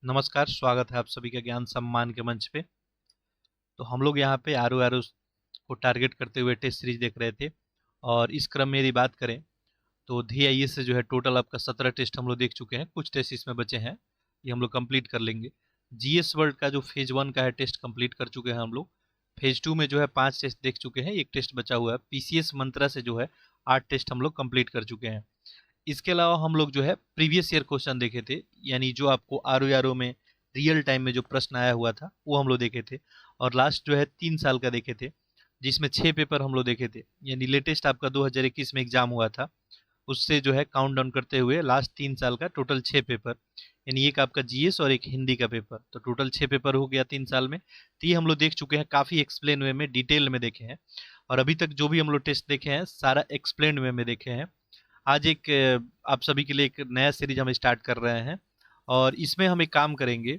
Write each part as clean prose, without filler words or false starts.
नमस्कार, स्वागत है आप सभी का ज्ञान सम्मान के मंच पे। तो हम लोग यहाँ पे आर ओ आर ओ को टारगेट करते हुए टेस्ट सीरीज देख रहे थे और इस क्रम में यदि बात करें तो DIS से जो है टोटल आपका 17 टेस्ट हम लोग देख चुके हैं। कुछ टेस्ट इसमें बचे हैं, ये हम लोग कंप्लीट कर लेंगे। GS वर्ल्ड का जो फेज 1 का है टेस्ट कंप्लीट कर चुके हैं हम लोग। फेज 2 में जो है 5 टेस्ट देख चुके हैं, एक टेस्ट बचा हुआ है। PCS मंत्रा से जो है 8 टेस्ट हम लोग कंप्लीट कर चुके हैं। इसके अलावा हम लोग जो है प्रीवियस ईयर क्वेश्चन देखे थे, यानी जो आपको आर ओ में रियल टाइम में जो प्रश्न आया हुआ था वो हम लोग देखे थे। और लास्ट जो है 3 साल का देखे थे, जिसमें 6 पेपर हम लोग देखे थे। यानी लेटेस्ट आपका 2021 में एग्जाम हुआ था, उससे जो है काउंट डाउन करते हुए लास्ट 3 साल का टोटल 6 पेपर, यानी एक आपका GS और एक हिंदी का पेपर, तो टोटल 6 पेपर हो गया 3 साल में। तो ये हम लोग देख चुके हैं, काफ़ी एक्सप्लेन वे में डिटेल में देखे हैं। और अभी तक जो भी हम लोग टेस्ट देखे हैं सारा एक्सप्लेन वे में देखे हैं। आज एक आप सभी के लिए एक नया सीरीज हम स्टार्ट कर रहे हैं और इसमें हम एक काम करेंगे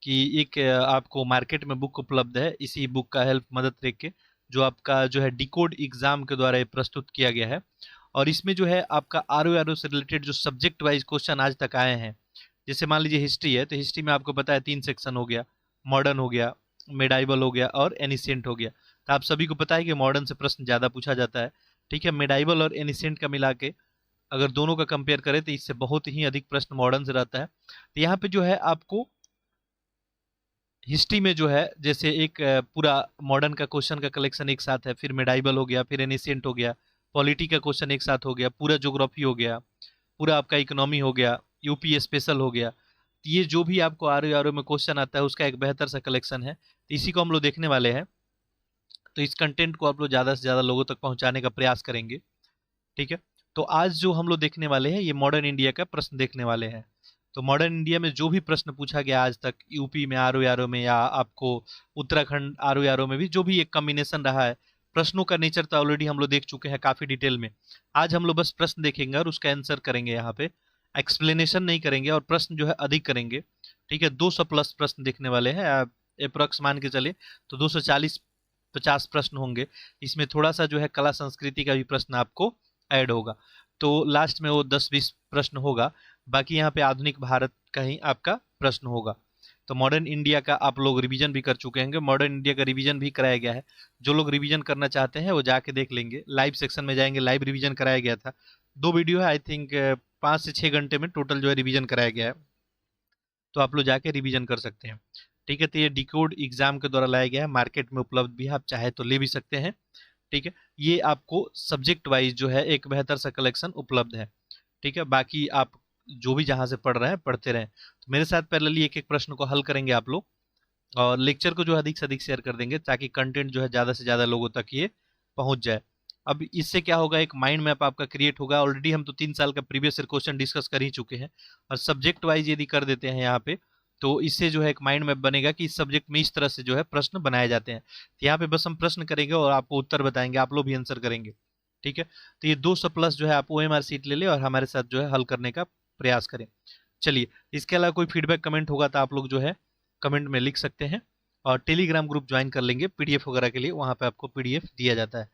कि एक आपको मार्केट में बुक उपलब्ध है, इसी बुक का हेल्प मदद लेके जो आपका जो है डिकोड एग्जाम के द्वारा ये प्रस्तुत किया गया है। और इसमें जो है आपका आर ओ से रिलेटेड जो सब्जेक्ट वाइज क्वेश्चन आज तक आए हैं, जैसे मान लीजिए हिस्ट्री है तो हिस्ट्री में आपको पता है 3 सेक्शन हो गया, मॉडर्न हो गया, मेडाइवल हो गया और एनिसेंट हो गया। तो आप सभी को पता है कि मॉडर्न से प्रश्न ज़्यादा पूछा जाता है। ठीक है, मेडाइवल और एनिसेंट का मिला के अगर दोनों का कंपेयर करें तो इससे बहुत ही अधिक प्रश्न मॉडर्न से रहता है। तो यहाँ पे जो है आपको हिस्ट्री में जो है जैसे एक पूरा मॉडर्न का क्वेश्चन का कलेक्शन एक साथ है, फिर मेडाइवल हो गया, फिर एनिशिएंट हो गया, पॉलिटी का क्वेश्चन एक साथ हो गया, पूरा ज्योग्राफी हो गया, पूरा आपका इकोनॉमी हो गया, यूपी स्पेशल हो गया। तो ये जो भी आपको आर में क्वेश्चन आता है उसका एक बेहतर सा कलेक्शन है, तो इसी को हम लोग देखने वाले हैं। तो इस कंटेंट को आप लोग ज़्यादा से ज़्यादा लोगों तक पहुँचाने का प्रयास करेंगे। ठीक है, तो आज जो हम लोग देखने वाले हैं ये मॉडर्न इंडिया का प्रश्न देखने वाले हैं। तो मॉडर्न इंडिया में जो भी प्रश्न पूछा गया आज तक, यूपी में आर ओ में या आपको उत्तराखंड आर ओ में भी जो भी एक कॉम्बिनेशन रहा है, प्रश्नों का नेचर तो ऑलरेडी हम लोग देख चुके हैं काफी डिटेल में। आज हम लोग बस प्रश्न देखेंगे और उसका आंसर करेंगे, यहाँ पे एक्सप्लेनेशन नहीं करेंगे और प्रश्न जो है अधिक करेंगे। ठीक है, 200 प्लस प्रश्न देखने वाले हैं, अप्रोक्स मान के चले तो 240-50 प्रश्न होंगे। इसमें थोड़ा सा जो है कला संस्कृति का भी प्रश्न आपको ऐड होगा, तो लास्ट में वो 10-20 प्रश्न होगा। बाकी यहाँ पे आधुनिक भारत का ही आपका प्रश्न होगा। तो मॉडर्न इंडिया का आप लोग रिवीजन भी कर चुके होंगे, मॉडर्न इंडिया का रिवीजन भी कराया गया है। जो लोग रिवीजन करना चाहते हैं वो जाके देख लेंगे, लाइव सेक्शन में जाएंगे, लाइव रिवीजन कराया गया था। 2 वीडियो है, आई थिंक 5 से 6 घंटे में टोटल जो है रिवीजन कराया गया है, तो आप लोग जाके रिवीजन कर सकते हैं। ठीक है, तो ये डिकोड एग्जाम के द्वारा लाया गया है, मार्केट में उपलब्ध भी है, आप चाहे तो ले भी सकते हैं। ठीक है, ये आपको सब्जेक्ट वाइज जो है एक बेहतर सा कलेक्शन उपलब्ध है। ठीक है, बाकी आप जो भी जहां से पढ़ रहे हैं पढ़ते रहें। तो मेरे साथ पैरेलली एक एक प्रश्न को हल करेंगे आप लोग, और लेक्चर को जो है अधिक से अधिक शेयर कर देंगे ताकि कंटेंट जो है ज़्यादा से ज़्यादा लोगों तक ये पहुंच जाए। अब इससे क्या होगा, एक माइंड मैप आपका क्रिएट होगा। ऑलरेडी हम तो 3 साल का प्रीवियस ईयर क्वेश्चन डिस्कस कर ही चुके हैं, और सब्जेक्ट वाइज यदि कर देते हैं यहाँ पे तो इससे जो है एक माइंड मैप बनेगा कि इस सब्जेक्ट में इस तरह से जो है प्रश्न बनाए जाते हैं। तो यहाँ पे बस हम प्रश्न करेंगे और आपको उत्तर बताएंगे, आप लोग भी आंसर करेंगे। ठीक है, तो ये 200 प्लस जो है आप OMR सीट ले ले और हमारे साथ जो है हल करने का प्रयास करें। चलिए, इसके अलावा कोई फीडबैक कमेंट होगा तो आप लोग जो है कमेंट में लिख सकते हैं, और टेलीग्राम ग्रुप ज्वाइन कर लेंगे PDF वगैरह के लिए, वहाँ पे आपको PDF दिया जाता है।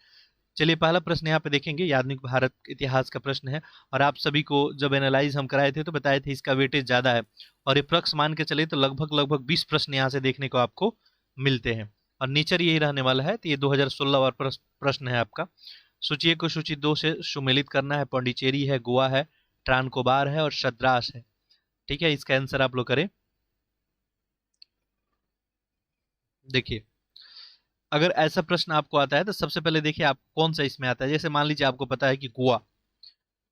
चलिए, पहला प्रश्न यहाँ पे देखेंगे, ये आधुनिक भारत इतिहास का प्रश्न है। और आप सभी को जब एनालाइज हम कराए थे तो बताए थे इसका वेटेज ज़्यादा है, और अप्रॉक्स मान के चले तो लगभग लगभग 20 प्रश्न यहाँ से देखने को आपको मिलते हैं, और नेचर यही रहने वाला है। तो ये 2016 वाला प्रश्न है आपका। सूची को सूची 2 से सुमेलित करना है। पौंडीचेरी है, गोवा है, ट्रांकोबार है और शद्रास है। ठीक है, इसका आंसर आप लोग करें। देखिए, अगर ऐसा प्रश्न आपको आता है तो सबसे पहले देखिए आप कौन सा इसमें आता है। जैसे मान लीजिए आपको पता है कि गोवा,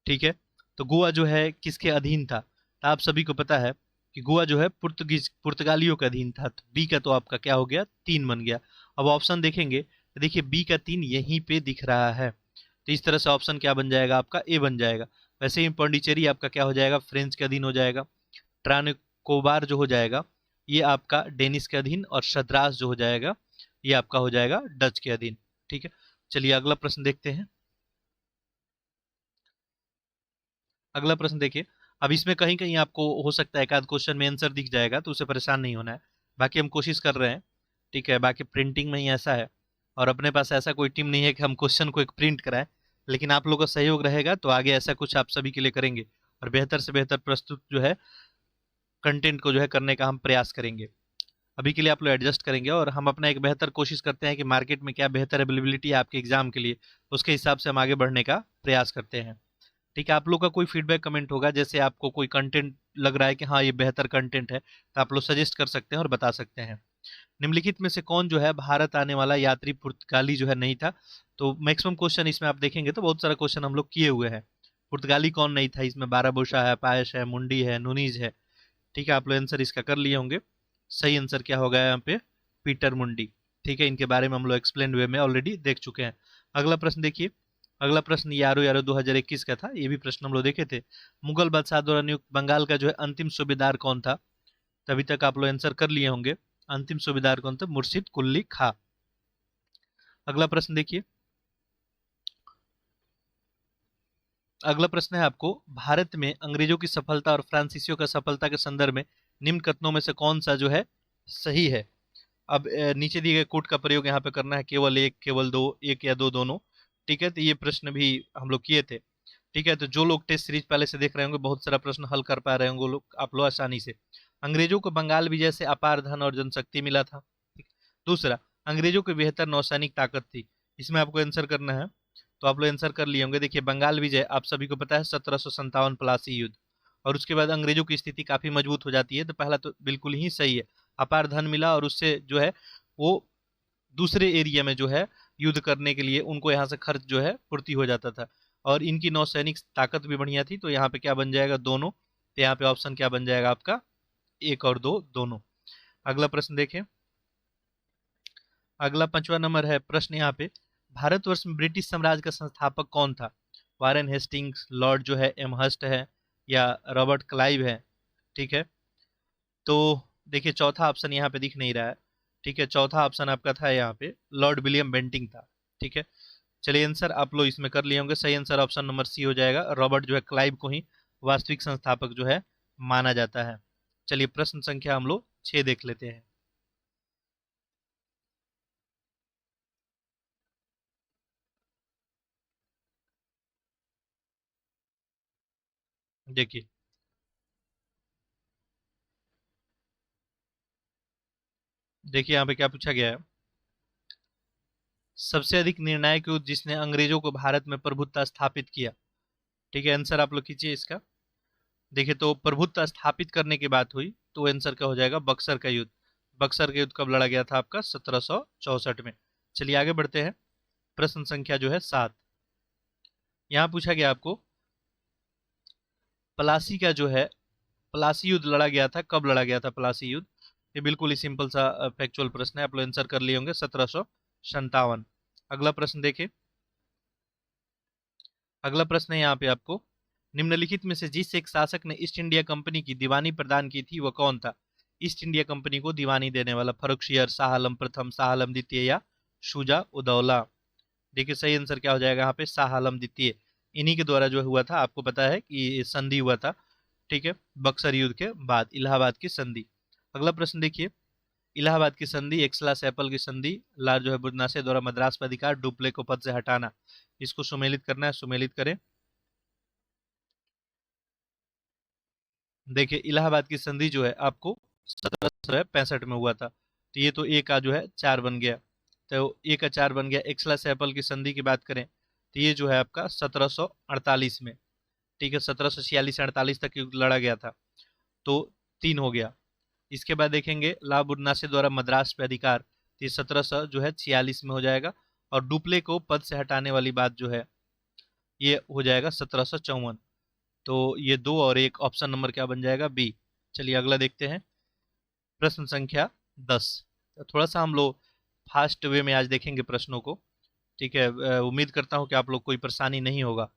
ठीक है, तो गोवा जो है किसके अधीन था, तो आप सभी को पता है कि गोवा जो है पुर्तगालियों के अधीन था। तो बी का तो आपका क्या हो गया, 3 बन गया। अब ऑप्शन देखेंगे तो देखिए बी का 3 यहीं पे दिख रहा है, तो इस तरह से ऑप्शन क्या बन जाएगा, आपका ए बन जाएगा। वैसे ही पौंडीचेरी आपका क्या हो जाएगा, फ्रेंच के अधीन हो जाएगा। ट्रांकोबार जो हो जाएगा ये आपका डेनिस के अधीन, और शद्रास जो हो जाएगा ये आपका हो जाएगा डच के अधीन। ठीक है, चलिए अगला प्रश्न देखते हैं। अगला प्रश्न देखिए, अब इसमें कहीं कहीं आपको हो सकता है एक आध क्वेश्चन में आंसर दिख जाएगा, तो उसे परेशान नहीं होना है। बाकी हम कोशिश कर रहे हैं। ठीक है, बाकी प्रिंटिंग में ही ऐसा है, और अपने पास ऐसा कोई टीम नहीं है कि हम क्वेश्चन को एक प्रिंट कराएं। लेकिन आप लोगों का सहयोग रहेगा तो आगे ऐसा कुछ आप सभी के लिए करेंगे, और बेहतर से बेहतर प्रस्तुत जो है कंटेंट को जो है करने का हम प्रयास करेंगे। अभी के लिए आप लोग एडजस्ट करेंगे और हम अपना एक बेहतर कोशिश करते हैं कि मार्केट में क्या बेहतर अवेलेबिलिटी है आपके एग्जाम के लिए, उसके हिसाब से हम आगे बढ़ने का प्रयास करते हैं। ठीक है, आप लोग का कोई फीडबैक कमेंट होगा, जैसे आपको कोई कंटेंट लग रहा है कि हाँ ये बेहतर कंटेंट है, तो आप लोग सजेस्ट कर सकते हैं और बता सकते हैं। निम्नलिखित में से कौन जो है भारत आने वाला यात्री पुर्तगाली जो है नहीं था? तो मैक्सिमम क्वेश्चन इसमें आप देखेंगे तो बहुत सारा क्वेश्चन हम लोग किए हुए हैं। पुर्तगाली कौन नहीं था इसमें? बाराबोशा है, पायश है, मुंडी है, नुनीज है। ठीक है, आप लोग आंसर इसका कर लिए होंगे। सही आंसर क्या होगा यहाँ पे? पीटर मुंडी। ठीक है, इनके बारे में हम लोग एक्सप्लेन वे में ऑलरेडी देख चुके हैं। अगला प्रश्न देखिए। अगला प्रश्न यारो यारो 2021 का था, ये भी प्रश्न हम लोग देखे थे। मुगल बादशाह द्वारा नियुक्त बंगाल का जो है अंतिम सूबेदार कौन था? तभी तक आप लोग आंसर कर लिए होंगे। अंतिम सूबेदार कौन था? मुर्शिद कुल्ली खां। अगला प्रश्न देखिए। अगला प्रश्न है आपको, भारत में अंग्रेजों की सफलता और फ्रांसीसियों का सफलता के संदर्भ में निम्न कथनों में से कौन सा जो है सही है? अब नीचे दिए गए कोट का प्रयोग यहाँ पे करना है, केवल एक, केवल दो, एक या दो, दोनों। ठीक है, तो ये प्रश्न भी हम लोग किए थे। ठीक है, तो जो लोग टेस्ट सीरीज पहले से देख रहे होंगे बहुत सारा प्रश्न हल कर पा रहे होंगे लोग, आप लोग आसानी से। अंग्रेजों को बंगाल विजय से अपार धन और जनशक्ति मिला था। ठीक। दूसरा, अंग्रेजों की बेहतर नौसैनिक ताकत थी। इसमें आपको आंसर करना है, तो आप लोग आंसर कर लिए होंगे। देखिए, बंगाल विजय आप सभी को पता है 1757 प्लासी युद्ध, और उसके बाद अंग्रेजों की स्थिति काफी मजबूत हो जाती है। तो पहला तो बिल्कुल ही सही है, अपार धन मिला और उससे जो है वो दूसरे एरिया में जो है युद्ध करने के लिए उनको यहाँ से खर्च जो है पूर्ति हो जाता था। और इनकी नौसैनिक ताकत भी बढ़िया थी, तो यहाँ पे क्या बन जाएगा? दोनों। तो यहाँ पे ऑप्शन क्या बन जाएगा आपका? एक और दो, दोनों। अगला प्रश्न देखें। अगला 5वां नंबर है प्रश्न यहाँ पे, भारतवर्ष में ब्रिटिश साम्राज्य का संस्थापक कौन था? वारेन हेस्टिंग्स, लॉर्ड जो है एमहर्स्ट है, या रॉबर्ट क्लाइव है? ठीक है, तो देखिए चौथा ऑप्शन यहाँ पे दिख नहीं रहा है। ठीक है, चौथा ऑप्शन आपका था यहाँ पे लॉर्ड विलियम बेंटिंग था। ठीक है, चलिए आंसर आप लोग इसमें कर लिए होंगे। सही आंसर ऑप्शन नंबर सी हो जाएगा, रॉबर्ट जो है क्लाइव को ही वास्तविक संस्थापक जो है माना जाता है। चलिए प्रश्न संख्या हम लोग 6 देख लेते हैं। देखिए, देखिए यहाँ पे क्या पूछा गया है। सबसे अधिक निर्णायक युद्ध जिसने अंग्रेजों को भारत में प्रभुत्व स्थापित किया। ठीक है, आंसर आप लोग कीजिए इसका। देखिए, तो प्रभुत्व स्थापित करने की बात हुई तो आंसर क्या हो जाएगा? बक्सर का युद्ध। बक्सर का युद्ध कब लड़ा गया था आपका? 1764 में। चलिए आगे बढ़ते हैं। प्रश्न संख्या जो है 7। यहाँ पूछा गया आपको, प्लासी का जो है, प्लासी युद्ध लड़ा गया था, कब लड़ा गया था प्लासी युद्ध? ये बिल्कुल ही सिंपल सा फैक्चुअल प्रश्न है, आप लोग आंसर कर लिए होंगे, 1757। अगला प्रश्न देखें। अगला प्रश्न है यहाँ पे आपको, निम्नलिखित में से जिस एक शासक ने ईस्ट इंडिया कंपनी की दीवानी प्रदान की थी वह कौन था? ईस्ट इंडिया कंपनी को दीवानी देने वाला, फर्रुखशियर, शाह आलम प्रथम, शाह आलम द्वितीय, या शुजा उदौला? देखिए सही आंसर क्या हो जाएगा यहाँ पे? शाह आलम द्वितीय। इन्हीं के द्वारा जो हुआ था, आपको पता है कि ये संधि हुआ था। ठीक है, बक्सर युद्ध के बाद इलाहाबाद की संधि। अगला प्रश्न देखिए, इलाहाबाद की संधि, एक्सला सैपल की संधि, ला जो है बुरनासे द्वारा मद्रास पर अधिकार, डुप्ले को पद से हटाना। इसको सुमेलित करना है, सुमेलित करें। देखिए, इलाहाबाद की संधि जो है आपको 1765 में हुआ था। तो ये तो ए का जो है 4 बन गया, तो ए का 4 बन गया। एक्सला सैपल की संधि की बात करें तो ये जो है आपका 1748 में। ठीक है, 1746 से 48 तक युद्ध लड़ा गया था, तो 3 हो गया। इसके बाद देखेंगे ला बुरनासे द्वारा मद्रास पे अधिकार, तो ये 1700 जो है 46 में हो जाएगा। और डुप्ले को पद से हटाने वाली बात जो है ये हो जाएगा 1754। तो ये 2 और 1, ऑप्शन नंबर क्या बन जाएगा? बी। चलिए अगला देखते हैं। प्रश्न संख्या 10। तो थोड़ा सा हम लोग फास्ट वे में आज देखेंगे प्रश्नों को। ठीक है, उम्मीद करता हूँ कि आप लोग कोई परेशानी नहीं होगा।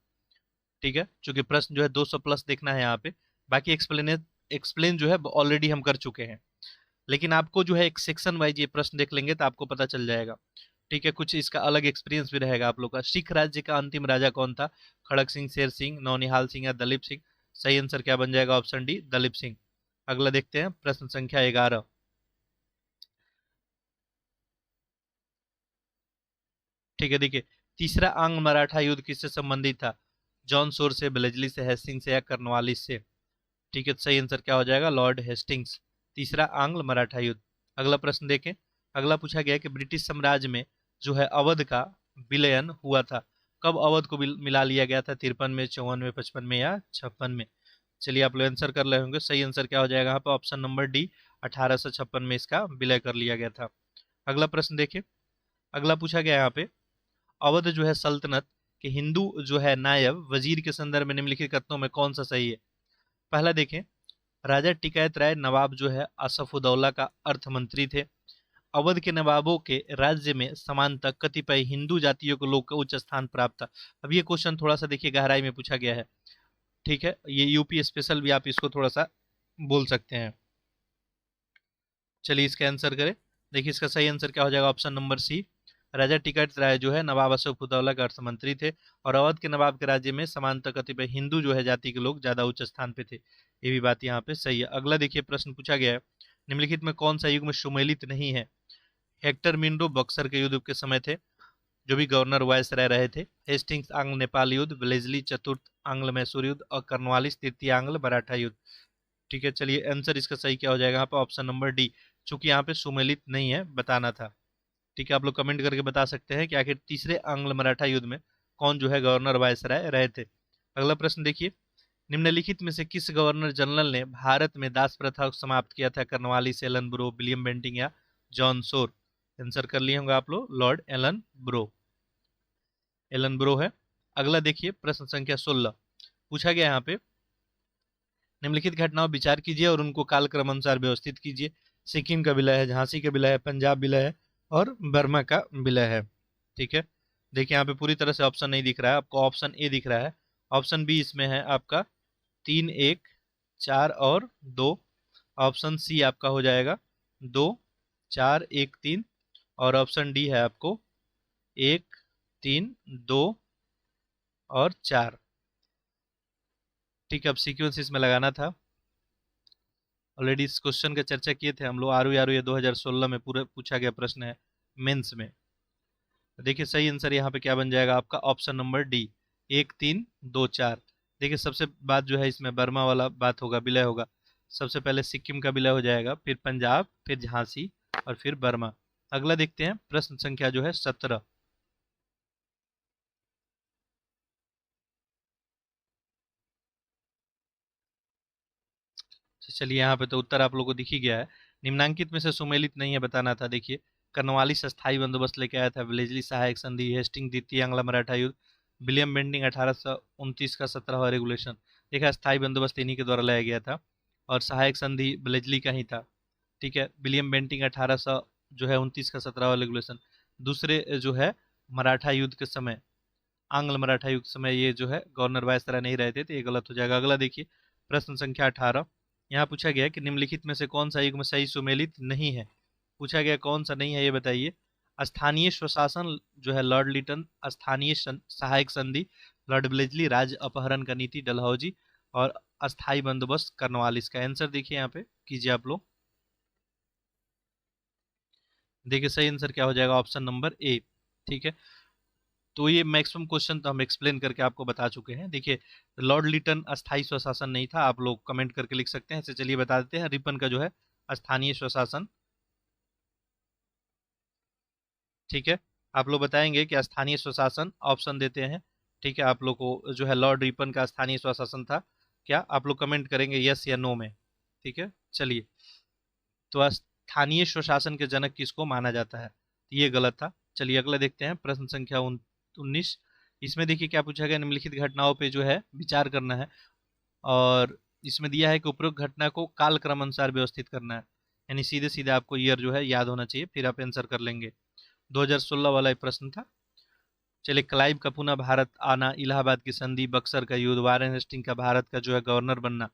ठीक है, क्योंकि प्रश्न जो है 200 प्लस देखना है यहाँ पे। बाकी एक्सप्लेन जो है ऑलरेडी हम कर चुके हैं, लेकिन आपको जो है एक सेक्शन वाइज ये प्रश्न देख लेंगे तो आपको पता चल जाएगा। ठीक है, कुछ इसका अलग एक्सपीरियंस भी रहेगा आप लोग का। सिख राज्य का अंतिम राजा कौन था? खड़क सिंह, शेर सिंह, नौनिहाल सिंह, या दलीप सिंह? सही आंसर क्या बन जाएगा? Option D, Dalip Singh. अगला देखते हैं, प्रश्न संख्या 11। ठीक है, देखिए, तीसरा अंग मराठा युद्ध किससे संबंधित था? जौनपुर से, बिलजली से, हैस्टिंग से, या कर्नवालिस से? ठीक है, सही आंसर क्या हो जाएगा, लॉर्ड हेस्टिंग्स। तीसरा, आंग्ल मराठा युद्ध। अगला प्रश्न देखें। अगला पूछा गया है कि ब्रिटिश साम्राज्य में जो है अवध का विलयन हुआ था, कब अवध को मिला लिया गया था, 53 में, 54 में, 55 में या 56 में। चलिए आप लोग आंसर कर रहे होंगे, सही आंसर क्या हो जाएगा यहाँ पे, ऑप्शन नंबर डी, 1856 में इसका विलय कर लिया गया था। अगला प्रश्न देखिए। अगला पूछा गया यहाँ पे, अवध जो है सल्तनत के हिंदू जो है नायब वजीर के संदर्भ में निम्नलिखित कथनों में कौन सा सही है। पहला देखें, राजा टिकैत राय नवाब जो है असफउद्दौला का अर्थ मंत्री थे। अवध के नवाबों के राज्य में समानतः कतिपय हिंदू जातियों को लोग का उच्च स्थान प्राप्त था। अब ये क्वेश्चन थोड़ा सा देखिए गहराई में पूछा गया है, ठीक है, ये यूपी स्पेशल भी आप इसको थोड़ा सा बोल सकते हैं। चलिए इसका आंसर करें। देखिए इसका सही आंसर क्या हो जाएगा, ऑप्शन नंबर सी, राजा टिकैत राय जो है नवाब असफउद्दौला के अर्थ मंत्री थे और अवध के नवाब के राज्य में समानतः कतिपय हिंदू जो है जाति के लोग ज्यादा उच्च स्थान पे थे। ये भी बात यहाँ पे सही है। अगला देखिए प्रश्न पूछा गया है, निम्नलिखित में कौन सा युग में सुमेलित नहीं है। हेक्टर मिंडो बक्सर के युद्ध के समय थे, जो भी गवर्नर वायसराय रहे थे। हेस्टिंग्स आंग्ल नेपाल युद्ध, वेलेस्ली चतुर्थ आंग्ल मैसूर युद्ध और कर्नवालिस तृतीय आंग्ल मराठा युद्ध। ठीक है, चलिए आंसर इसका सही क्या हो जाएगा यहाँ पे, ऑप्शन नंबर डी, चूंकि यहाँ पे सुमेलित नहीं है बताना था। ठीक है, आप लोग कमेंट करके बता सकते हैं कि आखिर तीसरे आंग्ल मराठा युद्ध में कौन जो है गवर्नर वायसराय रहे थे। अगला प्रश्न देखिए, निम्नलिखित में से किस गवर्नर जनरल ने भारत में दास प्रथा को समाप्त किया था, Cornwallis, Ellenborough, William Bentinck या जॉन सोर। आंसर कर लिए होंगे आप लोग, Lord Ellenborough, Ellenborough है। अगला देखिए प्रश्न संख्या 16 पूछा गया यहाँ पे, निम्नलिखित घटनाओं विचार कीजिए और उनको कालक्रम अनुसार व्यवस्थित कीजिए। सिक्किम का विलय है, झांसी का विलय है, पंजाब विलय है और बर्मा का विलय है। ठीक है, देखिए यहाँ पे पूरी तरह से ऑप्शन नहीं दिख रहा है आपको, ऑप्शन ए दिख रहा है, ऑप्शन बी इसमें है आपका 3, 1, 4 और 2, ऑप्शन सी आपका हो जाएगा 2, 4, 1, 3 और ऑप्शन डी है आपको 1, 3, 2 और 4। ठीक है, अब सीक्वेंस इसमें लगाना था। ऑलरेडी इस क्वेश्चन का चर्चा किए थे हम लोग, आरु आरु ये 2016 में पूरा पूछा गया प्रश्न है मेंस में। देखिए सही आंसर यहाँ पे क्या बन जाएगा आपका, ऑप्शन नंबर डी, 1, 3, 2, 4। देखिए सबसे बात जो है इसमें बर्मा वाला बात होगा, विलय होगा। सबसे पहले सिक्किम का विलय हो जाएगा, फिर पंजाब, फिर झांसी और फिर बर्मा। अगला देखते हैं प्रश्न संख्या जो है 17। चलिए यहाँ पे तो उत्तर आप लोगों को दिख ही गया है। निम्नांकित में से सुमेलित नहीं है बताना था। देखिए कर्नवालिस अस्थायी बंदोबस्त लेके आया था, वेलेस्ली सहायक संधि, हेस्टिंग द्वितीय आंग्ल मराठा युद्ध, विलियम बेंटिंग 1829 का 17वां रेगुलेशन। देखा अस्थायी बंदोबस्त इन्हीं के द्वारा लाया गया था और सहायक संधि वेलेस्ली का ही था। ठीक है, विलियम बेंटिंग 1800 जो है 29 का 17वां रेगुलेशन। दूसरे जो है मराठा युद्ध के समय, आंग्ल मराठा युद्ध समय ये जो है गवर्नर वायसराय नहीं रहते थे, ये गलत हो जाएगा। अगला देखिए प्रश्न संख्या 18। यहाँ पूछा गया कि निम्नलिखित में से कौन सा युग्म सही सुमेलित नहीं है। पूछा गया कौन सा नहीं है ये बताइए। स्थानीय स्वशासन जो है लॉर्ड लिटन, स्थानीय सहायक संधि लॉर्ड ब्लेजली, राज्य अपहरण का नीति डलहौजी और अस्थाई बंदोबस्त कर्नवालिस। का आंसर देखिए यहाँ पे कीजिए आप लोग। देखिए सही आंसर क्या हो जाएगा, ऑप्शन नंबर ए। ठीक है, तो ये मैक्सिमम क्वेश्चन तो हम एक्सप्लेन करके आपको बता चुके हैं। देखिए लॉर्ड लिटन अस्थाई स्वशासन नहीं था, आप लोग कमेंट करके लिख सकते हैं। चलिए बता देते हैं, रिपन का जो है स्थानीय स्वशासन। ठीक है, आप लोग बताएंगे कि स्थानीय स्वशासन, ऑप्शन देते हैं। ठीक है, आप लोग को जो है लॉर्ड रिपन का स्थानीय स्वशासन था क्या, आप लोग कमेंट करेंगे यस या नो में। ठीक है, चलिए तो स्थानीय स्वशासन के जनक किसको माना जाता है, ये गलत था। चलिए अगला देखते हैं प्रश्न संख्या 19। इसमें देखिए क्या पूछा गया, निम्नलिखित घटनाओं पे जो है विचार करना है और इसमें दिया है कि उपरोक्त घटना को कालक्रम अनुसार व्यवस्थित करना है, यानी सीधे सीधे आपको ईयर जो है याद होना चाहिए, फिर आप आंसर कर लेंगे। 2016 वाला एक प्रश्न था। चलिए क्लाइव का पुनः भारत आना, इलाहाबाद की संधि, बक्सर का युद्ध, वारेन हेस्टिंग का भारत का जो है गवर्नर बनना।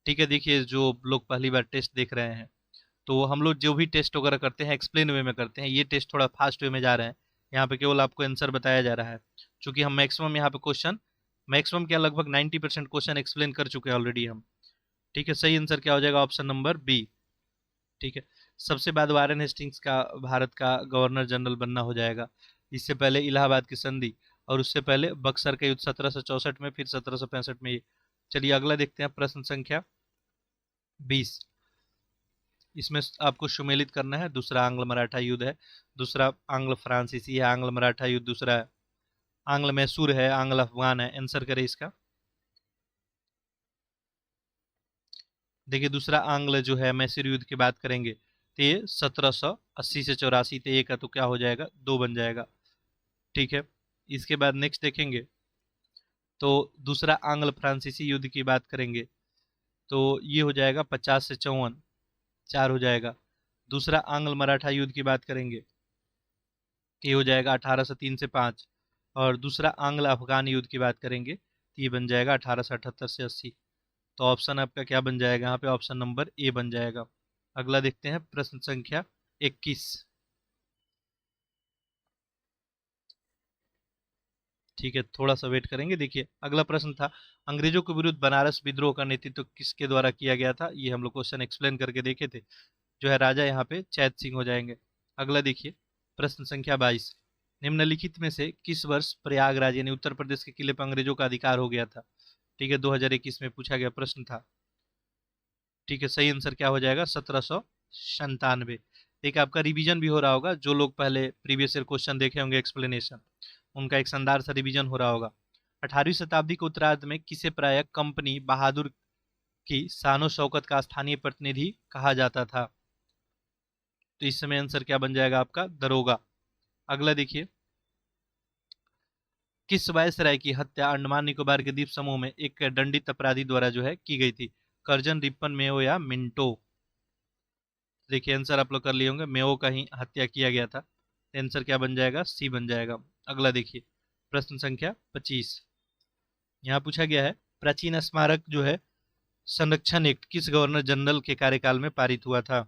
ठीक है, देखिए जो लोग पहली बार टेस्ट देख रहे हैं, तो हम लोग जो भी टेस्ट वगैरह करते हैं एक्सप्लेन वे में करते हैं, ये टेस्ट थोड़ा फास्ट वे में जा रहे हैं। यहाँ पे केवल आपको आंसर बताया जा रहा है, क्योंकि हम मैक्सिमम यहाँ पे क्वेश्चन, मैक्सिमम क्या लगभग 90% क्वेश्चन एक्सप्लेन कर चुके हैं ऑलरेडी हम। ठीक है, सही आंसर क्या हो जाएगा, ऑप्शन नंबर बी। ठीक है, सबसे बाद वारेन हेस्टिंग्स का भारत का गवर्नर जनरल बनना हो जाएगा। इससे पहले इलाहाबाद की संधि और उससे पहले बक्सर का युद्ध 1764 में, फिर 1765 में चलिए अगला देखते हैं, प्रश्न संख्या 20। इसमें आपको सुमेलित करना है। दूसरा आंग्ल मराठा युद्ध है, दूसरा आंग्ल फ्रांसीसी है, आंग्ल मराठा युद्ध, दूसरा आंग्ल मैसूर है, आंग्ल अफगान है। आंसर करें इसका। देखिए दूसरा आंग्ल जो है मैसूर युद्ध की बात करेंगे तो ये 1780 से 84 थे। एक का तो क्या हो जाएगा, दो बन जाएगा। ठीक है, इसके बाद नेक्स्ट देखेंगे तो दूसरा आंग्ल फ्रांसीसी युद्ध की बात करेंगे तो ये हो जाएगा 50 से 54, चार हो जाएगा। दूसरा आंग्ल मराठा युद्ध की बात करेंगे कि ये हो जाएगा 1803 से 5। और दूसरा आंग्ल अफगान युद्ध की बात करेंगे तो ये बन जाएगा 1878 से 80। तो ऑप्शन आपका क्या बन जाएगा यहाँ पे, ऑप्शन नंबर ए बन जाएगा। अगला देखते हैं, प्रश्न संख्या 21। ठीक है, थोड़ा सा वेट करेंगे। देखिए अगला प्रश्न था, अंग्रेजों के विरुद्ध बनारस विद्रोह का नेतृत्व किसके द्वारा किया गया था। ये हम लोग क्वेश्चन एक्सप्लेन करके देखे थे। जो है राजा यहाँ पे चैत सिंह हो जाएंगे। अगला देखिए, प्रश्न संख्या 22। निम्नलिखित में से किस वर्ष प्रयागराज यानी उत्तर प्रदेश के किले पर अंग्रेजों का अधिकार हो गया था। ठीक है, 2021 में पूछा गया प्रश्न था। ठीक है, सही आंसर क्या हो जाएगा, 1797। एक आपका रिवीजन भी हो रहा होगा, जो लोग पहले प्रीवियस ईयर क्वेश्चन देखे होंगे एक्सप्लेनेशन, उनका एक शानदार सा रिवीजन हो रहा होगा। 18वीं शताब्दी के उत्तरार्ध में किसे प्रायः कंपनी बहादुर की शानो शौकत का स्थानीय प्रतिनिधि कहा जाता था। तो इस समय आंसर क्या बन जाएगा आपका, दरोगा। अगला देखिए, किस वायसराय की हत्या अंडमान निकोबार के द्वीप समूह में एक दंडित अपराधी द्वारा जो है की गई थी। कर्जन, रिप्पन, मेयो या मिंटो। देखिए आंसर आप लोग कर लिए होंगे, मेयो का ही हत्या किया गया था। आंसर क्या बन जाएगा, सी बन जाएगा। अगला देखिए, प्रश्न संख्या 25। यहाँ पूछा गया है, प्राचीन स्मारक जो है संरक्षण एक्ट किस गवर्नर जनरल के कार्यकाल में पारित हुआ था।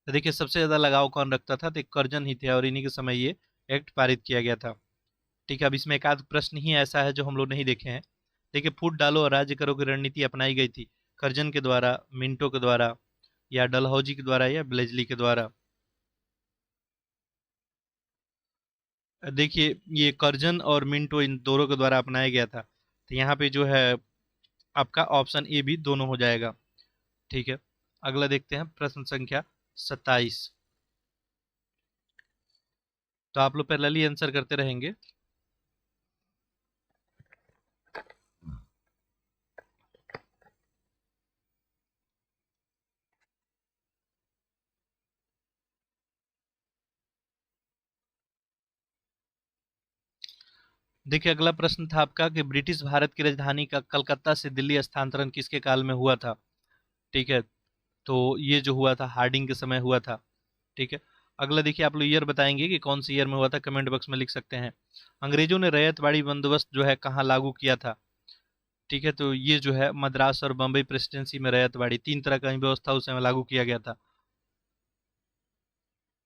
तो देखिए सबसे ज्यादा लगाव कौन रखता था, तो कर्जन ही थे और इन्हीं के समय ये एक्ट पारित किया गया था। ठीक है, अब इसमें एक आध प्रश्न ही ऐसा है जो हम लोग नहीं देखे हैं। देखिए, फूट डालो और राज्य करो की रणनीति अपनाई गई थी कर्जन के द्वारा, मिंटो के द्वारा, या डलहौजी के द्वारा, या ब्लेजली के द्वारा। देखिए ये कर्जन और मिंटो इन दोनों के द्वारा अपनाया गया था। तो यहाँ पे जो है आपका ऑप्शन ए भी दोनों हो जाएगा। ठीक है, अगला देखते हैं, प्रश्न संख्या 27। तो आप लोग पैरेलली आंसर करते रहेंगे। देखिए अगला प्रश्न था आपका कि ब्रिटिश भारत की राजधानी का कलकत्ता से दिल्ली स्थानांतरण किसके काल में हुआ था। ठीक है, तो ये जो हुआ था हार्डिंग के समय हुआ था। ठीक है, अगला देखिए, आप लोग ईयर बताएंगे कि कौन सी ईयर में हुआ था, कमेंट बॉक्स में लिख सकते हैं। अंग्रेजों ने रैयतवाड़ी बंदोबस्त जो है कहाँ लागू किया था। ठीक है, तो ये जो है मद्रास और बम्बई प्रेसिडेंसी में रैयतवाड़ी, तीन तरह का व्यवस्था उस समय लागू किया गया था।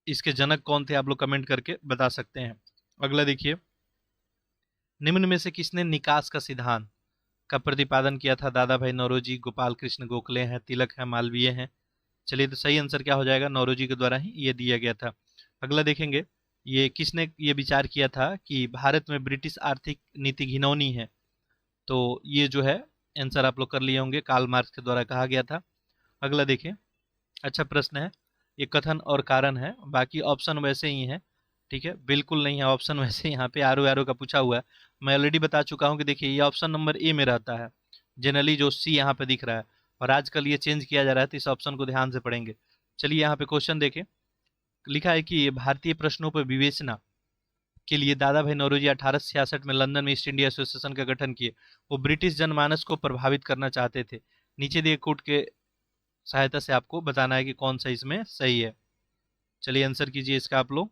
इसके जनक कौन थे, आप लोग कमेंट करके बता सकते हैं। अगला देखिए, निम्न में से किसने निकास का सिद्धांत का प्रतिपादन किया था। दादा भाई नौरोजी, गोपाल कृष्ण गोखले हैं, तिलक है, मालवीय हैं। चलिए, तो सही आंसर क्या हो जाएगा, नौरोजी के द्वारा ही ये दिया गया था। अगला देखेंगे, ये किसने ये विचार किया था कि भारत में ब्रिटिश आर्थिक नीति घिनौनी है। तो ये जो है आंसर आप लोग कर लिए होंगे, कार्ल मार्क्स के द्वारा कहा गया था। अगला देखें, अच्छा प्रश्न है, ये कथन और कारण है, बाकी ऑप्शन वैसे ही है। ठीक है, बिल्कुल नहीं है ऑप्शन वैसे, यहाँ पे आरो आरो का पूछा हुआ है। मैं ऑलरेडी बता चुका हूँ कि देखिए ये ऑप्शन नंबर ए में रहता है जनरली, जो सी यहाँ पे दिख रहा है, और आजकल ये चेंज किया जा रहा है, तो इस ऑप्शन को ध्यान से पढ़ेंगे। चलिए यहाँ पे क्वेश्चन देखें, लिखा है कि भारतीय प्रश्नों पर विवेचना के लिए दादा भाई नौरोजी 1866 में लंदन में ईस्ट इंडिया एसोसिएशन का गठन किए। वो ब्रिटिश जनमानस को प्रभावित करना चाहते थे। नीचे दिए कोट के सहायता से आपको बताना है कि कौन सा इसमें सही है। चलिए आंसर कीजिए इसका आप लोग।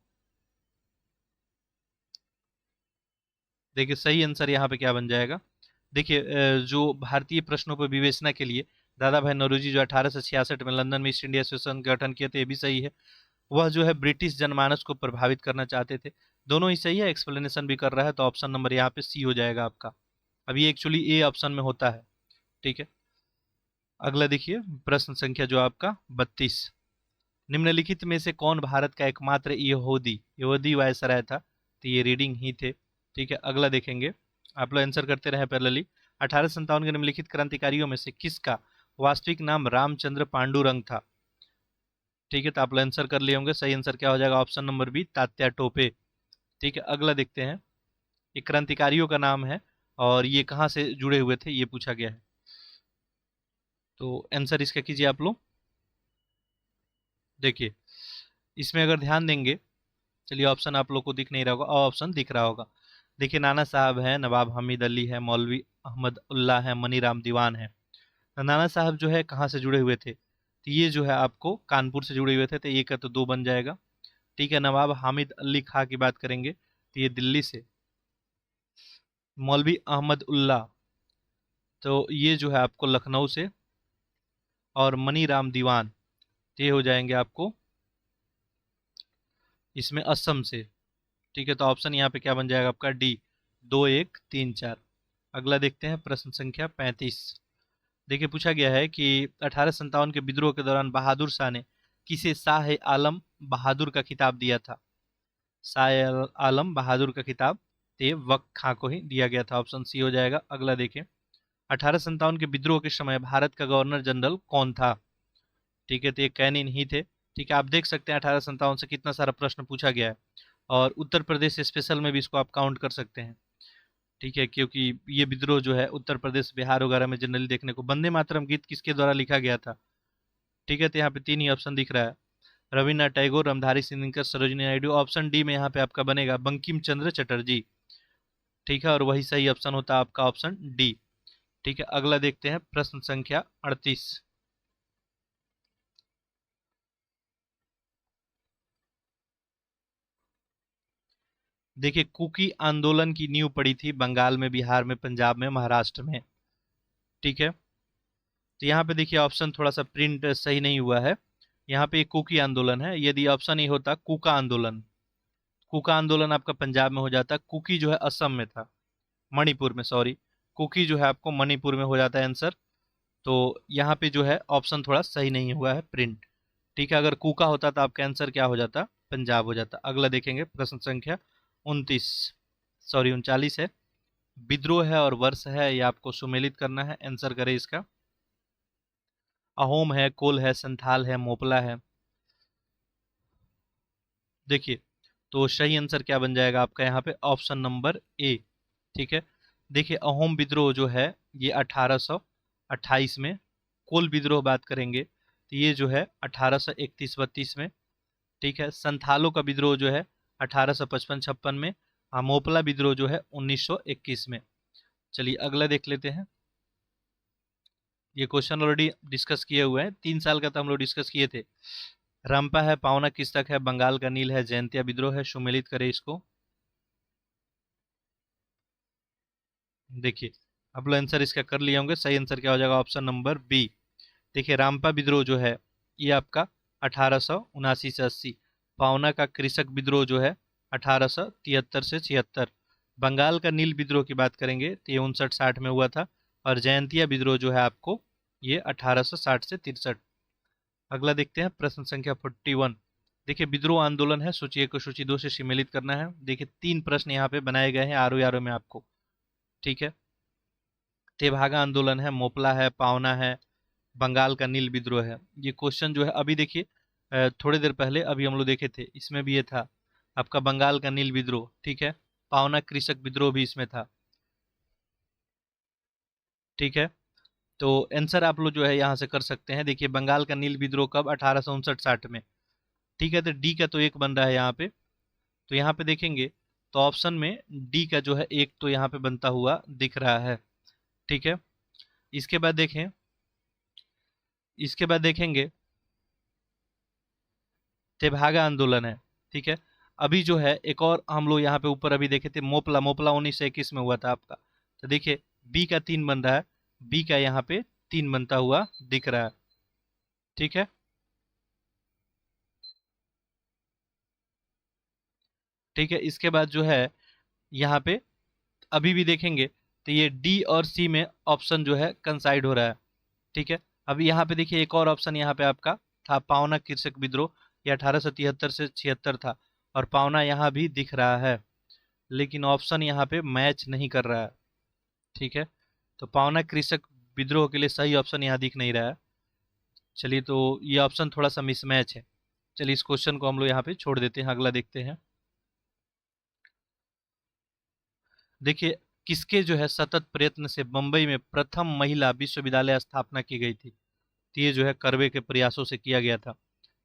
देखिए सही आंसर यहाँ पे क्या बन जाएगा, देखिए जो भारतीय प्रश्नों पर विवेचना के लिए दादा भाई नौरोजी जो 1866 में लंदन में ईस्ट इंडिया एसोसिएशन का गठन किए थे, ये भी सही है। वह जो है ब्रिटिश जनमानस को प्रभावित करना चाहते थे। दोनों ही सही है, एक्सप्लेनेशन भी कर रहा है, तो ऑप्शन नंबर यहाँ पे सी हो जाएगा आपका। अभी एक्चुअली ए ऑप्शन में होता है। ठीक है, अगला देखिए, प्रश्न संख्या जो आपका 32। निम्नलिखित में से कौन भारत का एकमात्र यहूदी यहूदी वायसराय था। तो ये रीडिंग ही थे। ठीक है, अगला देखेंगे, आप लोग आंसर करते रहे पैरेलली। 1857 के निम्नलिखित क्रांतिकारियों में से किसका वास्तविक नाम रामचंद्र पांडुरंग था? ठीक है, तो आप आंसर कर लिए होंगे। सही आंसर क्या हो जाएगा? Option number B, Tatya Tope. ठीक है, अगला देखते हैं। ये क्रांतिकारियों का नाम है और ये कहाँ से जुड़े हुए थे ये पूछा गया है। तो आंसर इसका कीजिए आप लोग। देखिए इसमें अगर ध्यान देंगे, चलिए ऑप्शन आप लोग को दिख नहीं रहा होगा और ऑप्शन दिख रहा होगा। देखिए नाना साहब है, नवाब हामिद अली है, मौलवी अहमद उल्ला है, मनीराम दीवान है। तो नाना साहब जो है कहाँ से जुड़े हुए थे? तो ये जो है आपको कानपुर से जुड़े हुए थे, तो एक का तो दो बन जाएगा। ठीक है, नवाब हामिद अली खां की बात करेंगे तो ये दिल्ली से। मौलवी अहमद उल्ला तो ये जो है आपको लखनऊ से। और मनी राम दीवान ये हो जाएंगे आपको इसमें असम से। ठीक है, तो ऑप्शन यहाँ पे क्या बन जाएगा आपका? डी, 2 1 3 4। अगला देखते हैं प्रश्न संख्या 35। देखिए पूछा गया है कि 1857 के विद्रोह के दौरान बहादुर शाह ने किसे शाह आलम बहादुर का खिताब दिया था? शाह आलम बहादुर का खिताब ते वक्त खां को ही दिया गया था। ऑप्शन सी हो जाएगा। अगला देखें, 1857 के विद्रोह के समय भारत का गवर्नर जनरल कौन था? ठीक है, तो ये कैनिन ही थे। ठीक है, आप देख सकते हैं 1857 से कितना सारा प्रश्न पूछा गया है और उत्तर प्रदेश स्पेशल में भी इसको आप काउंट कर सकते हैं। ठीक है, क्योंकि ये विद्रोह जो है उत्तर प्रदेश बिहार वगैरह में जनरली देखने को। वंदे मातरम गीत किसके द्वारा लिखा गया था? ठीक है, तो यहाँ पे तीन ही ऑप्शन दिख रहा है, रविन्द्रनाथ टैगोर, रामधारी सिंह दिनकर, सरोजिनी नायडू। ऑप्शन डी में यहाँ पे आपका बनेगा बंकिम चंद्र चटर्जी। ठीक है, और वही सही ऑप्शन होता है आपका ऑप्शन डी। ठीक है, अगला देखते हैं प्रश्न संख्या 38। देखिए कुकी आंदोलन की नींव पड़ी थी बंगाल में, बिहार में, पंजाब में, महाराष्ट्र में। ठीक है, तो यहाँ पे देखिए ऑप्शन थोड़ा सा प्रिंट सही नहीं हुआ है। यहाँ पे कुकी आंदोलन है, यदि ऑप्शन ही होता कुका आंदोलन, कुका आंदोलन आपका पंजाब में हो जाता। कुकी जो है असम में था, मणिपुर में, सॉरी। कुकी जो है आपको मणिपुर में हो जाता है आंसर। तो यहाँ पे जो है ऑप्शन थोड़ा सही नहीं हुआ है प्रिंट। ठीक है, अगर कुका होता तो आपका आंसर क्या हो जाता? पंजाब हो जाता। अगला देखेंगे प्रश्न संख्या 29, सॉरी 39 है। विद्रोह है और वर्ष है, ये आपको सुमेलित करना है। आंसर करें इसका। अहोम है, कोल है, संथाल है, मोपला है। देखिए तो सही आंसर क्या बन जाएगा आपका यहाँ पे? ऑप्शन नंबर ए। ठीक है, देखिए अहोम विद्रोह जो है ये 1828 में। कोल विद्रोह बात करेंगे तो ये जो है 1831-32 में। ठीक है, संथालों का विद्रोह जो है 1855-56 में। मोपला विद्रोह जो है 1921 में। चलिए अगला देख लेते हैं। ये क्वेश्चन ऑलरेडी डिस्कस किए हुए हैं, 3 साल का तो हम लोग डिस्कस किए थे। रंपा है, पावना किस्तक है, बंगाल का नील है, जयंतिया विद्रोह है। सुमेलित करें इसको। देखिए आप लोग आंसर इसका कर लिए होंगे। सही आंसर क्या हो जाएगा? Option number B. देखिए रामपा विद्रोह जो है ये आपका 1879 से 80। पावना का कृषक विद्रोह जो है 1873 से 76। बंगाल का नील विद्रोह की बात करेंगे तो ये 59-60 में हुआ था। और जयंतिया विद्रोह जो है आपको ये 1860 से 63। अगला देखते हैं प्रश्न संख्या 41। देखिए विद्रोह आंदोलन है, सूची 1 को सूची 2 से सम्मिलित करना है। देखिए 3 प्रश्न यहाँ पे बनाए गए हैं आरो आरो में आपको। ठीक है, तेभागा आंदोलन है, मोपला है, पावना है, बंगाल का नील विद्रोह है। ये क्वेश्चन जो है अभी देखिए थोड़ी देर पहले अभी हम लोग देखे थे, इसमें भी ये था आपका बंगाल का नील विद्रोह। ठीक है, पावना कृषक विद्रोह भी इसमें था। ठीक है, तो आंसर आप लोग जो है यहाँ से कर सकते हैं। देखिए बंगाल का नील विद्रोह कब? 1859-60 में। ठीक है, तो डी का तो एक बन रहा है यहाँ पे। तो यहाँ पे देखेंगे तो ऑप्शन में डी का जो है एक तो यहाँ पे बनता हुआ दिख रहा है। ठीक है, इसके बाद देखें, इसके बाद देखेंगे तेभागा आंदोलन है। ठीक है, अभी जो है एक और हम लोग यहाँ पे ऊपर अभी देखे थे मोपला, मोपला 1921 में हुआ था आपका। तो देखिए बी का 3 बन रहा है, बी का यहाँ पे 3 बनता हुआ दिख रहा है। ठीक है, ठीक है, इसके बाद जो है यहाँ पे अभी भी देखेंगे तो ये डी और सी में ऑप्शन जो है कंसाइड हो रहा है। ठीक है, अभी यहाँ पे देखिए एक और ऑप्शन यहाँ पे आपका था पावना कृषक विद्रोह, ये 1873 से 76 था। और पावना यहाँ भी दिख रहा है, लेकिन ऑप्शन यहाँ पे मैच नहीं कर रहा है। ठीक है, तो पावना कृषक विद्रोह के लिए सही ऑप्शन यहाँ दिख नहीं रहा है। चलिए, तो ये ऑप्शन थोड़ा सा मिसमैच है। चलिए, इस क्वेश्चन को हम लोग यहाँ पे छोड़ देते हैं, अगला देखते हैं। देखिए, किसके जो है सतत प्रयत्न से बंबई में प्रथम महिला विश्वविद्यालय स्थापना की गई थी? तो ये जो है कर्वे के प्रयासों से किया गया था।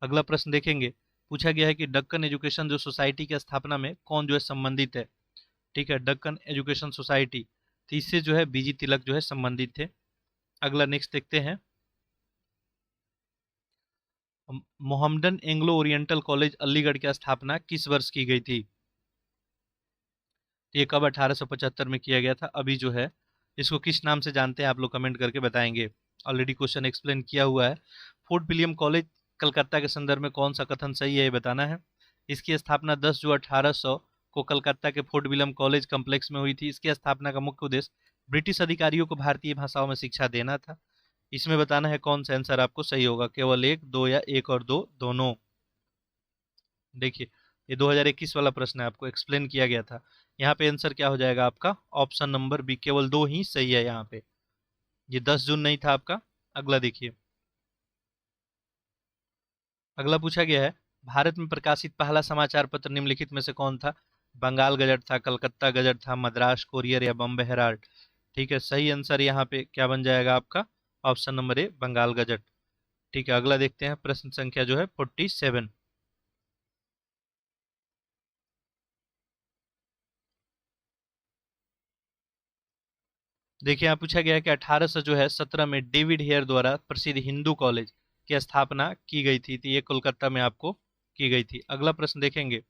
अगला प्रश्न देखेंगे, पूछा गया है कि दक्कन एजुकेशन जो सोसाइटी की स्थापना में कौन जो है संबंधित है? ठीक है, दक्कन एजुकेशन सोसाइटी, तो इससे जो है बीजी तिलक जो है संबंधित थे। अगला नेक्स्ट देखते हैं, Mohammedan Anglo oriental college Aligarh की स्थापना किस वर्ष की गई थी? तो ये कब 1875 में किया गया था? अभी जो है इसको किस नाम से जानते हैं आप लोग कमेंट करके बताएंगे। ऑलरेडी क्वेश्चन एक्सप्लेन किया हुआ है। फोर्ट विलियम कॉलेज कलकत्ता के संदर्भ में कौन सा कथन सही है ये बताना है। इसकी स्थापना 10 जून 1800 को कलकत्ता के फोर्ट विलियम कॉलेज कॉम्प्लेक्स में हुई थी। इसकी स्थापना का मुख्य उद्देश्य ब्रिटिश अधिकारियों को भारतीय भाषाओं में शिक्षा देना था। इसमें बताना है कौन सा आंसर आपको सही होगा, केवल एक, दो या एक और दो दोनों। देखिए, ये 2021 वाला प्रश्न है, आपको एक्सप्लेन किया गया था। यहाँ पे आंसर क्या हो जाएगा आपका? ऑप्शन नंबर बी, केवल दो ही सही है यहाँ पे। ये 10 जून नहीं था आपका। अगला देखिए, अगला पूछा गया है, भारत में प्रकाशित पहला समाचार पत्र निम्नलिखित में से कौन था? बंगाल गजट था, कलकत्ता गजट था, मद्रास कोरियर या बॉम्बे हेराल्ड? ठीक है, सही आंसर यहाँ पे क्या बन जाएगा आपका? Option number A, Bengal gazette. ठीक है, अगला देखते हैं, प्रश्न संख्या जो है 47। देखिए, यहाँ पूछा गया है कि 1817 में डेविड हेयर द्वारा प्रसिद्ध हिंदू कॉलेज की स्थापना की गई थी। तो ये कोलकाता में आपको की गई थी। अगला प्रश्न देखेंगे,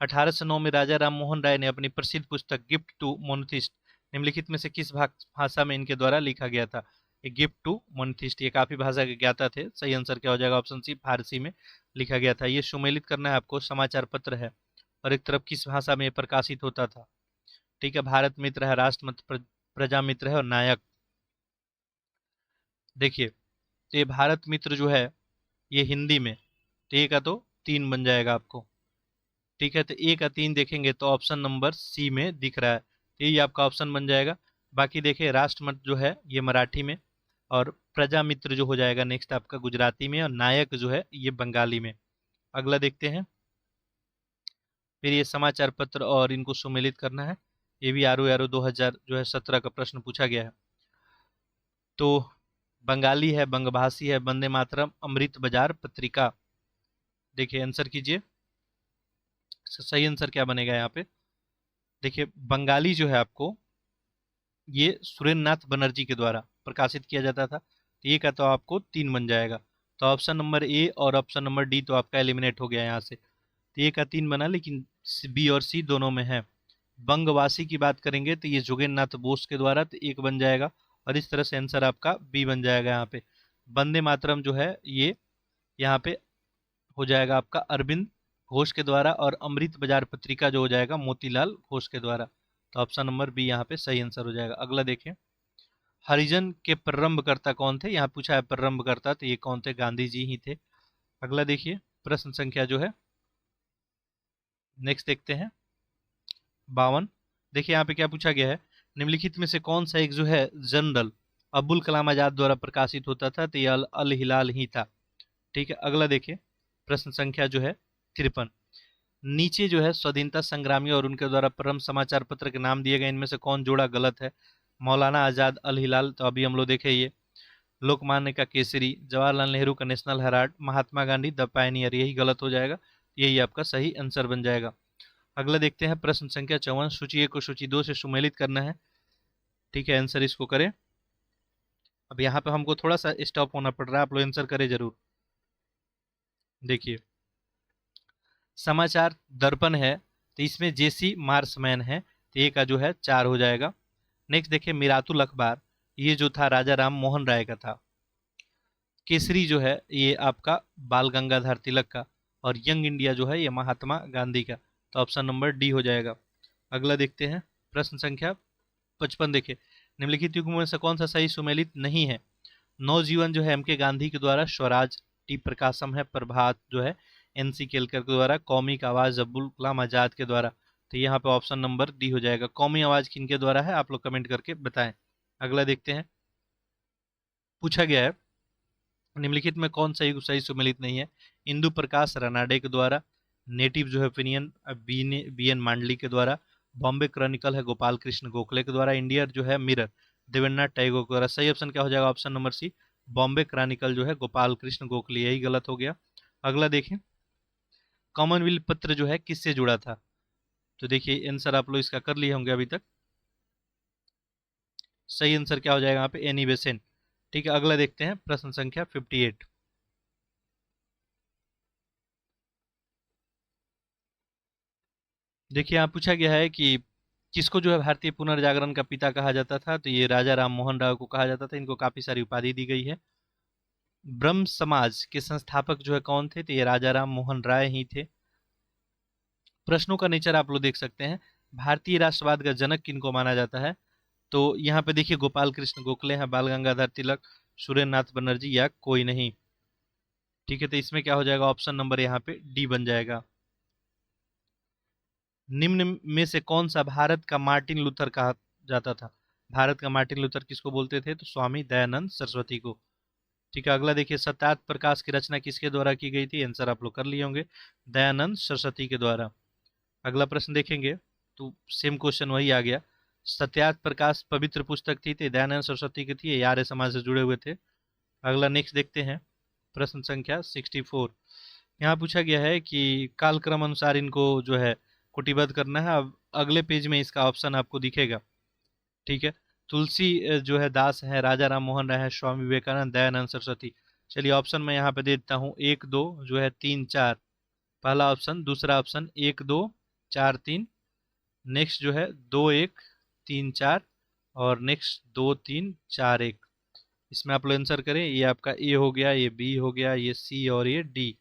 1809 में राजा राम मोहन राय ने अपनी प्रसिद्ध पुस्तक गिफ्ट टू मोनथिस्ट निम्नलिखित में से किस भाषा में इनके द्वारा लिखा गया था? ये गिफ्ट टू मोनथिस्ट, ये काफी भाषा के ज्ञाता थे। सही आंसर क्या हो जाएगा? ऑप्शन सी, फारसी में लिखा गया था। ये सुमेलित करना है आपको, समाचार पत्र है और एक तरफ किस भाषा में ये प्रकाशित होता था? ठीक है, भारत मित्र है, राष्ट्र मित्र, प्रजा मित्र है और नायक। देखिए, तो ये भारत मित्र जो है ये हिंदी में, तो ए का तो 3 बन जाएगा आपको। ठीक है, तो ए का 3 देखेंगे तो ऑप्शन नंबर सी में दिख रहा है, तो यही आपका ऑप्शन बन जाएगा। बाकी देखिए, राष्ट्रमत जो है ये मराठी में और प्रजा मित्र जो हो जाएगा नेक्स्ट आपका गुजराती में और नायक जो है ये बंगाली में। अगला देखते हैं, फिर ये समाचार पत्र और इनको सुमेलित करना है। ये भी आर ओ 2000 जो है 17 का प्रश्न पूछा गया है। तो बंगाली है, बंगभाषी है, वंदे मातरम, अमृत बाजार पत्रिका। देखिए, आंसर कीजिए, सही आंसर क्या बनेगा यहाँ पे? देखिए, बंगाली जो है आपको ये सुरेंद्र नाथ बनर्जी के द्वारा प्रकाशित किया जाता था। तो ये का तो आपको 3 बन जाएगा। तो ऑप्शन नंबर ए और ऑप्शन नंबर डी तो आपका एलिमिनेट हो गया यहाँ से। तो ए का 3 बना, लेकिन बी और सी दोनों में है। बंगवासी की बात करेंगे तो ये जोगेंद्र नाथ बोस के द्वारा, तो एक बन जाएगा और इस तरह से आंसर आपका बी बन जाएगा यहाँ पे। वंदे मातरम जो है ये यहाँ पे हो जाएगा आपका अरविंद घोष के द्वारा और अमृत बाजार पत्रिका जो हो जाएगा मोतीलाल घोष के द्वारा। तो ऑप्शन नंबर बी यहाँ पे सही आंसर हो जाएगा। अगला देखें, हरिजन के प्रारंभकर्ता कौन थे? यहाँ पूछा है प्रारंभकर्ता, तो ये कौन थे? गांधी जी ही थे। अगला देखिए, प्रश्न संख्या जो है नेक्स्ट देखते हैं 52। देखिए, यहाँ पे क्या पूछा गया है, निम्नलिखित में से कौन सा एक जो है जनरल अब्दुल कलाम आजाद द्वारा प्रकाशित होता था? तो ये अल हिलाल ही था। ठीक है, अगला देखिए, प्रश्न संख्या जो है 53। नीचे जो है स्वाधीनता संग्रामी और उनके द्वारा प्रथम समाचार पत्र के नाम दिए गए, इनमें से कौन जोड़ा गलत है? मौलाना आजाद, अल हिलाल, तो अभी हम लोग देखे ये। लोकमान्य का केसरी, जवाहरलाल नेहरू का national Herald, Mahatma Gandhi the Pioneer, यही गलत हो जाएगा। यही आपका सही आंसर बन जाएगा। अगला देखते हैं, प्रश्न संख्या 54। सूची 1 को सूची 2 से सुमेलित करना है। ठीक है, आंसर इसको करें। अब यहाँ पे हमको थोड़ा सा स्टॉप होना पड़ रहा है, आप लोग आंसर करें जरूर। देखिए, समाचार दर्पण है, तो इसमें जेसी मार्समैन है, तो ये का जो है 4 हो जाएगा। नेक्स्ट देखिए, मिरातुल अखबार, ये जो था राजा राम मोहन राय का था। केसरी जो है ये आपका बाल गंगाधर तिलक का और यंग इंडिया जो है ये महात्मा गांधी का। तो ऑप्शन नंबर डी हो जाएगा। अगला देखते हैं, प्रश्न संख्या 55। देखिए, निम्नलिखित युग्मों में से कौन सा सही सुमेलित नहीं है? नवजीवन जो है एम के गांधी के द्वारा, स्वराज टी प्रकाशम है, प्रभात जो है एन सी केलकर के द्वारा, कौमी का आवाज अब्दुल कलाम आजाद के द्वारा। तो यहाँ पे ऑप्शन नंबर डी हो जाएगा। कौमी आवाज किनके द्वारा है आप लोग कमेंट करके बताएं। अगला देखते हैं, पूछा गया है निम्नलिखित में कौन सा युग सही सुमेलित नहीं है। इंदु प्रकाश रनाडे के द्वारा, नेटिव जो है ओपिनियन बी एन मांडली के द्वारा, बॉम्बे क्रॉनिकल है गोपाल कृष्ण गोखले के द्वारा, इंडिया जो है मिरर देवेंद्रनाथ टैगोर के द्वारा। सही ऑप्शन क्या हो जाएगा? Option number C, Bombay chronicle जो है गोपाल कृष्ण गोखले, यही गलत हो गया। अगला देखें, कॉमनवेल्थ पत्र जो है किससे जुड़ा था? तो देखिए आंसर आप लोग इसका कर लिए होंगे अभी तक। सही आंसर क्या हो जाएगा यहाँ पे? Annie Besant. ठीक है, अगला देखते हैं प्रश्न संख्या 58। देखिए यहाँ पूछा गया है कि किसको जो है भारतीय पुनर्जागरण का पिता कहा जाता था? तो ये राजा राम मोहन राय को कहा जाता था। इनको काफी सारी उपाधि दी गई है। ब्रह्म समाज के संस्थापक जो है कौन थे? तो ये राजा राम मोहन राय ही थे। प्रश्नों का नेचर आप लोग देख सकते हैं। भारतीय राष्ट्रवाद का जनक किनको माना जाता है? तो यहाँ पे देखिए गोपाल कृष्ण गोखले हैं, बाल गंगाधर तिलक, सुरेंद्र नाथ बनर्जी, या कोई नहीं। ठीक है, तो इसमें क्या हो जाएगा? ऑप्शन नंबर यहाँ पे डी बन जाएगा। निम्न में से कौन सा भारत का मार्टिन लूथर कहा जाता था? भारत का मार्टिन लूथर किसको बोलते थे? तो स्वामी दयानंद सरस्वती को। ठीक है, अगला देखिए, सत्यार्थ प्रकाश की रचना किसके द्वारा की गई थी? आंसर आप लोग कर लिए होंगे, दयानंद सरस्वती के द्वारा। अगला प्रश्न देखेंगे तो सेम क्वेश्चन वही आ गया। सत्यार्थ प्रकाश पवित्र पुस्तक थी, तो दयानंद सरस्वती की थी, ये आर्य समाज से जुड़े हुए थे। अगला नेक्स्ट देखते हैं, प्रश्न संख्या 64। यहाँ पूछा गया है कि कालक्रम अनुसार इनको जो है कुटिबद्ध करना है। अब अगले पेज में इसका ऑप्शन आपको दिखेगा। ठीक है, तुलसी जो है दास है, राजा राम मोहन राय है, स्वामी विवेकानंद, दयानंद सरस्वती। चलिए ऑप्शन मैं यहाँ पे दे देता हूँ, एक दो जो है तीन चार। पहला ऑप्शन, दूसरा ऑप्शन, एक दो चार तीन, नेक्स्ट जो है दो एक तीन चार, और नेक्स्ट दो तीन चार एक। इसमें आप लोग आंसर करें। ये आपका ए हो गया, ये बी हो गया, ये सी और ये डी।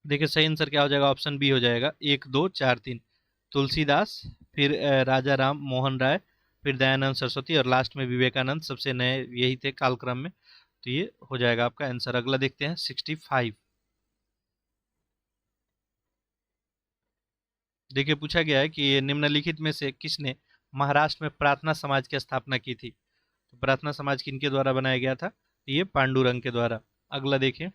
देखिए सही आंसर क्या हो जाएगा? ऑप्शन बी हो जाएगा, एक दो चार तीन। तुलसीदास, फिर राजा राम मोहन राय, फिर दयानंद सरस्वती, और लास्ट में विवेकानंद सबसे नए यही थे कालक्रम में। तो ये हो जाएगा आपका आंसर। अगला देखते हैं 65। देखिए पूछा गया है कि निम्नलिखित में से किसने महाराष्ट्र में प्रार्थना समाज की स्थापना की थी? तो प्रार्थना समाज किनके द्वारा बनाया गया था? ये पांडुरंग के द्वारा। अगला देखें,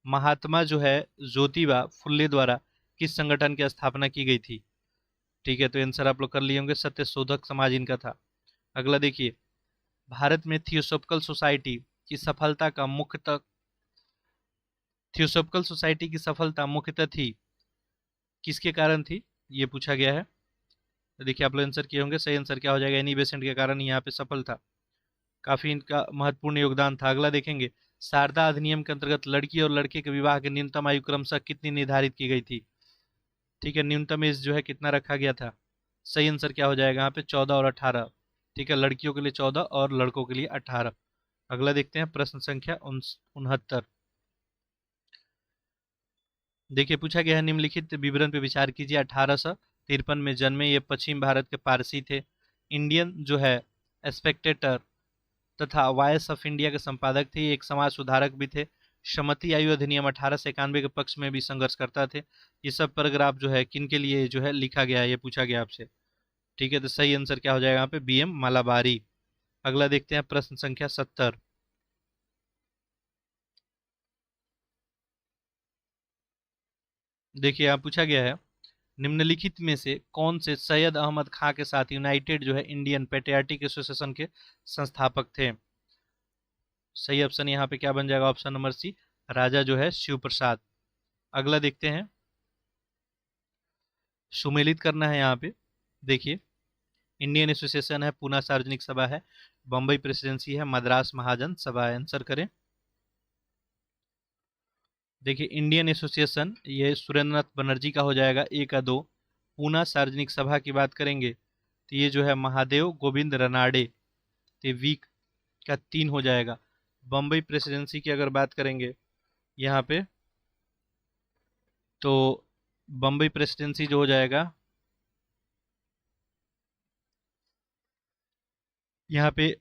महात्मा जो है ज्योतिबा फुल्ले द्वारा किस संगठन की स्थापना की गई थी? ठीक है, तो आंसर आप लोग कर लिए होंगे, सत्य शोधक समाज इनका था। अगला देखिए, भारत में थियोसॉफिकल सोसाइटी की सफलता का मुख्यतः थियोसॉफिकल सोसाइटी की सफलता मुख्यतः थी किसके कारण थी? ये पूछा गया है। तो देखिए आप लोग आंसर किए होंगे, सही आंसर क्या हो जाएगा? एनी बेसेंट के कारण यहाँ पे सफल था। काफी इनका महत्वपूर्ण योगदान था। अगला देखेंगे, शारदा अधिनियम के अंतर्गत लड़की और लड़के के विवाह की न्यूनतम आयु क्रमशः कितनी निर्धारित की गई थी? ठीक है, न्यूनतम एज जो है कितना रखा गया था? सही आंसर क्या हो जाएगा यहाँ पे? 14 और 18। ठीक है, लड़कियों के लिए 14 और लड़कों के लिए 18। अगला देखते हैं प्रश्न संख्या 69। देखिए पूछा गया है निम्नलिखित विवरण पे विचार कीजिए। 1853 में जन्मे, ये पश्चिम भारत के पारसी थे। इंडियन जो है स्पेक्टेटर तथा वॉइस ऑफ इंडिया के संपादक थे। ये एक समाज सुधारक भी थे। समति आयु अधिनियम 1891 के पक्ष में भी संघर्ष करता थे। ये सब पैराग्राफ जो है किन के लिए जो है लिखा गया है, ये पूछा गया आपसे। ठीक है, तो सही आंसर क्या हो जाएगा यहाँ पे? B M Malabari. अगला देखते हैं प्रश्न संख्या 70। देखिए यहाँ पूछा गया है निम्नलिखित में से कौन से सैयद अहमद खां के साथ यूनाइटेड जो है इंडियन पेट्रियाटिक एसोसिएशन के संस्थापक थे? सही ऑप्शन यहाँ पे क्या बन जाएगा? ऑप्शन नंबर सी, राजा जो है शिव प्रसाद। अगला देखते हैं, सुमेलित करना है यहाँ पे। देखिए, इंडियन एसोसिएशन है, पूना सार्वजनिक सभा है, बम्बई प्रेसिडेंसी है, मद्रास महाजन सभा है। आंसर करें। देखिए इंडियन एसोसिएशन ये सुरेंद्रनाथ बनर्जी का हो जाएगा, ए का दो। पूना सार्वजनिक सभा की बात करेंगे तो ये जो है महादेव गोविंद रनाडे, तो वी का तीन हो जाएगा। बम्बई प्रेसिडेंसी की अगर बात करेंगे यहाँ पे, तो बम्बई प्रेसिडेंसी जो हो जाएगा यहाँ पे,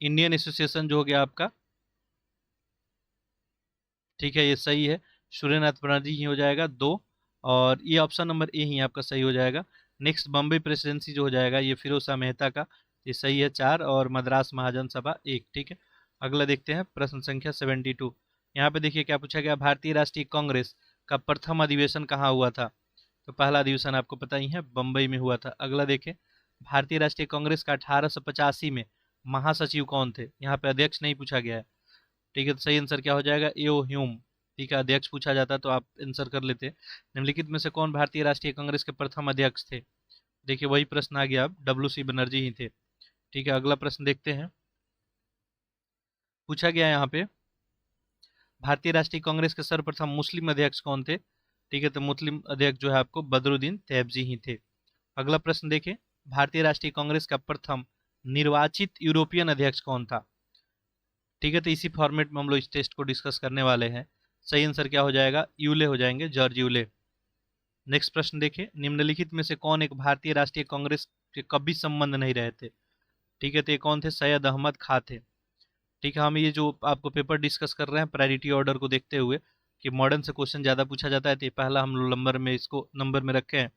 इंडियन एसोसिएशन जो हो गया आपका, ठीक है ये सही है, सूर्यनाथ बनर्जी ही हो जाएगा दो। और ये ऑप्शन नंबर ए ही आपका सही हो जाएगा, नेक्स्ट बम्बई प्रेसिडेंसी जो हो जाएगा ये फिरोज शाह मेहता का, ये सही है 4, और मद्रास महाजन सभा 1। ठीक है, अगला देखते हैं प्रश्न संख्या 72। यहाँ पे देखिए क्या पूछा गया, भारतीय राष्ट्रीय कांग्रेस का प्रथम अधिवेशन कहाँ हुआ था? तो पहला अधिवेशन आपको पता ही है, बम्बई में हुआ था। अगला देखें, भारतीय राष्ट्रीय कांग्रेस का 1885 में महासचिव कौन थे? यहाँ पे अध्यक्ष नहीं पूछा गया है। ठीक है, तो सही आंसर क्या हो जाएगा, एओ ह्यूम। ठीक है, अध्यक्ष पूछा जाता तो आप आंसर कर लेते। निम्नलिखित में से कौन भारतीय राष्ट्रीय कांग्रेस के प्रथम अध्यक्ष थे? देखिए वही प्रश्न आ गया, अब डब्ल्यू सी बनर्जी ही थे। ठीक है, अगला प्रश्न देखते हैं। पूछा गया यहाँ पे, भारतीय राष्ट्रीय कांग्रेस के सर्वप्रथम मुस्लिम अध्यक्ष कौन थे? ठीक है, तो मुस्लिम अध्यक्ष जो है आपको बदरुद्दीन तैयबजी ही थे। अगला प्रश्न देखें, भारतीय राष्ट्रीय कांग्रेस का प्रथम निर्वाचित यूरोपियन अध्यक्ष कौन था? ठीक है, तो इसी फॉर्मेट में हम लोग इस टेस्ट को डिस्कस करने वाले हैं। सही आंसर क्या हो जाएगा, यूले हो जाएंगे, जॉर्ज यूले। नेक्स्ट प्रश्न देखें, निम्नलिखित में से कौन एक भारतीय राष्ट्रीय कांग्रेस के कभी संबंध नहीं रहे थे? ठीक है, तो ये कौन थे? सैयद अहमद खां थे। ठीक है, हम ये जो आपको पेपर डिस्कस कर रहे हैं प्रायोरिटी ऑर्डर को देखते हुए कि मॉडर्न से क्वेश्चन ज़्यादा पूछा जाता है, तो ये पहला हम लोग नंबर में रखे हैं।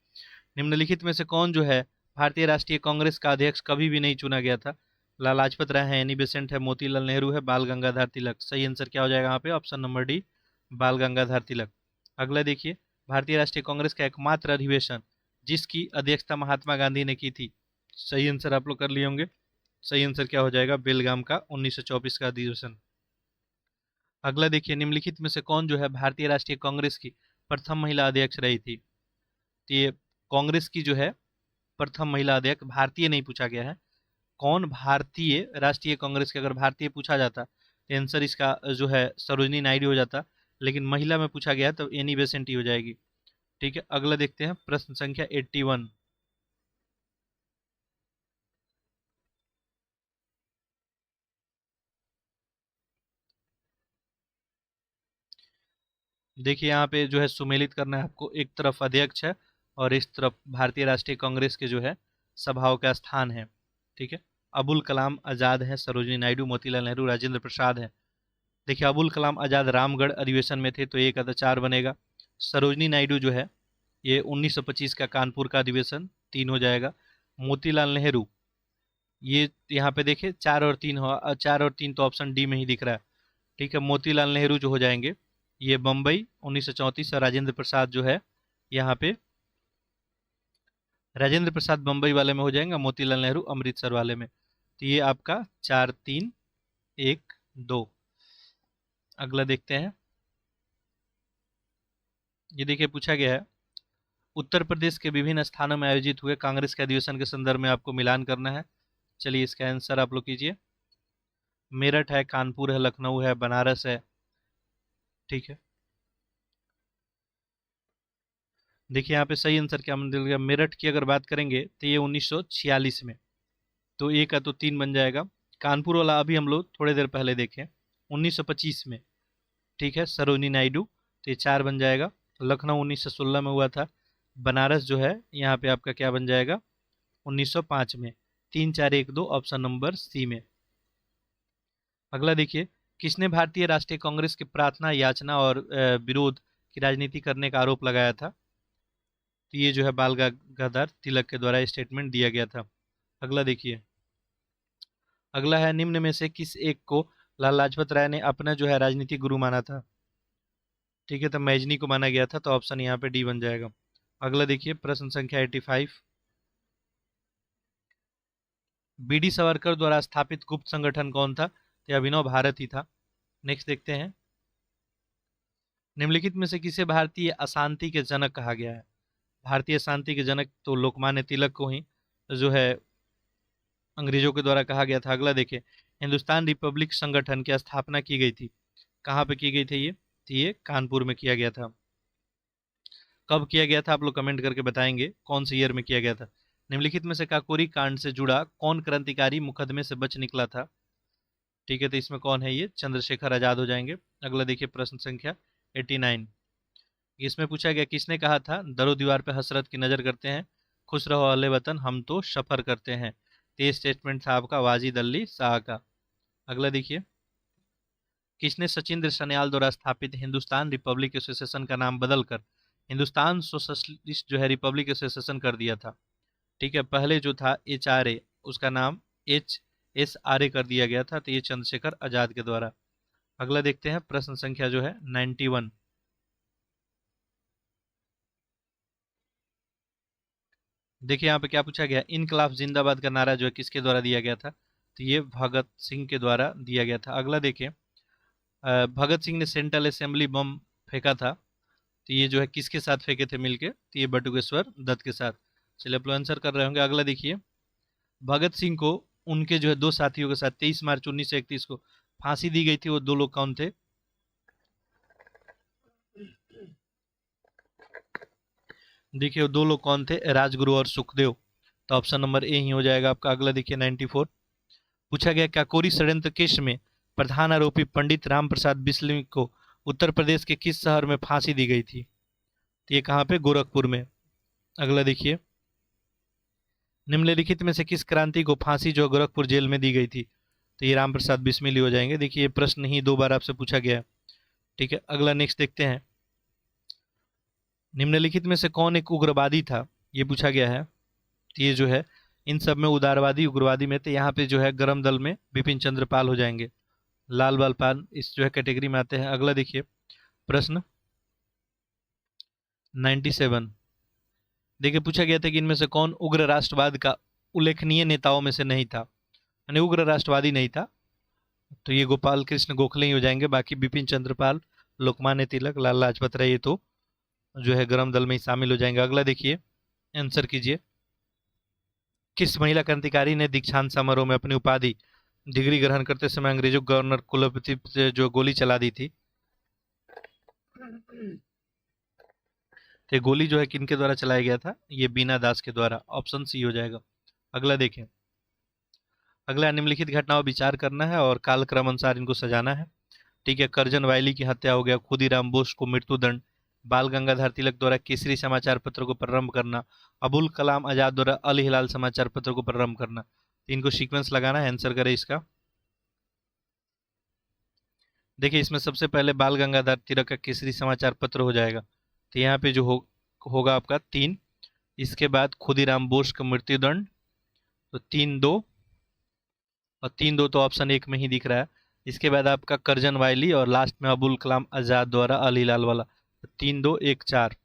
निम्नलिखित में से कौन जो है भारतीय राष्ट्रीय कांग्रेस का अध्यक्ष कभी भी नहीं चुना गया था? लाला लाजपत राय है, एनी बेसेंट है, मोतीलाल नेहरू है, बाल गंगाधर तिलक। सही आंसर क्या हो जाएगा यहाँ पे, ऑप्शन नंबर डी, बाल गंगाधर तिलक। अगला देखिए, भारतीय राष्ट्रीय कांग्रेस का एकमात्र अधिवेशन जिसकी अध्यक्षता महात्मा गांधी ने की थी। सही आंसर आप लोग कर लिए होंगे। सही आंसर क्या हो जाएगा, बेलगाम का 1924 का अधिवेशन। अगला देखिए, निम्नलिखित में से कौन जो है भारतीय राष्ट्रीय कांग्रेस की प्रथम महिला अध्यक्ष रही थी? तो ये कांग्रेस की जो है प्रथम महिला अध्यक्ष, भारतीय नहीं पूछा गया है, कौन भारतीय राष्ट्रीय कांग्रेस के, अगर भारतीय पूछा जाता तो आंसर इसका जो है सरोजिनी नायडू हो जाता, लेकिन महिला में पूछा गया तो एनी बेसेंट ही हो जाएगी। ठीक है, अगला देखते हैं प्रश्न संख्या 81। देखिए यहाँ पे जो है सुमेलित करना है आपको, एक तरफ अध्यक्ष है और इस तरफ भारतीय राष्ट्रीय कांग्रेस के जो है सभाओं का स्थान है। ठीक है, अबुल कलाम आज़ाद है, सरोजिनी नायडू, मोतीलाल नेहरू, राजेंद्र प्रसाद है। देखिए अबुल कलाम आज़ाद रामगढ़ अधिवेशन में थे तो एक आधा 4 बनेगा। सरोजिनी नायडू जो है ये 1925 का कानपुर का अधिवेशन 3 हो जाएगा। मोतीलाल नेहरू ये यहाँ पे देखिए 4 और 3 हो, 4 और 3 तो ऑप्शन डी में ही दिख रहा है। ठीक है, मोतीलाल नेहरू जो हो जाएंगे ये बम्बई 1934, और राजेंद्र प्रसाद जो है यहाँ पे, राजेंद्र प्रसाद बम्बई वाले में हो जाएगा, मोतीलाल नेहरू अमृतसर वाले में। तो ये आपका 4-3-1-2। अगला देखते हैं, ये देखिए पूछा गया है, उत्तर प्रदेश के विभिन्न स्थानों में आयोजित हुए कांग्रेस के अधिवेशन के संदर्भ में आपको मिलान करना है। चलिए इसका आंसर आप लोग कीजिए। मेरठ है, कानपुर है, लखनऊ है, बनारस है। ठीक है, देखिए यहाँ पे सही आंसर क्या मिल गया, मेरठ की अगर बात करेंगे तो ये 1946 में, तो एक का तो 3 बन जाएगा। कानपुर वाला अभी हम लोग थोड़ी देर पहले देखें 1925 में। ठीक है, सरोजिनी नायडू, तो ये 4 बन जाएगा। लखनऊ 1916 में हुआ था। बनारस जो है यहाँ पे आपका क्या बन जाएगा, 1905 में। 3-4-1-2 ऑप्शन नंबर सी में। अगला देखिए, किसने भारतीय राष्ट्रीय कांग्रेस की प्रार्थना, याचना और विरोध की राजनीति करने का आरोप लगाया था? तो ये जो है बाल गंगाधर तिलक के द्वारा स्टेटमेंट दिया गया था। अगला देखिए, अगला है, निम्न में से किस एक को लाला लाजपत राय ने अपना जो है राजनीतिक गुरु माना था? ठीक है, तो मैजनी को माना गया था, तो ऑप्शन यहाँ पे डी बन जाएगा। अगला देखिए प्रश्न संख्या 85। बी डी सावरकर द्वारा स्थापित गुप्त संगठन कौन था? तो अभिनव भारत ही था। नेक्स्ट देखते हैं, निम्नलिखित में से किसे भारतीय अशांति के जनक कहा गया है? भारतीय शांति के जनक तो लोकमान्य तिलक को ही जो है अंग्रेजों के द्वारा कहा गया था। अगला देखिए, हिंदुस्तान रिपब्लिक संगठन की स्थापना की गई थी, कहाँ पे की गई थी ये? तो ये कानपुर में किया गया था। कब किया गया था आप लोग कमेंट करके बताएंगे, कौन से ईयर में किया गया था। निम्नलिखित में से काकोरी कांड से जुड़ा कौन क्रांतिकारी मुकदमे से बच निकला था? ठीक है, तो इसमें कौन है, ये चंद्रशेखर आजाद हो जाएंगे। अगला देखिए प्रश्न संख्या 89। इसमें पूछा गया, किसने कहा था दरो दीवार पे हसरत की नज़र करते हैं, खुश रहो अहले वतन हम तो सफर करते हैं? तो ये स्टेटमेंट था आपका वाजिद अली शाह का। अगला देखिए, किसने सचिंद्र सन्याल द्वारा स्थापित हिंदुस्तान रिपब्लिक एसोसिएशन का नाम बदलकर हिंदुस्तान सोशलिस्ट जो है रिपब्लिक एसोसिएशन कर दिया था? ठीक है, पहले जो था HRA, उसका नाम HSRA कर दिया गया था, तो ये चंद्रशेखर आजाद के द्वारा। अगला देखते हैं प्रश्न संख्या जो है 91। देखिए यहाँ पे क्या पूछा गया, इनकलाब जिंदाबाद का नारा जो है किसके द्वारा दिया गया था, तो ये भगत सिंह के द्वारा दिया गया था। अगला देखिए, भगत सिंह ने सेंट्रल असेंबली बम फेंका था, तो ये जो है किसके साथ फेंके थे मिलके, तो ये बटुकेश्वर दत्त के साथ। चलिए आप लोग आंसर कर रहे होंगे। अगला देखिए, भगत सिंह को उनके जो है दो साथियों के साथ 23 मार्च 1931 को फांसी दी गई थी, वो दो लोग कौन थे? देखिए वो दो लोग कौन थे, राजगुरु और सुखदेव। तो ऑप्शन नंबर ए ही हो जाएगा आपका। अगला देखिए 94, पूछा गया काकोरी षड्यंत्र केस में प्रधान आरोपी पंडित राम प्रसाद बिस्मिल को उत्तर प्रदेश के किस शहर में फांसी दी गई थी, तो ये कहाँ पे, गोरखपुर में। अगला देखिए, निम्नलिखित में से किस क्रांति को फांसी जो गोरखपुर जेल में दी गई थी, तो ये राम प्रसाद बिस्मिल ही हो जाएंगे। देखिए ये प्रश्न ही दो बार आपसे पूछा गया है। ठीक है, अगला नेक्स्ट देखते हैं, निम्नलिखित में से कौन एक उग्रवादी था, ये पूछा गया है। तो ये जो है इन सब में उदारवादी उग्रवादी में, तो यहाँ पे जो है गरम दल में बिपिन चंद्र पाल हो जाएंगे, लाल बाल पाल इस जो है कैटेगरी में आते हैं। अगला देखिए प्रश्न 97, देखिए पूछा गया था कि इनमें से कौन उग्र राष्ट्रवाद का उल्लेखनीय नेताओं में से नहीं था, यानी उग्र राष्ट्रवादी नहीं था, तो ये गोपाल कृष्ण गोखले ही हो जाएंगे। बाकी बिपिन चंद्र पाल, लोकमान्य तिलक, लाला लाजपत राय, ये तो जो है गरम दल में ही शामिल हो जाएंगे। अगला देखिए, आंसर कीजिए, किस महिला क्रांतिकारी ने दीक्षांत समारोह में अपनी उपाधि डिग्री ग्रहण करते समय अंग्रेजों गवर्नर कुलपति से जो गोली चला दी थी, तो ये गोली जो है किनके द्वारा चलाया गया था, ये बीना दास के द्वारा। ऑप्शन सी हो जाएगा। अगला देखें, अगला निम्नलिखित घटनाओं विचार करना है और कालक्रम अनुसार इनको सजाना है। ठीक है, करजन वायली की हत्या हो गया, खुदीराम बोस को मृत्युदंड, बाल गंगाधर तिलक द्वारा केसरी समाचार पत्र को प्रारंभ करना, अबुल कलाम आजाद द्वारा अल हिलाल समाचार पत्र को प्रारंभ करना। इनको सीक्वेंस लगाना है, आंसर करें इसका। देखिए इसमें सबसे पहले बाल गंगाधर तिलक का केसरी समाचार पत्र हो जाएगा, तो यहाँ पे जो होगा आपका 3। इसके बाद खुदीराम बोस का मृत्युदंड, तो 3-2, और 3-2 तो ऑप्शन 1 में ही दिख रहा है। इसके बाद आपका करजन वायली, और लास्ट में अबुल कलाम आजाद द्वारा अल हिलाल वाला, तो 3-2-1-4।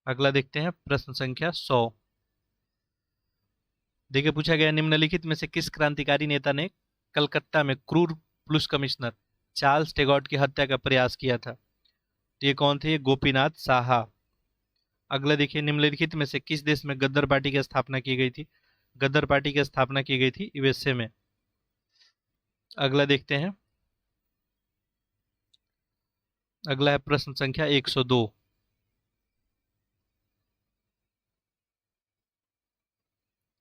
अगला देखते हैं प्रश्न संख्या 100। देखिए पूछा गया, निम्नलिखित में से किस क्रांतिकारी नेता ने कलकत्ता में क्रूर पुलिस कमिश्नर चार्ल्स टेगोट की हत्या का प्रयास किया था, तो ये कौन थे, गोपीनाथ साहा। अगला देखिए, निम्नलिखित में से किस देश में गद्दर पार्टी की स्थापना की गई थी, गद्दर पार्टी की स्थापना की गई थी यूएसए में। अगला देखते हैं, अगला है प्रश्न संख्या 102।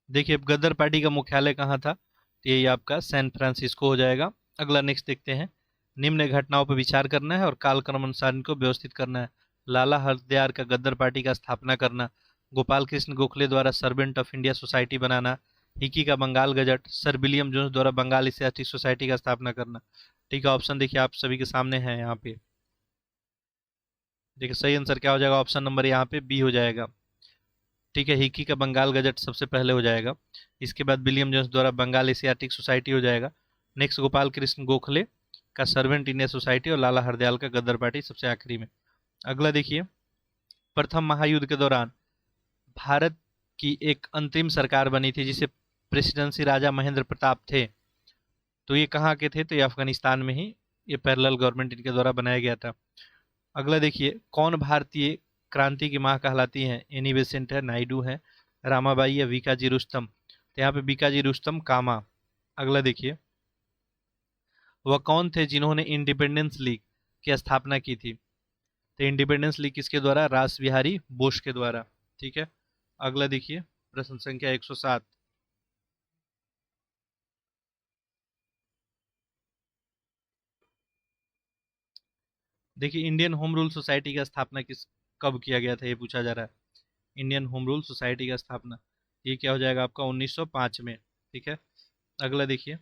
देखिए अब गद्दर पार्टी का मुख्यालय कहाँ था, तो ये आपका सैन फ्रांसिस्को हो जाएगा। अगला नेक्स्ट देखते हैं, निम्न घटनाओं पर विचार करना है और कालक्रम अनुसार इनको व्यवस्थित करना है। लाला हरदयाल का गद्दर पार्टी का स्थापना करना, गोपाल कृष्ण गोखले द्वारा सर्वेंट ऑफ इंडिया सोसाइटी बनाना, हिकी का Bengal gazette, sir William Jones द्वारा बंगाल एशियाटिक सोसाइटी का स्थापना करना। ठीक है, ऑप्शन देखिए आप सभी के सामने है यहाँ पे। देखिए सही आंसर क्या हो जाएगा, ऑप्शन नंबर यहाँ पे बी हो जाएगा। ठीक है, हिकी का बंगाल गजट सबसे पहले हो जाएगा, इसके बाद विलियम जोन्स द्वारा बंगाल एशियाटिक सोसाइटी हो जाएगा, नेक्स्ट गोपाल कृष्ण गोखले का सर्वेंट इंडिया सोसाइटी, और लाला हरदयाल का गद्दर पार्टी सबसे आखिरी में। अगला देखिए, प्रथम महायुद्ध के दौरान भारत की एक अंतरिम सरकार बनी थी जिसे प्रेसिडेंसी राजा महेंद्र प्रताप थे, तो ये कहाँ के थे, तो ये अफगानिस्तान में ही ये पैरेलल गवर्नमेंट इनके द्वारा बनाया गया था। अगला देखिए, कौन भारतीय क्रांति की माँ कहलाती हैं, एनी बेसेंट है, नायडू है, रामाबाई या बीकाजी रुस्तम, तो यहाँ पे बीकाजी रुस्तम कामा। अगला देखिए, वह कौन थे जिन्होंने इंडिपेंडेंस लीग की स्थापना की थी, तो इंडिपेंडेंस लीग किसके द्वारा, रास बिहारी बोस के द्वारा। ठीक है, अगला देखिए प्रश्न संख्या 107। देखिए इंडियन होम रूल सोसाइटी का स्थापना किस कब किया गया था, ये पूछा जा रहा है। इंडियन होम रूल सोसाइटी का स्थापना, ये क्या हो जाएगा आपका, 1905 में। ठीक है, अगला देखिए,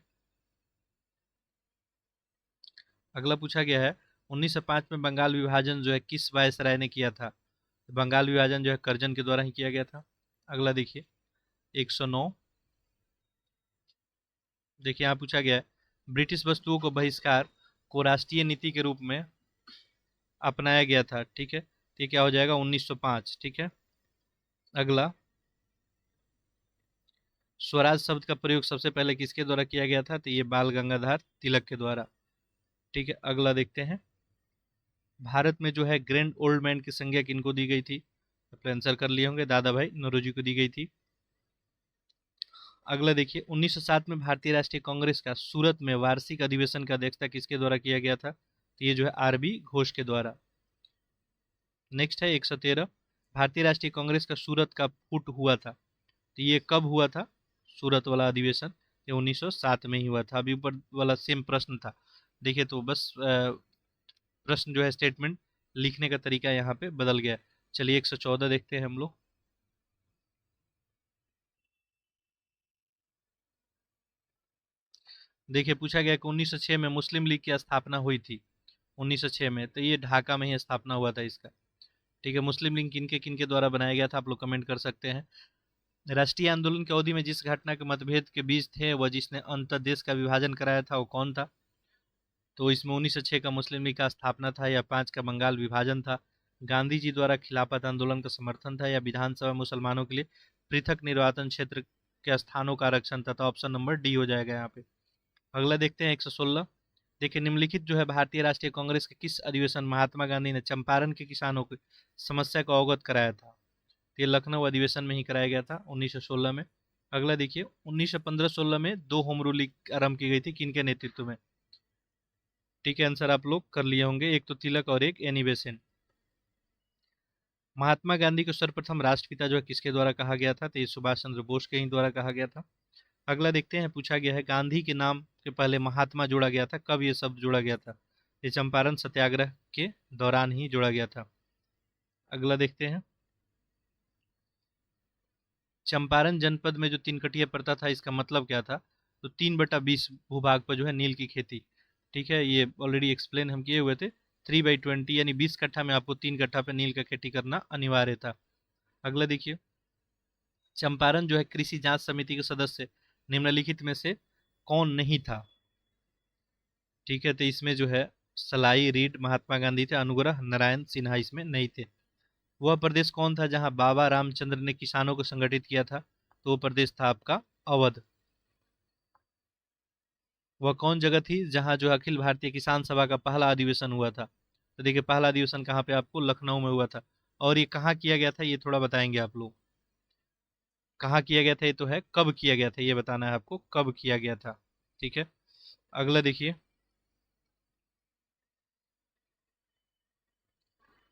अगला पूछा गया है 1905 में बंगाल विभाजन जो है किस वायसराय ने किया था, तो बंगाल विभाजन जो है करजन के द्वारा ही किया गया था। अगला देखिए 109। देखिए यहाँ पूछा गया है ब्रिटिश वस्तुओं को बहिष्कार को राष्ट्रीय नीति के रूप में अपनाया गया था, ठीक है, तो ये क्या हो जाएगा 1905, ठीक है। अगला स्वराज शब्द का प्रयोग सबसे पहले किसके द्वारा किया गया था, तो ये बाल गंगाधर तिलक के द्वारा, ठीक है। अगला देखते हैं भारत में जो है ग्रैंड ओल्ड मैन की संज्ञा किनको दी गई थी, तो आंसर कर लिए होंगे, दादा भाई नौरोजी को दी गई थी। अगला देखिए 1907 में भारतीय राष्ट्रीय कांग्रेस का सूरत में वार्षिक अधिवेशन का अध्यक्षता किसके द्वारा किया गया था, तो ये जो है आरबी घोष के द्वारा। नेक्स्ट है 113 भारतीय राष्ट्रीय कांग्रेस का सूरत का फुट हुआ था, तो ये कब हुआ था सूरत वाला अधिवेशन, ये 1907 में ही हुआ था। अभी ऊपर वाला सेम प्रश्न था, देखिए तो बस प्रश्न जो है स्टेटमेंट लिखने का तरीका यहाँ पे बदल गया। चलिए 114 देखते हैं हम लोग। देखिए पूछा गया कि 1906 में मुस्लिम लीग की स्थापना हुई थी, 1906 में, तो ये ढाका में ही स्थापना हुआ था इसका, ठीक है। मुस्लिम लीग किनके किनके द्वारा बनाया गया था आप लोग कमेंट कर सकते हैं। राष्ट्रीय आंदोलन की अवधि में जिस घटना के मतभेद के बीच थे वह जिसने अंतर देश का विभाजन कराया था वो कौन था, तो इसमें 1906 का मुस्लिम लीग का स्थापना था या 5 का बंगाल विभाजन था, गांधी जी द्वारा खिलाफत आंदोलन का समर्थन था या विधानसभा मुसलमानों के लिए पृथक निर्वाचन क्षेत्र के स्थानों का आरक्षण था, तो ऑप्शन नंबर डी हो जाएगा यहाँ पे। अगला देखते हैं 116। देखिए निम्नलिखित जो है भारतीय राष्ट्रीय कांग्रेस के किस अधिवेशन महात्मा गांधी ने चंपारण के किसानों की समस्या को अवगत कराया था, ये लखनऊ अधिवेशन में ही कराया गया था 1916 में। अगला देखिए 1915-16 में दो होम रूल लीग आरंभ की गई थी किनके नेतृत्व में, ठीक है, आंसर आप लोग कर लिए होंगे, एक तो तिलक और एक एनी बेसेंट। महात्मा गांधी को सर्वप्रथम राष्ट्रपिता जो है किसके द्वारा कहा गया था, तो ये सुभाष चंद्र बोस के ही द्वारा कहा गया था। अगला देखते हैं पूछा गया है गांधी के नाम के पहले महात्मा जोड़ा गया था, कब ये शब्द जोड़ा गया था, ये चंपारण सत्याग्रह के दौरान ही जोड़ा गया था। अगला देखते हैं चंपारण जनपद में जो तीन कटिया पड़ता था इसका मतलब क्या था, तो 3/20 भूभाग पर जो है नील की खेती, ठीक है, ये ऑलरेडी एक्सप्लेन हम किए हुए थे। 3/20 यानी 20 कट्ठा में आपको 3 कट्ठा पे नील का खेती करना अनिवार्य था। अगला देखिए चंपारण जो है कृषि जांच समिति के सदस्य निम्नलिखित में से कौन नहीं था, ठीक है, तो इसमें जो है सलाई रीड महात्मा गांधी थे, अनुग्रह नारायण सिन्हा इसमें नहीं थे। वह प्रदेश कौन था जहां बाबा रामचंद्र ने किसानों को संगठित किया था, तो वो प्रदेश था आपका अवध। वह कौन जगह थी जहां जो अखिल भारतीय किसान सभा का पहला अधिवेशन हुआ था, तो देखिए पहला अधिवेशन कहाँ पे आपको लखनऊ में हुआ था। और ये कहाँ किया गया था ये थोड़ा बताएंगे आप लोग, कहाँ किया गया था ये तो है, कब किया गया था ये बताना है आपको, कब किया गया था, ठीक है। अगला देखिए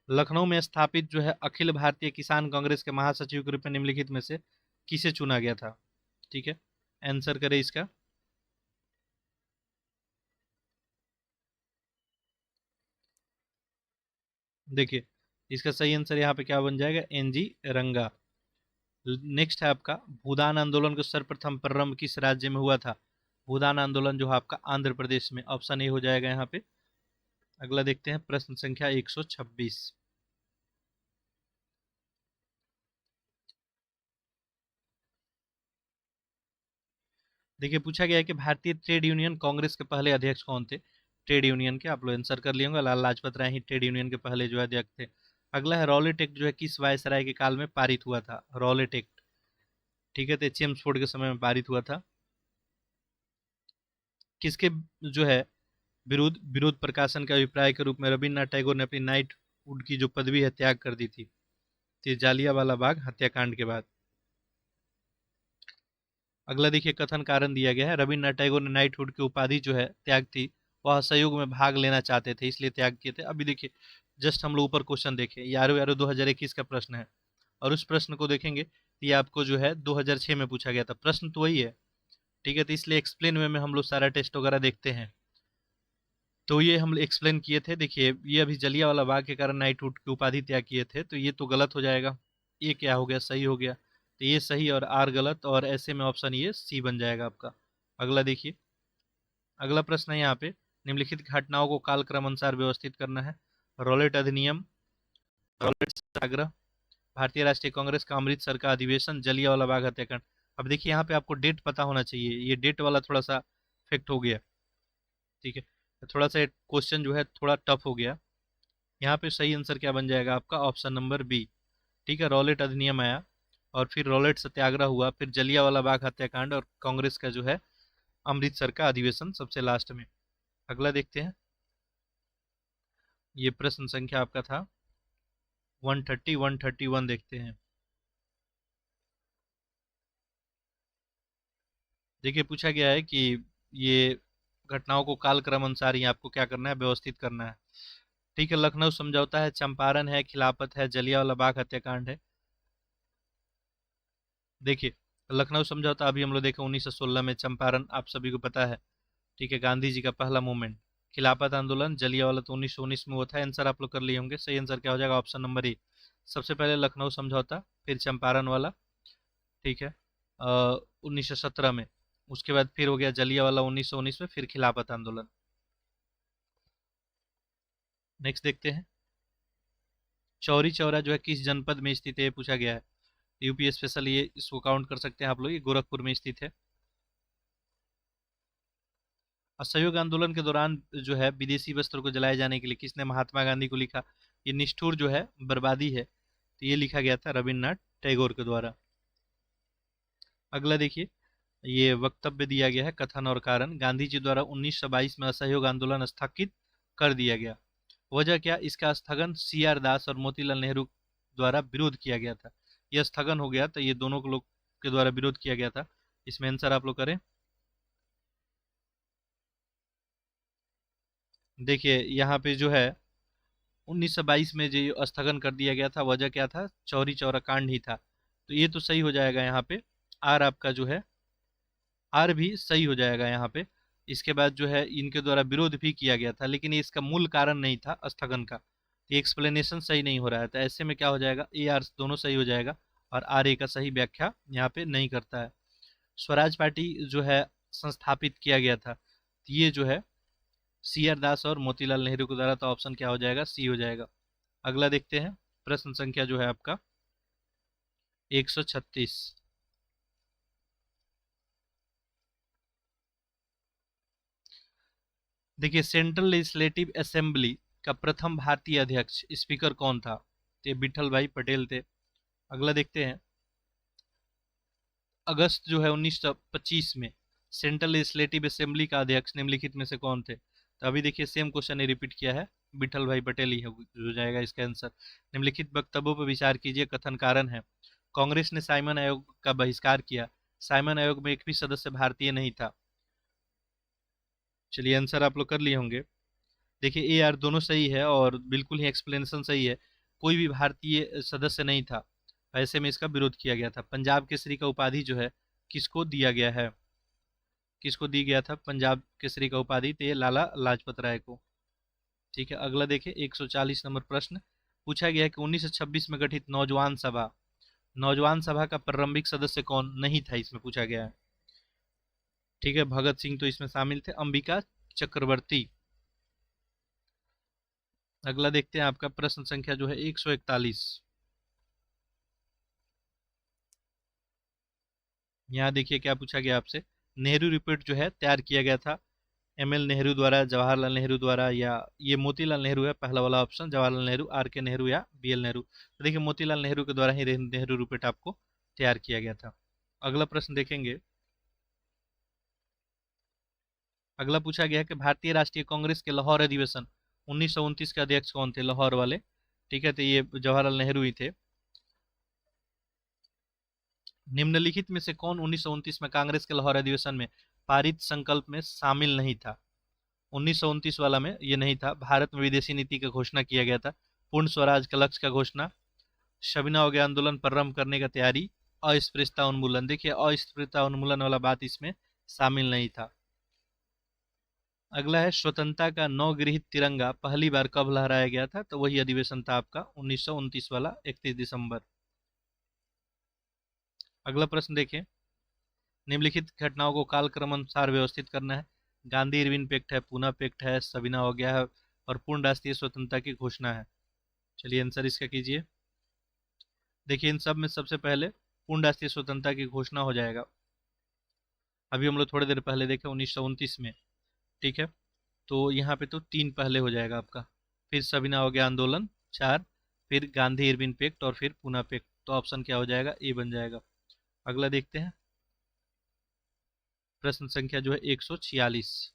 लखनऊ में स्थापित जो है अखिल भारतीय किसान कांग्रेस के महासचिव के रूप में निम्नलिखित में से किसे चुना गया था, ठीक है, आंसर करें इसका। देखिए इसका सही आंसर यहाँ पे क्या बन जाएगा, एनजी रंगा। नेक्स्ट है आपका भूदान आंदोलन को सर्वप्रथम प्रारंभ किस राज्य में हुआ था, भूदान आंदोलन जो है आपका आंध्र प्रदेश में, ऑप्शन ए हो जाएगा यहाँ पे। अगला देखते हैं प्रश्न संख्या 126। देखिए पूछा गया है कि भारतीय ट्रेड यूनियन कांग्रेस के पहले अध्यक्ष कौन थे, ट्रेड यूनियन के, आप लोग आंसर कर लिए होंगे, लाल लाजपत राय ही ट्रेड यूनियन के पहले जो है अध्यक्ष थे। अगला है रॉलेट एक्ट जो है किस वायसराय के काल में पारित हुआ था, रॉलेट एक्ट, ठीक है, तो चेम्सफोर्ड के समय में पारित हुआ था। किसके जो है विरुद्ध विरोध प्रकाशन के अभिप्राय के रूप में रविन्द्रनाथ टैगोर ने अपनी नाइटहुड की जो पदवी है त्याग कर दी थी, तो जालियांवाला बाग हत्याकांड के बाद। अगला देखिए कथन कारण दिया गया है रविन्द्रनाथ टैगोर ने नाइटहुड की उपाधि जो है त्याग थी, वह सहयोग में भाग लेना चाहते थे इसलिए त्याग किए थे। अभी देखिए जस्ट हम लोग ऊपर क्वेश्चन देखें, यारो यारो 2021 का प्रश्न है, और उस प्रश्न को देखेंगे तो ये आपको जो है 2006 में पूछा गया था, प्रश्न तो वही है, ठीक है, तो इसलिए एक्सप्लेन वे में हम लोग सारा टेस्ट वगैरह देखते हैं। तो ये हम एक्सप्लेन किए थे, देखिए ये अभी जलियांवाला बाग के कारण नाइटहुड की उपाधि त्याग किए थे, तो ये तो गलत हो जाएगा, ये क्या हो गया सही हो गया, तो ये सही और आर गलत, और ऐसे में ऑप्शन ये सी बन जाएगा आपका। अगला देखिए अगला प्रश्न है यहाँ पे निम्नलिखित घटनाओं को कालक्रम अनुसार व्यवस्थित करना है, रॉलेट अधिनियम, रॉलेट सत्याग्रह, भारतीय राष्ट्रीय कांग्रेस का अमृतसर का अधिवेशन, जलियांवाला बाग हत्याकांड। अब देखिए यहाँ पे आपको डेट पता होना चाहिए, ये डेट वाला थोड़ा सा इफेक्ट हो गया। ठीक है, तो थोड़ा सा क्वेश्चन जो है थोड़ा टफ हो गया। यहाँ पे सही आंसर क्या बन जाएगा आपका? Option number B. ठीक है, रॉलेट अधिनियम आया, और फिर रॉलेट सत्याग्रह हुआ, फिर जलियांवाला बाग हत्याकांड, और कांग्रेस का जो है अमृतसर का अधिवेशन सबसे लास्ट में। अगला देखते हैं, ये प्रश्न संख्या आपका था 130 131, देखते हैं। देखिए पूछा गया है कि ये घटनाओं को कालक्रम अनुसार ही आपको क्या करना है, व्यवस्थित करना है। ठीक है, लखनऊ समझौता है, चंपारण है, खिलाफत है, जलियांवाला बाग हत्याकांड है। देखिए लखनऊ समझौता अभी हम लोग देखे 1916 में, चंपारण आप सभी को पता है। ठीक है, गांधी जी का पहला मूवमेंट। खिलाफत आंदोलन, जलियांवाला तो 1919 में हुआ था। आंसर आप लोग कर लिए होंगे, सही आंसर क्या हो जाएगा? ऑप्शन नंबर ए। सबसे पहले लखनऊ समझौता, फिर चंपारण वाला, ठीक है, 1917 में। उसके बाद फिर हो गया जलियांवाला 1919 में, फिर खिलाफत आंदोलन। नेक्स्ट देखते हैं, चौरी चौरा जो है किस जनपद में स्थित है, ये पूछा गया है। यूपी स्पेशल, ये इसको काउंट कर सकते हैं आप लोग, ये गोरखपुर में स्थित है। असहयोग आंदोलन के दौरान जो है विदेशी वस्त्रों को जलाए जाने के लिए किसने महात्मा गांधी को लिखा? ये निष्ठुर जो है बर्बादी है, तो ये लिखा गया था रविन्द्रनाथ टैगोर के द्वारा। अगला देखिए, ये वक्तव्य दिया गया है, कथन और कारण। गांधी जी द्वारा 1922 में असहयोग आंदोलन स्थगित कर दिया गया, वजह क्या? इसका स्थगन सी आर दास और मोतीलाल नेहरू द्वारा विरोध किया गया था। यह स्थगन हो गया, तो ये दोनों को लोग के द्वारा विरोध किया गया था। इसमें आंसर आप लोग करें। देखिए यहाँ पे जो है 1922 में जो स्थगन कर दिया गया था, वजह क्या था? चौरी चौरा कांड ही था। तो ये तो सही हो जाएगा यहाँ पे, आर आपका जो है, आर भी सही हो जाएगा यहाँ पे। इसके बाद जो है इनके द्वारा विरोध भी किया गया था, लेकिन ये इसका मूल कारण नहीं था स्थगन का। ये एक्सप्लेनेशन सही नहीं हो रहा है, तो ऐसे में क्या हो जाएगा? ए आर दोनों सही हो जाएगा, और आर ए का सही व्याख्या यहाँ पे नहीं करता है। स्वराज पार्टी जो है संस्थापित किया गया था, ये जो है सी आर दास और मोतीलाल नेहरू के द्वारा, तो ऑप्शन क्या हो जाएगा? सी हो जाएगा। अगला देखते हैं, प्रश्न संख्या जो है आपका 136। देखिए सेंट्रल लेजिस्लेटिव असेंबली का प्रथम भारतीय अध्यक्ष स्पीकर कौन था? तो ये विठल भाई पटेल थे। अगला देखते हैं, अगस्त जो है 1925 में सेंट्रल लेजिस्लेटिव असेंबली का अध्यक्ष निम्नलिखित में से कौन थे? तो अभी देखिए सेम क्वेश्चन ने रिपीट किया है, विठल भाई पटेल ही हो जाएगा इसका आंसर। निम्नलिखित वक्तव्यों पर विचार कीजिए, कथन कारण है। कांग्रेस ने साइमन आयोग का बहिष्कार किया, साइमन आयोग में एक भी सदस्य भारतीय नहीं था। चलिए आंसर आप लोग कर लिए होंगे। देखिए ए आर दोनों सही है, और बिल्कुल ही एक्सप्लेनेशन सही है। कोई भी भारतीय सदस्य नहीं था, ऐसे में इसका विरोध किया गया था। पंजाब केसरी का उपाधि जो है किसको दिया गया है? किसको दी गया था पंजाब केसरी का उपाधि? तो ये लाला लाजपत राय को। ठीक है, अगला देखिए 140 नंबर प्रश्न। पूछा गया है कि 1926 में गठित नौजवान सभा का प्रारंभिक सदस्य कौन नहीं था, इसमें पूछा गया है। ठीक है, भगत सिंह तो इसमें शामिल थे, अंबिका चक्रवर्ती। अगला देखते हैं, आपका प्रश्न संख्या जो है 141। यहाँ देखिए क्या पूछा गया आपसे। नेहरू रिपोर्ट जो है तैयार किया गया था एम एल नेहरू द्वारा, जवाहरलाल नेहरू द्वारा, या ये मोतीलाल नेहरू है पहला वाला ऑप्शन, जवाहरलाल नेहरू, आर के नेहरू या बी एल नेहरू। तो देखिए मोतीलाल नेहरू के द्वारा ही नेहरू रिपोर्ट आपको तैयार किया गया था। अगला प्रश्न देखेंगे, अगला पूछा गया है कि भारतीय राष्ट्रीय कांग्रेस के लाहौर अधिवेशन 1929 के अध्यक्ष कौन थे, लाहौर वाले? ठीक है, तो ये जवाहरलाल नेहरू ही थे। निम्नलिखित में से कौन 1929 में कांग्रेस के लाहौर अधिवेशन में पारित संकल्प में शामिल नहीं था? 1929 वाला में ये नहीं था। भारत में विदेशी नीति का घोषणा किया गया था, पूर्ण स्वराज का लक्ष्य का घोषणा, शबीना हो गया आंदोलन प्रारंभ करने का तैयारी, अस्पृश्यता उन्मूलन। देखिए अस्पृश्यता उन्मूलन वाला बात इसमें शामिल नहीं था। अगला है, स्वतंत्रता का नवगृहित तिरंगा पहली बार कब लहराया गया था? तो वही अधिवेशन था आपका 1929 वाला, 31 दिसंबर। अगला प्रश्न देखें, निम्नलिखित घटनाओं को कालक्रम अनुसार व्यवस्थित करना है। गांधी इरविन पैक्ट है, पूना पैक्ट है, सबीना हो गया है, और पूर्ण राष्ट्रीय स्वतंत्रता की घोषणा है। चलिए आंसर इसका कीजिए। देखिए इन सब में सबसे पहले पूर्ण राष्ट्रीय स्वतंत्रता की घोषणा हो जाएगा। अभी हम लोग थोड़ी देर पहले देखे 1929 में। ठीक है, तो यहाँ पे तो 3 पहले हो जाएगा आपका, फिर सविनय अवज्ञा आंदोलन 4, फिर गांधी इरविन पैक्ट और फिर पूना पैक्ट। तो ऑप्शन क्या हो जाएगा, ए बन जाएगा। अगला देखते हैं, प्रश्न संख्या जो है 146।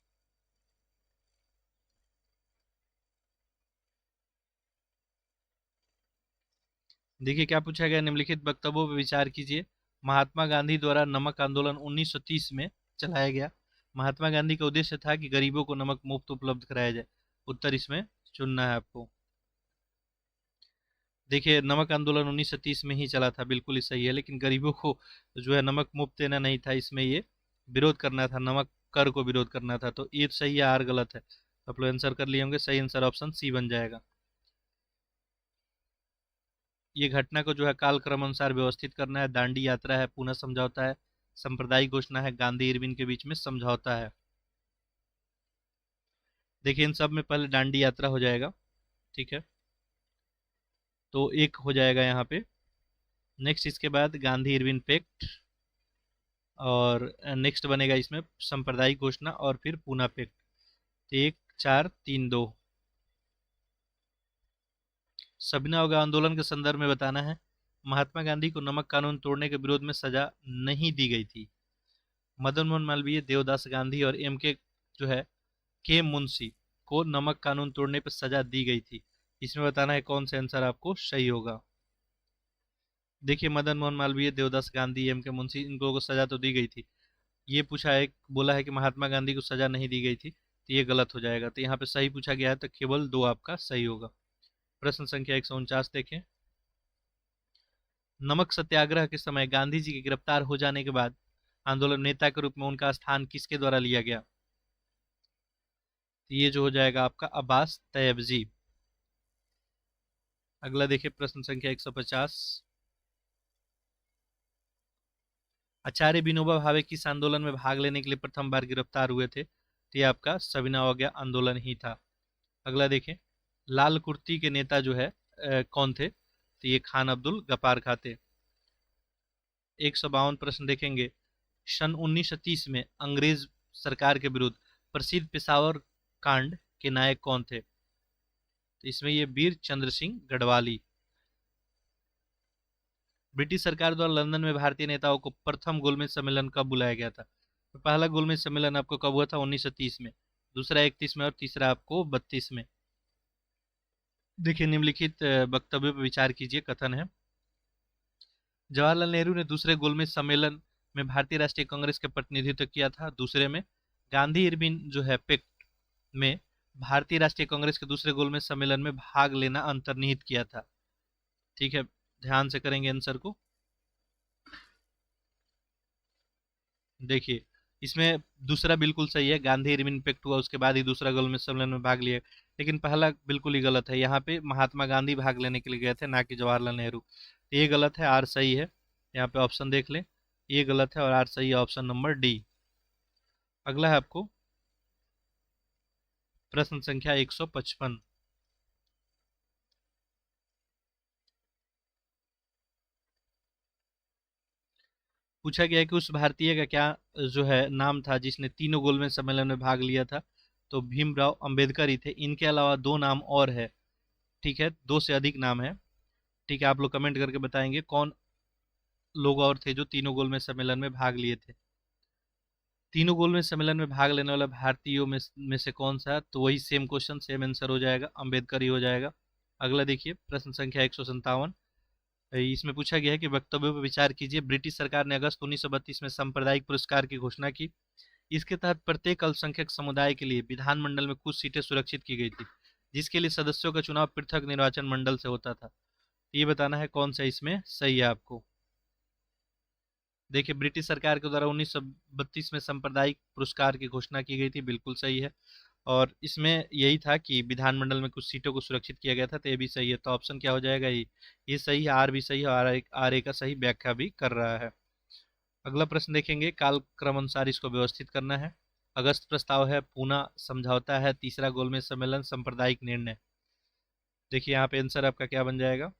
देखिए क्या पूछा गया, निम्नलिखित वक्तव्यों पर विचार कीजिए। महात्मा गांधी द्वारा नमक आंदोलन 1930 में चलाया गया। महात्मा गांधी का उद्देश्य था कि गरीबों को नमक मुफ्त उपलब्ध कराया जाए। उत्तर इसमें चुनना है आपको। देखिए नमक आंदोलन 1930 में ही चला था, बिल्कुल ही सही है, लेकिन गरीबों को जो है नमक मुफ्त देना नहीं था, इसमें ये विरोध करना था, नमक कर को विरोध करना था। तो ये सही है, आर गलत है। आप लोग आंसर कर लिए होंगे, सही आंसर ऑप्शन सी बन जाएगा। ये घटना को जो है कालक्रम अनुसार व्यवस्थित करना है। दांडी यात्रा है, पुनः समझौता है, सांप्रदायिक घोषणा है, गांधी इरविन के बीच में समझौता है। देखिए इन सब में पहले दांडी यात्रा हो जाएगा। ठीक है, तो एक हो जाएगा यहाँ पे। नेक्स्ट इसके बाद गांधी इरविन पैक्ट, और नेक्स्ट बनेगा इसमें सांप्रदायिक घोषणा और फिर पूना पैक्ट। तो 1 4 3 2। सविनय अवज्ञा आंदोलन के संदर्भ में बताना है। महात्मा गांधी को नमक कानून तोड़ने के विरोध में सजा नहीं दी गई थी। मदन मोहन मालवीय, देवदास गांधी और एम के जो है के मुंशी को नमक कानून तोड़ने पर सजा दी गई थी। इसमें बताना है कौन सा आंसर आपको सही होगा। देखिए मदन मोहन मालवीय, देवदास गांधी, एम के मुंशी, इन लोगों को सजा तो दी गई थी। ये पूछा है, बोला है कि महात्मा गांधी को सजा नहीं दी गई थी, तो ये गलत हो जाएगा। तो यहाँ पे सही पूछा गया है, तो केवल 2 आपका सही होगा। प्रश्न संख्या 149 देखें। नमक सत्याग्रह के समय गांधी जी के गिरफ्तार हो जाने के बाद आंदोलन नेता के रूप में उनका स्थान किसके द्वारा लिया गया। तो ये जो हो जाएगा आपका अब्बास तैयबजी। अगला देखिए प्रश्न संख्या 150। आचार्य विनोबा भावे किस आंदोलन में भाग लेने के लिए प्रथम बार गिरफ्तार हुए थे। तो ये आपका सविनय अवज्ञा आंदोलन ही था। अगला देखें, लाल कुर्ती के नेता जो है कौन थे। तो ये खान अब्दुल गफ्फार खां थे। 152 प्रश्न देखेंगे। सन 1930 में अंग्रेज सरकार के विरुद्ध प्रसिद्ध पेशावर कांड के नायक कौन थे। तो इसमें ये वीर चंद्र सिंह गढ़वाली। ब्रिटिश सरकार द्वारा लंदन में भारतीय नेताओं को प्रथम गोलमेज सम्मेलन कब बुलाया गया था। तो पहला गोलमेज सम्मेलन आपको कब हुआ था, 1930 में, दूसरा 31 में और तीसरा आपको 32 में। देखिए निम्नलिखित वक्तव्य पर विचार कीजिए। कथन है, जवाहरलाल नेहरू ने दूसरे गोलमेज सम्मेलन में भारतीय राष्ट्रीय कांग्रेस का प्रतिनिधित्व किया था। दूसरे में गांधी इरविन जो है पैक्ट में भारतीय राष्ट्रीय कांग्रेस के दूसरे गोलमेज सम्मेलन में भाग लेना अंतर्निहित किया था। ठीक है, ध्यान से करेंगे आंसर को। देखिए इसमें दूसरा बिल्कुल सही है, गांधी इरविन इम्पैक्ट हुआ उसके बाद ही दूसरा गोलमेज सम्मेलन में भाग लिया। लेकिन पहला बिल्कुल ही गलत है, यहाँ पे महात्मा गांधी भाग लेने के लिए गए थे, ना कि जवाहरलाल नेहरू। तो ये गलत है, आर सही है। यहाँ पे ऑप्शन देख ले, ये गलत है और आर सही है, ऑप्शन नंबर डी। अगला है आपको प्रश्न संख्या 155। पूछा गया है कि उस भारतीय का क्या जो है नाम था जिसने तीनों गोलमेज सम्मेलन में भाग लिया था। तो भीमराव अंबेडकर ही थे। इनके अलावा 2 नाम और है। ठीक है, 2 से अधिक नाम है। ठीक है, आप लोग कमेंट करके बताएंगे कौन लोग और थे जो तीनों गोलमेज सम्मेलन में भाग लिए थे। तीनों गोलमेज सम्मेलन में भाग लेने वाला भारतीयों में से कौन सा, तो वही सेम क्वेश्चन सेम आंसर हो जाएगा, अंबेडकर ही हो जाएगा। अगला देखिए प्रश्न संख्या 157। इसमें पूछा गया है कि वक्तव्यों पर विचार कीजिए। ब्रिटिश सरकार ने अगस्त 1932 में सांप्रदायिक पुरस्कार की घोषणा की। इसके तहत प्रत्येक अल्पसंख्यक समुदाय के लिए विधानमंडल में कुछ सीटें सुरक्षित की गई थी, जिसके लिए सदस्यों का चुनाव पृथक निर्वाचन मंडल से होता था। ये बताना है कौन सा इसमें सही है आपको। देखिए ब्रिटिश सरकार के द्वारा 1932 में सांप्रदायिक पुरस्कार की घोषणा की गई थी, बिल्कुल सही है। और इसमें यही था कि विधानमंडल में कुछ सीटों को सुरक्षित किया गया था, तो ये भी सही है। तो ऑप्शन क्या हो जाएगा, ये सही है, आर भी सही है, और आर ए का सही व्याख्या भी कर रहा है। अगला प्रश्न देखेंगे, कालक्रम अनुसार इसको व्यवस्थित करना है। अगस्त प्रस्ताव है, पूना समझौता है, तीसरा गोलमेज सम्मेलन, सांप्रदायिक निर्णय। देखिए यहाँ पे आंसर आपका क्या बन जाएगा,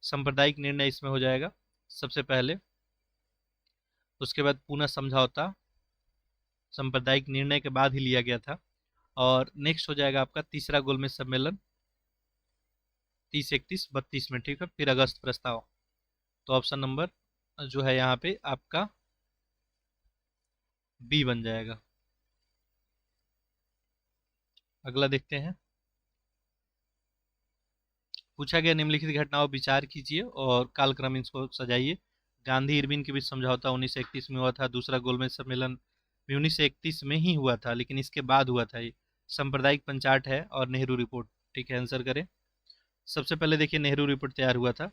सांप्रदायिक निर्णय इसमें हो जाएगा सबसे पहले, उसके बाद पुनः समझौता सांप्रदायिक निर्णय के बाद ही लिया गया था, और नेक्स्ट हो जाएगा आपका तीसरा गोलमेज सम्मेलन 30-31-32 में, ठीक है। फिर अगस्त प्रस्ताव, तो ऑप्शन नंबर जो है यहाँ पे आपका बी बन जाएगा। अगला देखते हैं। पूछा गया निम्नलिखित घटनाओं पर विचार कीजिए और कालक्रम इसको सजाइए। गांधी इरविन के बीच समझौता 1931 में हुआ था। दूसरा गोलमेज सम्मेलन भी 1931 में ही हुआ था, लेकिन इसके बाद हुआ था ये। सांप्रदायिक पंचाट है और नेहरू रिपोर्ट, ठीक है। आंसर करें। सबसे पहले देखिए नेहरू रिपोर्ट तैयार हुआ था,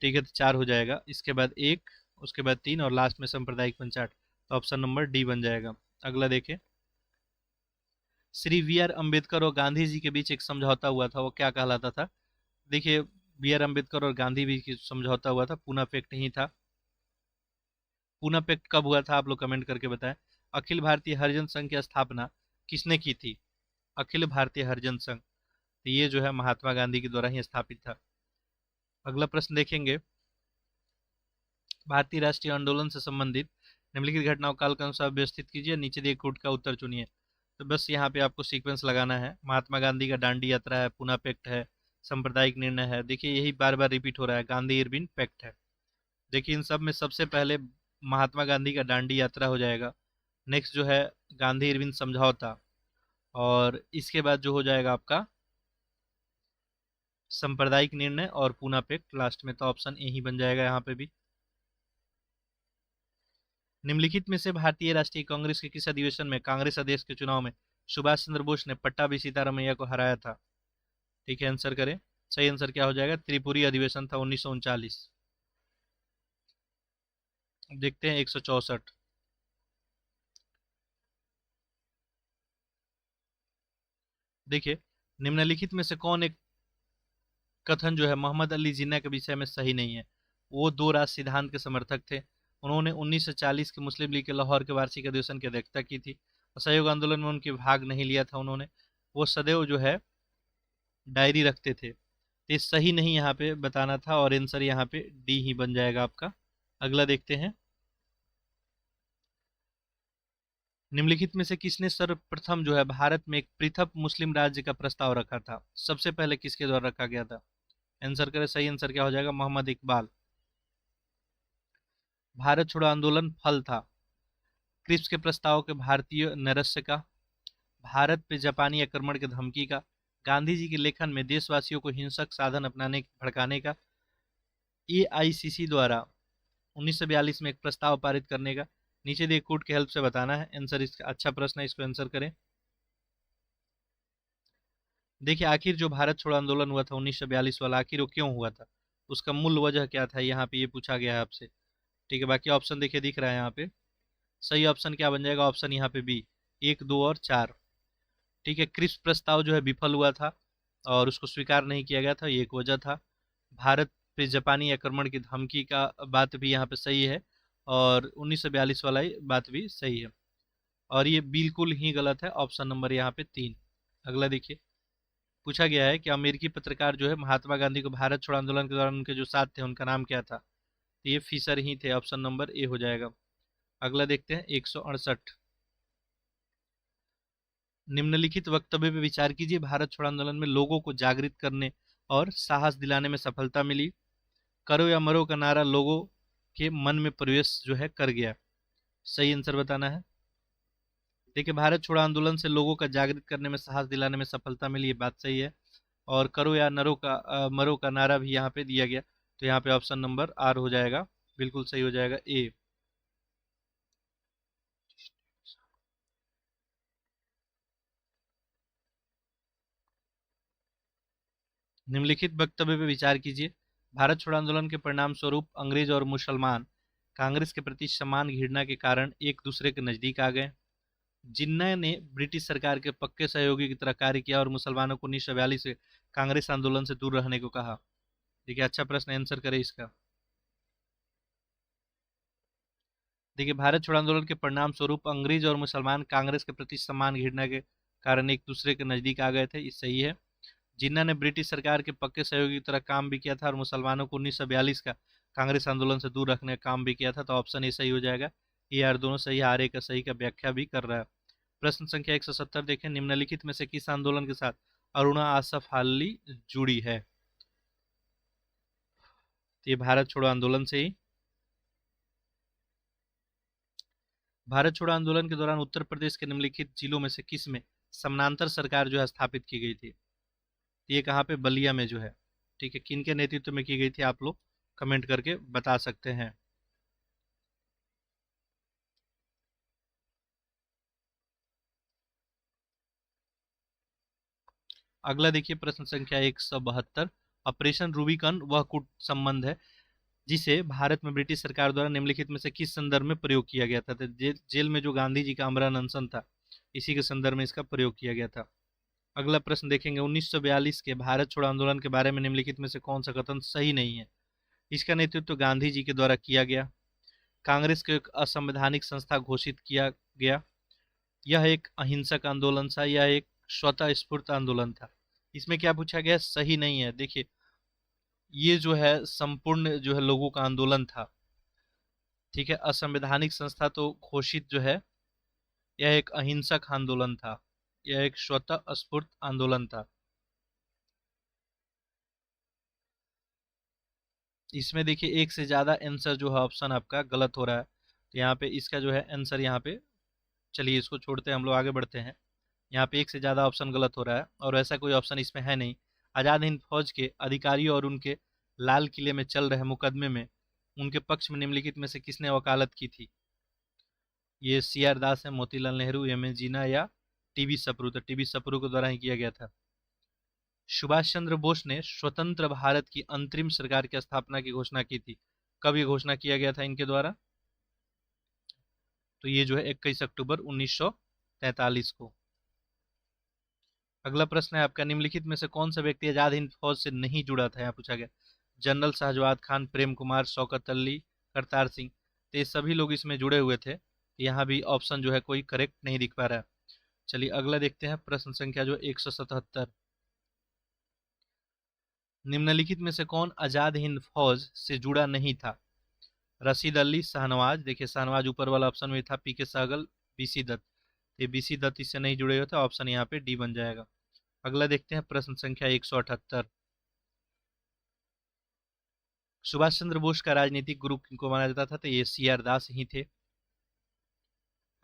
ठीक है, तो 4 हो जाएगा। इसके बाद 1, उसके बाद 3 और लास्ट में सांप्रदायिक पंचाट, तो ऑप्शन नंबर डी बन जाएगा। अगला देखें। श्री वी आर अम्बेडकर और गांधी जी के बीच एक समझौता हुआ था, वो क्या कहलाता था? देखिए, बी आर अम्बेडकर और गांधी जी की समझौता हुआ था, पूना पैक्ट ही था। पूना पैक्ट कब हुआ था, आप लोग कमेंट करके बताएं। अखिल भारतीय हरिजन संघ की स्थापना किसने की थी? अखिल भारतीय हरिजन संघ, तो ये जो है महात्मा गांधी के द्वारा ही स्थापित था। अगला प्रश्न देखेंगे। भारतीय राष्ट्रीय आंदोलन से संबंधित निम्नलिखित घटनाओं काल के अनुसार व्यवस्थित कीजिए, नीचे दिए कोड का उत्तर चुनिए। तो बस यहाँ पे आपको सीक्वेंस लगाना है। महात्मा गांधी का दांडी यात्रा है, पूना पैक्ट है, सांप्रदायिक निर्णय है। देखिए यही बार बार रिपीट हो रहा है, गांधी इरविन पैक्ट है। देखिए इन सब में सबसे पहले महात्मा गांधी का दांडी यात्रा हो जाएगा, नेक्स्ट जो है गांधी इरविन समझौता, और इसके बाद जो हो जाएगा आपका सांप्रदायिक निर्णय और पूना पैक्ट लास्ट में, तो ऑप्शन ए ही बन जाएगा यहाँ पे भी। निम्नलिखित में से भारतीय राष्ट्रीय कांग्रेस के किस अधिवेशन में कांग्रेस अध्यक्ष के चुनाव में सुभाष चंद्र बोस ने पट्टाभी सीतारामैया को हराया था? ठीक है, आंसर करें। सही आंसर क्या हो जाएगा? त्रिपुरी अधिवेशन था 1939। देखते हैं 164। देखिए निम्नलिखित में से कौन एक कथन जो है मोहम्मद अली जिन्ना के विषय में सही नहीं है? वो दो राष्ट्र सिद्धांत के समर्थक थे। उन्होंने 1940 के मुस्लिम लीग के लाहौर के वार्षिक अधिवेशन की अध्यक्षता की थी। असहयोग आंदोलन में उनके भाग नहीं लिया था उन्होंने। वो सदैव जो है डायरी रखते थे। तो ये सही नहीं यहाँ पे बताना था, और आंसर यहाँ पे डी ही बन जाएगा आपका। अगला देखते हैं। निम्नलिखित में से किसने सर्वप्रथम जो है भारत में एक पृथक मुस्लिम राज्य का प्रस्ताव रखा था? सबसे पहले किसके द्वारा रखा गया था? आंसर करें। सही आंसर क्या हो जाएगा? मोहम्मद इकबाल। भारत छोड़ो आंदोलन फल था क्रिप्स के प्रस्ताव के भारतीय नैराश्य का, भारत पे जापानी आक्रमण की धमकी का, गांधी जी के लेखन में देशवासियों को हिंसक साधन अपनाने भड़काने का, एआईसीसी द्वारा 1942 में एक प्रस्ताव पारित करने का। नीचे दिए कोड की हेल्प से बताना है आंसर। इसका अच्छा प्रश्न है, इसको आंसर करें। देखिए आखिर जो भारत छोड़ो आंदोलन हुआ था 1942 वाला, आखिर वो क्यों हुआ था, उसका मूल वजह क्या था, यहाँ पे ये पूछा गया है आपसे। ठीक है, बाकी ऑप्शन देखिए दिख रहा है यहाँ पे। सही ऑप्शन क्या बन जाएगा? ऑप्शन यहाँ पे बी, 1, 2 और 4। ठीक है, क्रिप्स प्रस्ताव जो है विफल हुआ था और उसको स्वीकार नहीं किया गया था, ये एक वजह था। भारत पे जापानी आक्रमण की धमकी का बात भी यहाँ पे सही है, और 1942 वाला बात भी सही है, और ये बिल्कुल ही गलत है। ऑप्शन नंबर यहाँ पे 3। अगला देखिए। पूछा गया है कि अमेरिकी पत्रकार जो है महात्मा गांधी को भारत छोड़ो आंदोलन के दौरान उनके जो साथ थे उनका नाम क्या था? तो ये फिशर ही थे, ऑप्शन नंबर ए हो जाएगा। अगला देखते हैं 168। निम्नलिखित वक्तव्य पे विचार कीजिए। भारत छोड़ो आंदोलन में लोगों को जागृत करने और साहस दिलाने में सफलता मिली। करो या मरो का नारा लोगों के मन में प्रवेश जो है कर गया। सही आंसर बताना है। देखिए भारत छोड़ो आंदोलन से लोगों का जागृत करने में, साहस दिलाने में सफलता मिली, ये बात सही है। और करो या मरो का नारा भी यहाँ पे दिया गया, तो यहाँ पे ऑप्शन नंबर आर हो जाएगा, बिल्कुल सही हो जाएगा ए। निम्नलिखित वक्तव्य पे विचार कीजिए। भारत छोड़ो आंदोलन के परिणाम स्वरूप अंग्रेज और मुसलमान कांग्रेस के प्रति समान घृणा के कारण एक दूसरे के नजदीक आ गए। जिन्ना ने ब्रिटिश सरकार के पक्के सहयोगी की तरह कार्य किया और मुसलमानों को 1942 से कांग्रेस आंदोलन से दूर रहने को कहा। देखिए अच्छा प्रश्न, आंसर करें इसका। देखिए भारत छोड़ो आंदोलन के परिणाम स्वरूप अंग्रेज और मुसलमान कांग्रेस के प्रति समान घृणा के कारण एक दूसरे के नजदीक आ गए थे, ये सही है। जिन्ना ने ब्रिटिश सरकार के पक्के सहयोगी की तरह काम भी किया था और मुसलमानों को 1942 का कांग्रेस आंदोलन से दूर रखने का काम भी किया था। तो ऑप्शन ए सही हो जाएगा। ये यार दोनों सही, आर ए का सही का व्याख्या भी कर रहा है। प्रश्न संख्या 170 देखें, निम्नलिखित में से किस आंदोलन के साथ अरुणा आसफ हाली जुड़ी है? तो ये भारत छोड़ो आंदोलन से ही। भारत छोड़ो आंदोलन के दौरान उत्तर प्रदेश के निम्नलिखित जिलों में से किस में समानांतर सरकार जो है स्थापित की गई थी? ये कहाँ पे? बलिया में जो है। ठीक है, किन के नेतृत्व में की गई थी आप लोग कमेंट करके बता सकते हैं। अगला देखिए प्रश्न संख्या 172, ऑपरेशन रूबिकन वह कूट संबंध है जिसे भारत में ब्रिटिश सरकार द्वारा निम्नलिखित में से किस संदर्भ में प्रयोग किया गया था? तो जेल में जो गांधी जी का आमरण अनशन था, इसी के संदर्भ में इसका प्रयोग किया गया था। अगला प्रश्न देखेंगे, 1942 के भारत छोड़ो आंदोलन के बारे में निम्नलिखित में से कौन सा कथन सही नहीं है? इसका नेतृत्व गांधी जी के द्वारा किया गया, कांग्रेस को एक असंवैधानिक संस्था घोषित किया गया, यह एक अहिंसक आंदोलन था, यह एक स्वतः स्फूर्त आंदोलन था। इसमें क्या पूछा गया? सही नहीं है। देखिए, ये जो है संपूर्ण जो है लोगों का आंदोलन था। ठीक है, असंवैधानिक संस्था तो घोषित जो है, यह एक अहिंसक आंदोलन था, यह एक स्वतः स्फूर्त आंदोलन था। इसमें देखिए एक से ज्यादा आंसर जो है ऑप्शन आपका गलत हो रहा है। तो यहाँ पे इसका जो है आंसर यहाँ पे, चलिए इसको छोड़ते हैं, हम लोग आगे बढ़ते हैं। यहाँ पे एक से ज्यादा ऑप्शन गलत हो रहा है और ऐसा कोई ऑप्शन इसमें है नहीं। आजाद हिंद फौज के अधिकारियों और उनके लाल किले में चल रहे मुकदमे में उनके पक्ष में निम्नलिखित में से किसने वकालत की थी? ये सी आर दास है, मोतीलाल नेहरू, एम ए जीना या टीबी सप्रू? तो टीबी सप्रू के द्वारा ही किया गया था। सुभाष चंद्र बोस ने स्वतंत्र भारत की अंतरिम सरकार की स्थापना की घोषणा की थी। कब ये घोषणा किया गया था इनके द्वारा? तो ये जो है 21 अक्टूबर 1943 को। अगला प्रश्न है आपका, निम्नलिखित में से कौन सा व्यक्ति आजाद हिंद फौज से नहीं जुड़ा था? यहाँ पूछा गया। जनरल शाहजवाद खान, प्रेम कुमार, शौकत अली, करतार सिंह। तो ये सभी लोग इसमें जुड़े हुए थे। यहाँ भी ऑप्शन जो है कोई करेक्ट नहीं दिख पा रहा है। चलिए अगला देखते हैं, प्रश्न संख्या जो 177, निम्नलिखित में से कौन आजाद हिंद फौज से जुड़ा नहीं था? रशीद अली, शाहनवाज। देखिए शाहनवाज ऊपर वाला ऑप्शन में था, पी के सहगल, बीसी दत्त। ये बीसी दत्त इससे नहीं जुड़े हुए थे, ऑप्शन यहाँ पे डी बन जाएगा। अगला देखते हैं प्रश्न संख्या 178, सुभाष चंद्र बोस का राजनीतिक गुरु किनको माना जाता था? तो ये सी आर दास ही थे।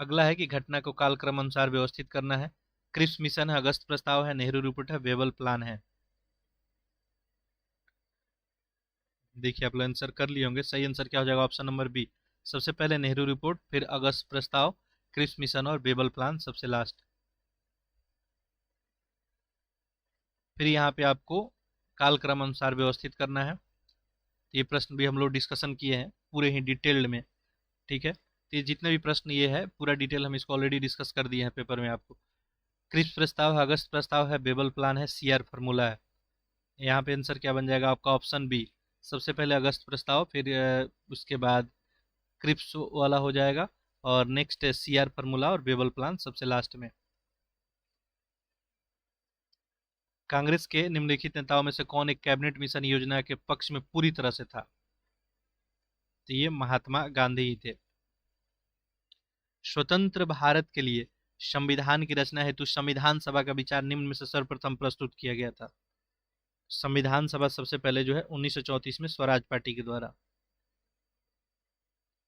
अगला है कि घटना को कालक्रम अनुसार व्यवस्थित करना है। क्रिप्स मिशन है, अगस्त प्रस्ताव है, नेहरू रिपोर्ट है, वेबल प्लान है? देखिए आप लोग आंसर कर लिए होंगे। सही आंसर क्या हो जाएगा? Option number B. सबसे पहले नेहरू रिपोर्ट, फिर अगस्त प्रस्ताव, क्रिप्स मिशन और बेबल प्लान सबसे लास्ट। फिर यहाँ पे आपको कालक्रम अनुसार व्यवस्थित करना है। तो ये प्रश्न भी हम लोग डिस्कशन किए हैं पूरे ही डिटेल्ड में। ठीक है, तो ये जितने भी प्रश्न ये है पूरा डिटेल हम इसको ऑलरेडी डिस्कस कर दिए हैं पेपर में आपको। क्रिप्स प्रस्ताव है, अगस्त प्रस्ताव है, बेबल प्लान है, सीआर फार्मूला है। यहाँ पे आंसर क्या बन जाएगा आपका? Option B. सबसे पहले अगस्त प्रस्ताव, फिर उसके बाद क्रिप्स वाला हो जाएगा, और नेक्स्ट है सीआर फार्मूला और बेबल प्लान सबसे लास्ट में। कांग्रेस के निम्नलिखित नेताओं में से कौन एक कैबिनेट मिशन योजना के पक्ष में पूरी तरह से था? तो ये महात्मा गांधी ही थे। स्वतंत्र भारत के लिए संविधान की रचना हेतु संविधान सभा का विचार निम्न में से सर्वप्रथम प्रस्तुत किया गया था? संविधान सभा सबसे पहले जो है 1934 में स्वराज पार्टी के द्वारा।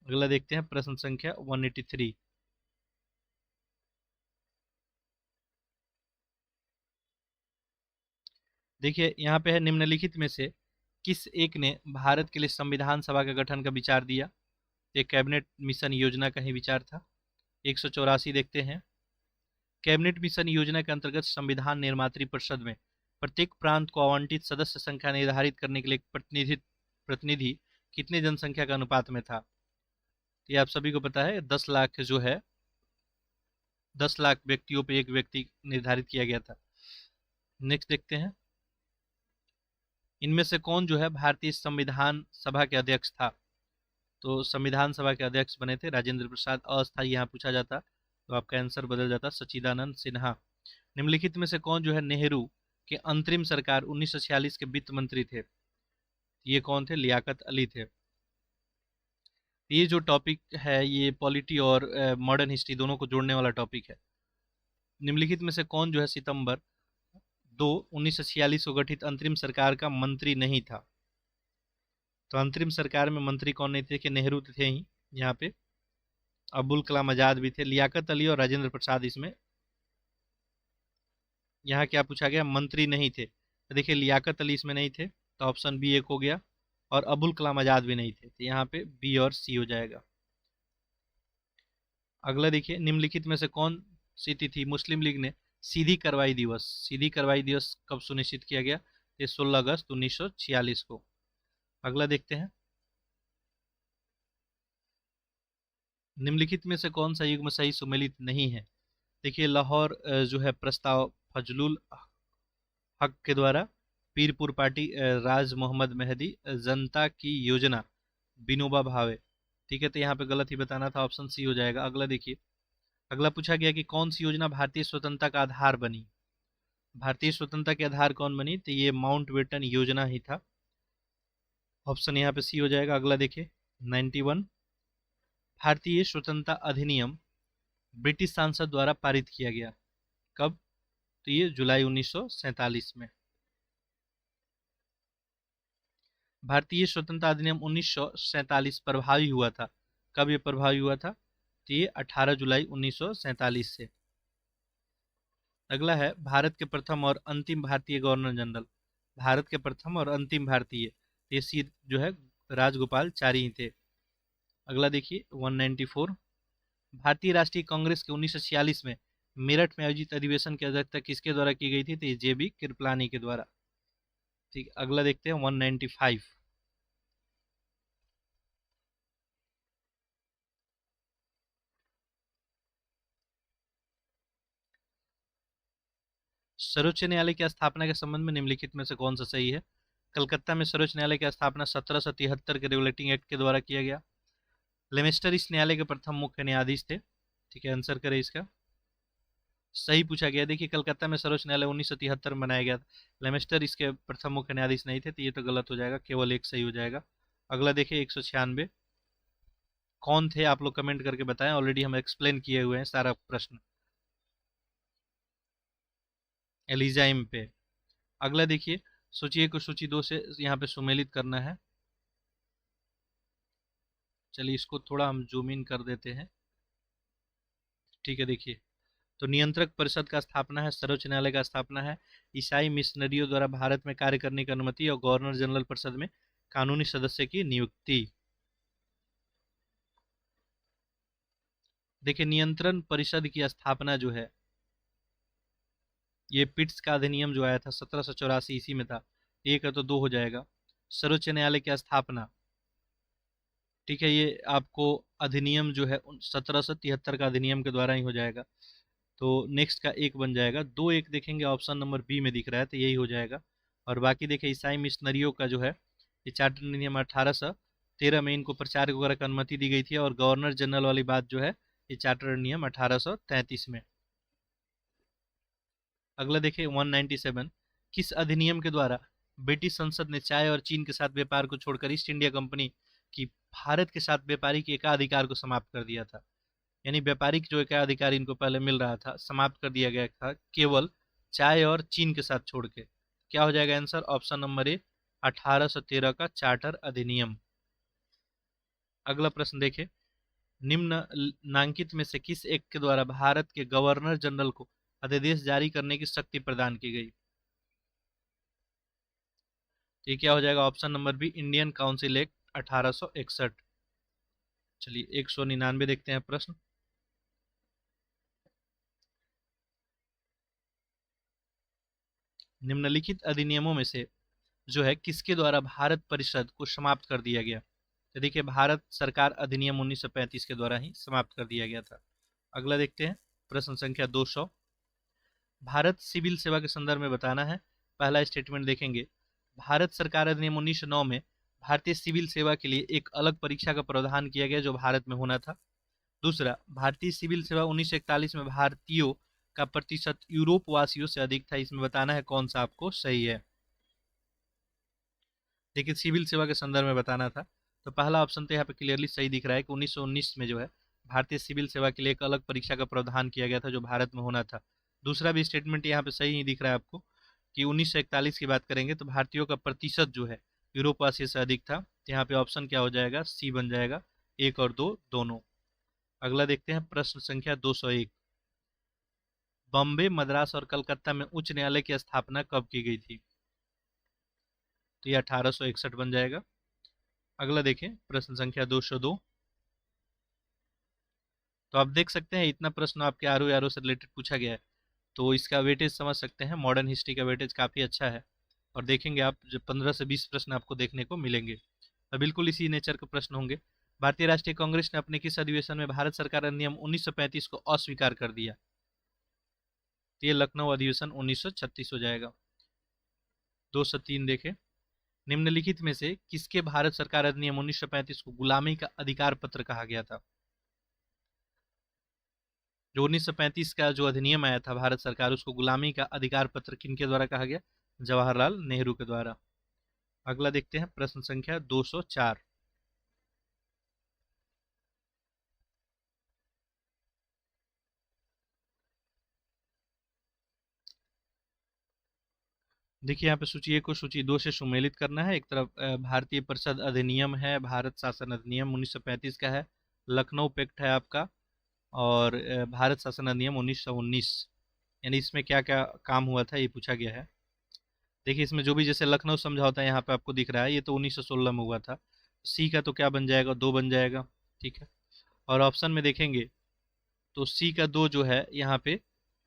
अगला देखते हैं प्रश्न संख्या 183, देखिए यहाँ पे है, निम्नलिखित में से किस एक ने भारत के लिए संविधान सभा का गठन का विचार दिया? ये कैबिनेट मिशन योजना का ही विचार था। 184 देखते हैं, कैबिनेट मिशन योजना के अंतर्गत संविधान निर्मात्री परिषद में प्रत्येक प्रांत को आवंटित सदस्य संख्या निर्धारित करने के लिए प्रतिनिधि कितने जनसंख्या का अनुपात में था? ये आप सभी को पता है, 10 लाख जो है, 10 लाख व्यक्तियों पे एक व्यक्ति निर्धारित किया गया था। नेक्स्ट देखते हैं, इनमें से कौन जो है भारतीय संविधान सभा के अध्यक्ष था? तो संविधान सभा के अध्यक्ष बने थे राजेंद्र प्रसाद। अस्थायी यहाँ पूछा जाता तो आपका आंसर बदल जाता, सच्चिदानंद सिन्हा। निम्नलिखित में से कौन जो है नेहरू कि अंतरिम सरकार 1946 के वित्त मंत्री थे, ये कौन थे? लियाकत अली थे। ये जो टॉपिक है ये पॉलिटी और मॉडर्न हिस्ट्री दोनों को जोड़ने वाला टॉपिक है। निम्नलिखित में से कौन जो है सितंबर 1946 को गठित अंतरिम सरकार का मंत्री नहीं था? तो अंतरिम सरकार में मंत्री कौन नहीं थे? कि नेहरू थे ही यहाँ पे, अब्दुल कलाम आजाद भी थे, लियाकत अली और राजेंद्र प्रसाद इसमें। यहाँ क्या पूछा गया? मंत्री नहीं थे, तो देखिए लियाकत अली इसमें नहीं थे, तो ऑप्शन बी एक हो गया, और अबुल कलाम आजाद भी नहीं थे, तो यहाँ पे बी और सी हो जाएगा। अगला देखिए, निम्नलिखित में से कौन सी तिथि मुस्लिम लीग ने सीधी कार्रवाई दिवस कब सुनिश्चित किया गया? ये 16 अगस्त 1946 को। अगला देखते हैं, निम्नलिखित में से कौन सा युग्म सही सुमेलित नहीं है? देखिए लाहौर जो है प्रस्ताव फजलुल हक के द्वारा, पीरपुर पार्टी राज मोहम्मद मेहदी, जनता की योजना विनोबा भावे। ठीक है, तो यहाँ पे गलत ही बताना था, ऑप्शन सी हो जाएगा। अगला देखिए, अगला पूछा गया कि कौन सी योजना भारतीय स्वतंत्रता का आधार बनी? भारतीय स्वतंत्रता के आधार कौन बनी? तो ये माउंट बेटन योजना ही था, ऑप्शन यहाँ पे सी हो जाएगा। अगला देखिए, 91 भारतीय स्वतंत्रता अधिनियम ब्रिटिश सांसद द्वारा पारित किया गया, कब? तो ये जुलाई 1947 में। भारतीय स्वतंत्रता अधिनियम 1947 प्रभावी हुआ था, कब ये प्रभावी हुआ था? तो ये 18 जुलाई 1947 से। अगला है, भारत के प्रथम और अंतिम भारतीय गवर्नर जनरल, भारत के प्रथम और अंतिम भारतीय, ये सी जो है राजगोपालचारी ही थे। अगला देखिए, 194 भारतीय राष्ट्रीय कांग्रेस के 1946 में मेरठ में आयोजित अधिवेशन की अध्यक्षता किसके द्वारा की गई थी? तो ये जेबी कृपलानी के द्वारा। ठीक, अगला देखते हैं 195 सर्वोच्च न्यायालय की स्थापना के संबंध में निम्नलिखित में से कौन सा सही है? कलकत्ता में सर्वोच्च न्यायालय की स्थापना 1773 के रेगुलेटिंग एक्ट के द्वारा किया गया। लेमेस्टर इस न्यायालय के प्रथम मुख्य न्यायाधीश थे। ठीक है, आंसर करें इसका। सही पूछा गया, देखिए कलकत्ता में सर्वोच्च न्यायालय 1973 में बनाया गया था, लेमेस्टर इसके प्रथम मुख्य न्यायाधीश नहीं थे, तो ये तो गलत हो जाएगा, केवल एक सही हो जाएगा। अगला देखिए, 196 कौन थे? आप लोग कमेंट करके बताएं, ऑलरेडी हम एक्सप्लेन किए हुए हैं सारा प्रश्न। एलिजाइम पे। अगला देखिए, सोचिए को सूची 2 से यहाँ पे सुमेलित करना है। चलिए इसको थोड़ा हम जूम इन कर देते हैं। ठीक है, देखिए तो नियंत्रक परिषद का स्थापना है, सर्वोच्च न्यायालय का स्थापना है, ईसाई मिशनरियों द्वारा भारत में कार्य करने की अनुमति, और गवर्नर जनरल परिषद में कानूनी सदस्य की नियुक्ति। देखिए नियंत्रण परिषद की स्थापना जो है, ये पिट्स का अधिनियम जो आया था 1784 ईस्वी में था, एक है तो दो हो जाएगा। सर्वोच्च न्यायालय की स्थापना, ठीक है, ये आपको अधिनियम जो है 1773 का अधिनियम के द्वारा ही हो जाएगा, तो नेक्स्ट का एक बन जाएगा। दो एक देखेंगे, ऑप्शन नंबर बी में दिख रहा है, तो यही हो जाएगा। और बाकी देखें, ईसाई मिशनरियों का जो है ये चार्टर नियम 1813 में इनको प्रचार वगैरह की अनुमति दी गई थी, और गवर्नर जनरल वाली बात जो है ये चार्टर नियम 1833 में। अगला देखिए 197 किस अधिनियम के द्वारा ब्रिटिश संसद ने चाय और चीन के साथ व्यापार को छोड़कर ईस्ट इंडिया कंपनी की भारत के साथ व्यापारिक एकाधिकार को समाप्त कर दिया था? यानी व्यापारिक जो एकाधिकार इनको पहले मिल रहा था समाप्त कर दिया गया था, केवल चाय और चीन के साथ छोड़ के। क्या हो जाएगा आंसर? ऑप्शन नंबर ए, 1813 का चार्टर अधिनियम। अगला प्रश्न देखें, निम्न नांकित में से किस एक्ट के द्वारा भारत के गवर्नर जनरल को अध्यादेश जारी करने की शक्ति प्रदान की गई? ये क्या हो जाएगा? Option number B, Indian council act 1861। चलिए 199 देखते हैं प्रश्न। निम्नलिखित अधिनियमों में से जो है किसके द्वारा भारत परिषद को समाप्त कर दिया गया? तो देखिए भारत सरकार अधिनियम 1935 के द्वारा ही समाप्त कर दिया गया था। अगला देखते हैं, प्रश्न संख्या 200 भारत सिविल सेवा के संदर्भ में बताना है। पहला स्टेटमेंट देखेंगे, भारत सरकार अधिनियम 1909 में भारतीय सिविल सेवा के लिए एक अलग परीक्षा का प्रावधान किया गया जो भारत में होना था। दूसरा, भारतीय सिविल सेवा 1941 में भारतीयों का प्रतिशत यूरोप वासियों से अधिक था। इसमें बताना है कौन सा आपको सही है। देखिए सिविल सेवा के संदर्भ में बताना था, तो पहला ऑप्शन तो यहाँ पे क्लियरली सही दिख रहा है कि 1919 में जो है भारतीय सिविल सेवा के लिए एक अलग परीक्षा का प्रावधान किया गया था जो भारत में होना था। दूसरा भी स्टेटमेंट यहाँ पे सही ही दिख रहा है आपको कि 1941 की बात करेंगे तो भारतीयों का प्रतिशत जो है यूरोपवासी से अधिक था। तो यहाँ पे ऑप्शन क्या हो जाएगा, सी बन जाएगा, 1 और 2 दोनों। अगला देखते हैं प्रश्न संख्या 201। बॉम्बे, मद्रास और कलकत्ता में उच्च न्यायालय की स्थापना कब की गई थी? तो ये 1861 बन जाएगा। अगला देखें प्रश्न संख्या 202। तो आप देख सकते हैं इतना प्रश्न आपके आर ओ से रिलेटेड पूछा गया है, तो इसका वेटेज समझ सकते हैं। मॉडर्न हिस्ट्री का वेटेज काफ़ी अच्छा है, और देखेंगे आप जो 15 से 20 प्रश्न आपको देखने को मिलेंगे और बिल्कुल इसी नेचर के प्रश्न होंगे। भारतीय राष्ट्रीय कांग्रेस ने अपने किस अधिवेशन में भारत सरकार अधिनियम 1935 को अस्वीकार कर दिया? तो ये लखनऊ अधिवेशन 1936 हो जाएगा। 203 देखें, निम्नलिखित में से किसके भारत सरकार अधिनियम 1935 को गुलामी का अधिकार पत्र कहा गया था? जो 1935 का जो अधिनियम आया था भारत सरकार, उसको गुलामी का अधिकार पत्र किनके द्वारा कहा गया? जवाहरलाल नेहरू के द्वारा। अगला देखते हैं प्रश्न संख्या 204। देखिए यहाँ पे सूची 1 को सूची 2 से सुमेलित करना है। एक तरफ भारतीय परिषद अधिनियम है, भारत शासन अधिनियम 1935 का है, लखनऊ पैक्ट है आपका, और भारत शासन अधिनियम 1919। यानी इसमें क्या क्या काम हुआ था ये पूछा गया है। देखिए इसमें जो भी जैसे लखनऊ समझौता यहाँ पे आपको दिख रहा है, ये तो 1916 में हुआ था। सी का तो क्या बन जाएगा, 2 बन जाएगा, ठीक है। और ऑप्शन में देखेंगे तो सी का 2 जो है यहाँ पे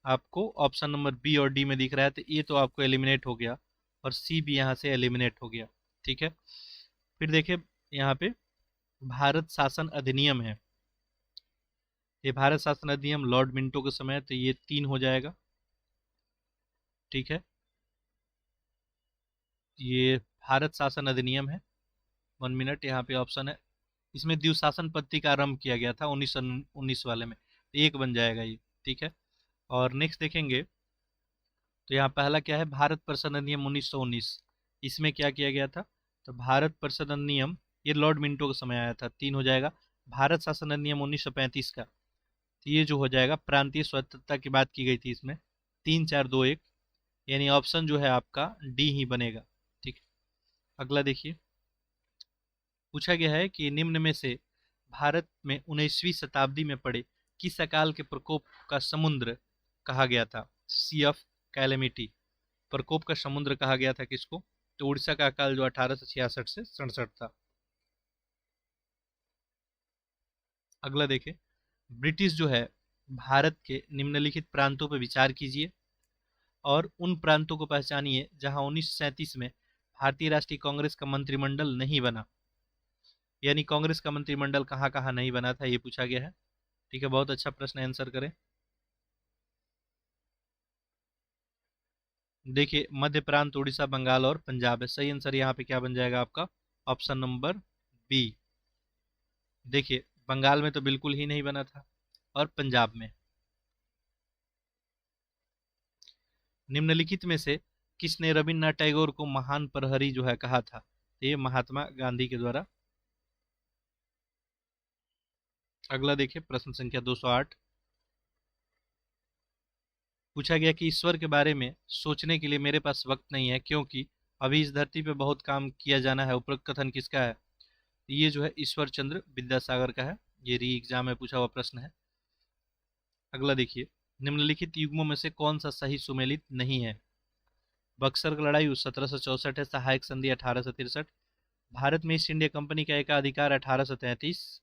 आपको ऑप्शन नंबर बी और डी में दिख रहा है, तो ये तो आपको एलिमिनेट हो गया और सी भी यहाँ से एलिमिनेट हो गया, ठीक है। फिर देखिए यहाँ पे भारत शासन अधिनियम है, ये भारत शासन अधिनियम लॉर्ड मिंटो के समय है, तो ये 3 हो जाएगा, ठीक है। ये भारत शासन अधिनियम है। 1 मिनट, यहाँ पे ऑप्शन है, इसमें द्विशासन पद्धति का आरंभ किया गया था 1919 वाले में, तो 1 बन जाएगा ये, ठीक है। और नेक्स्ट देखेंगे तो यहाँ पहला क्या है, भारत परिषद अधिनियम 1919। इसमें क्या किया गया था, तो भारत परिषद अधिनियम ये लॉर्ड मिंटो के समय आया था, 3 हो जाएगा। भारत शासन अधिनियम 1935 का, तो ये जो हो जाएगा प्रांतीय स्वतंत्रता की बात की गई थी इसमें, 3 4 2 1, यानी ऑप्शन जो है आपका डी ही बनेगा, ठीक है। अगला देखिए पूछा गया है कि निम्न में से भारत में 19वीं शताब्दी में पड़े किस अकाल के प्रकोप का समुद्र कहा गया था? सी ऑफ कैलेमिटी, प्रकोप का समुद्र कहा गया था किसको? तो उड़ीसा का अकाल जो 1866 से 67 था। अगला देखें, ब्रिटिश जो है भारत के निम्नलिखित प्रांतों पर विचार कीजिए और उन प्रांतों को पहचानिए जहां 1937 में भारतीय राष्ट्रीय कांग्रेस का मंत्रिमंडल नहीं बना। यानी कांग्रेस का मंत्रिमंडल कहाँ कहाँ नहीं बना था ये पूछा गया है, ठीक है। बहुत अच्छा प्रश्न, आंसर करें। देखिए मध्य प्रांत, उड़ीसा, बंगाल और पंजाब है। सही आंसर यहाँ पे क्या बन जाएगा आपका, ऑप्शन नंबर बी। देखिए बंगाल में तो बिल्कुल ही नहीं बना था, और पंजाब में। निम्नलिखित में से किसने रविन्द्रनाथ टैगोर को महान प्रहरी जो है कहा था? तो ये महात्मा गांधी के द्वारा। अगला देखिए प्रश्न संख्या 208। पूछा गया कि ईश्वर के बारे में सोचने के लिए मेरे पास वक्त नहीं है क्योंकि अभी इस धरती पे बहुत काम किया जाना है। उपरोक्त कथन किसका है? ये जो है ईश्वर चंद्र विद्यासागर का है, ये री एग्जाम में पूछा हुआ प्रश्न है। अगला देखिए, निम्नलिखित युग्मों में से कौन सा सही सुमेलित नहीं है? बक्सर की लड़ाई 1764 है, सहायक संधि 1863, भारत में ईस्ट इंडिया कंपनी का एकाधिकार 1833,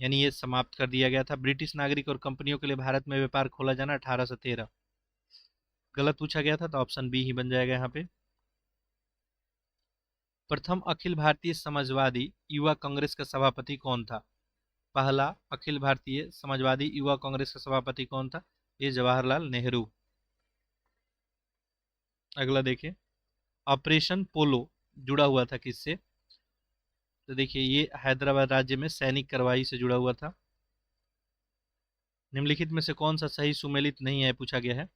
यानी ये समाप्त कर दिया गया था। ब्रिटिश नागरिक और कंपनियों के लिए भारत में व्यापार खोला जाना 1813, गलत पूछा गया था, तो ऑप्शन बी ही बन जाएगा यहाँ पे। प्रथम अखिल भारतीय समाजवादी युवा कांग्रेस का सभापति कौन था? पहला अखिल भारतीय समाजवादी युवा कांग्रेस का सभापति कौन था? ये जवाहरलाल नेहरू। अगला देखिए, ऑपरेशन पोलो जुड़ा हुआ था किससे? तो देखिए ये हैदराबाद राज्य में सैनिक कार्रवाई से जुड़ा हुआ था। निम्नलिखित में से कौन सा सही सुमेलित नहीं है, पूछा गया है।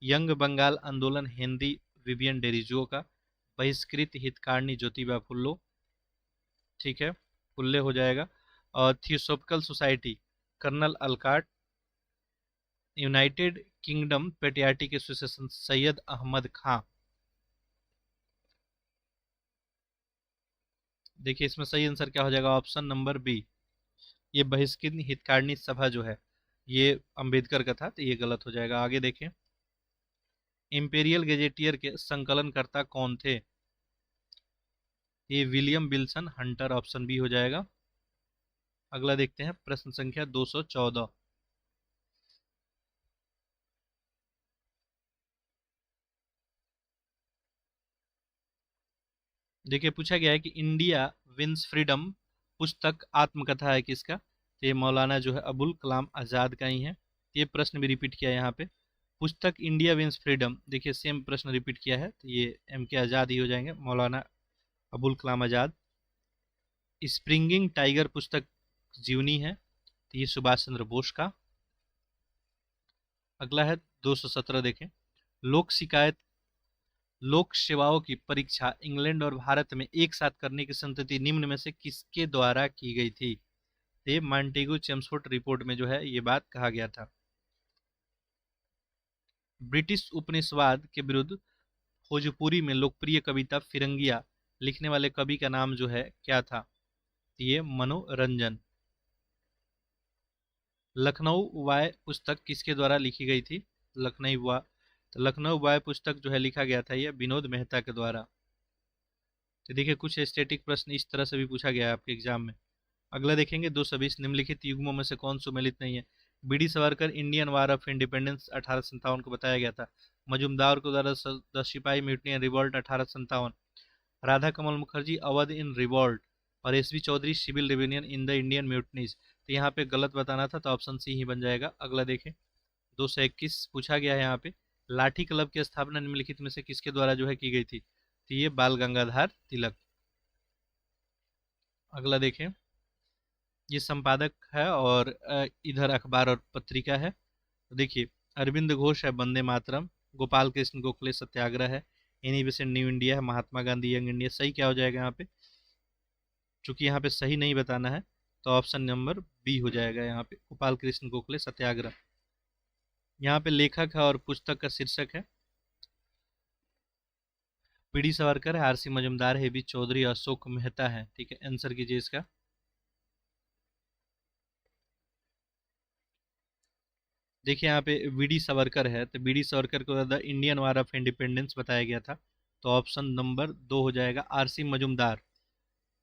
यंग बंगाल आंदोलन हेनरी विवियन डेरिजुओ का, बहिष्कृत हितकारिणी ज्योतिबा फुल्लो, ठीक है, फुल्ले हो जाएगा। और theosophical society colonel Olcott, United Kingdom patriotic association Syed Ahmad Khan. देखिए इसमें सही आंसर क्या हो जाएगा, ऑप्शन नंबर बी, ये बहिष्कृत हितकारिणी सभा जो है ये अंबेडकर का था, तो ये गलत हो जाएगा। आगे देखें, इंपेरियल गेजेटियर के संकलनकर्ता कौन थे, ये William Wilson Hunter, option B हो जाएगा। अगला देखते हैं प्रश्न संख्या 214। देखिए पूछा गया है कि इंडिया विंस फ्रीडम पुस्तक आत्मकथा है किसका, तो ये मौलाना जो है अबुल कलाम आज़ाद का ही है। ये प्रश्न भी रिपीट किया है यहाँ पे, पुस्तक इंडिया विंस फ्रीडम, देखिए सेम प्रश्न रिपीट किया है, तो ये एम के आज़ाद ही हो जाएंगे, मौलाना अबुल कलाम आज़ाद। स्प्रिंगिंग टाइगर पुस्तक जीवनी है, तो ये सुभाष चंद्र बोस का। अगला है 217, देखें, लोक शिकायत लोक सेवाओं की परीक्षा इंग्लैंड और भारत में एक साथ करने की संतति निम्न में से किसके द्वारा की गई थी, ये मॉन्टेगू चेम्सफोर्ड रिपोर्ट में जो है ये बात कहा गया था। ब्रिटिश उपनिवेशवाद के विरुद्ध भोजपुरी में लोकप्रिय कविता फिरंगिया लिखने वाले कवि का नाम जो है क्या था, ये मनोरंजन। लखनऊ वाय पुस्तक किसके द्वारा लिखी गई थी, लखनऊ वाय, तो लखनऊ वाय पुस्तक जो है लिखा गया था ये विनोद मेहता के द्वारा। तो देखिए कुछ स्टैटिक प्रश्न इस तरह से भी पूछा गया है आपके एग्जाम में। अगला देखेंगे 220, निम्नलिखित युग्मों में से कौन सुमेलित नहीं है। BD Savarkar Indian war of independence 1857 को बताया गया था। मजुमदार को द्वारा the sipahi mutiny and revolt 1857। Radha Kamal Mukherjee Awadh इन रिवॉल्ट। और S B Chaudhuri civil rebellion in the Indian mutinies. तो यहाँ पे गलत बताना था, तो ऑप्शन सी ही बन जाएगा। अगला देखें 221 पूछा गया है यहाँ पे, लाठी क्लब की स्थापना निम्नलिखित में से किसके द्वारा जो है की गई थी, तो ये बाल गंगाधर तिलक। अगला देखें, ये संपादक है और इधर अखबार और पत्रिका है। तो देखिए अरविंद घोष है वंदे मातरम, गोपाल कृष्ण गोखले सत्याग्रह है, एनी बेसेंट न्यू इंडिया है, महात्मा गांधी यंग इंडिया। सही क्या हो जाएगा यहाँ पे, चूंकि यहाँ पे सही नहीं बताना है तो ऑप्शन नंबर बी हो जाएगा यहाँ पे, गोपाल कृष्ण गोखले सत्याग्रह। यहाँ पे लेखक है और पुस्तक का शीर्षक है पीडी सावरकर है, आरसी मजुमदार है, बी चौधरी, अशोक मेहता है। ठीक है, आंसर कीजिए इसका। देखिए यहाँ पे वीडी सावरकर है, तो वीडी सावरकर को the Indian war of independence बताया गया था, तो ऑप्शन नंबर 2 हो जाएगा, आरसी मजुमदार।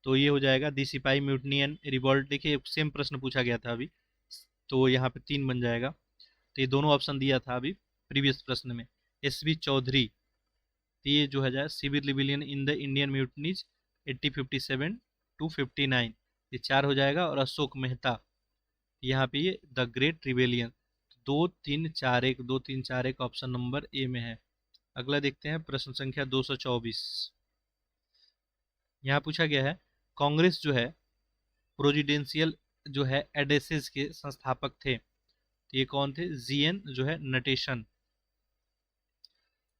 तो ये हो जाएगा दी सिपाही म्यूटनी एंड रिवॉल्ट। देखिए सेम प्रश्न पूछा गया था अभी, तो यहाँ पे 3 बन जाएगा। तो ये दोनों ऑप्शन दिया था अभी प्रीवियस प्रश्न में। एस बी चौधरी, तो ये जो है जाए civil rebellion in the Indian mutinies 1857 to 59, ये 4 हो जाएगा। और अशोक मेहता, यहाँ पे ये the great rebellion. 2 3 4 1, 2 3 4 1 option number ए में है। अगला देखते हैं प्रश्न संख्या 224। यहाँ पूछा गया है, कांग्रेस जो है प्रेसिडेंशियल जो है एडेसेस के संस्थापक थे, तो ये कौन थे, जीएन जो है नटेशन।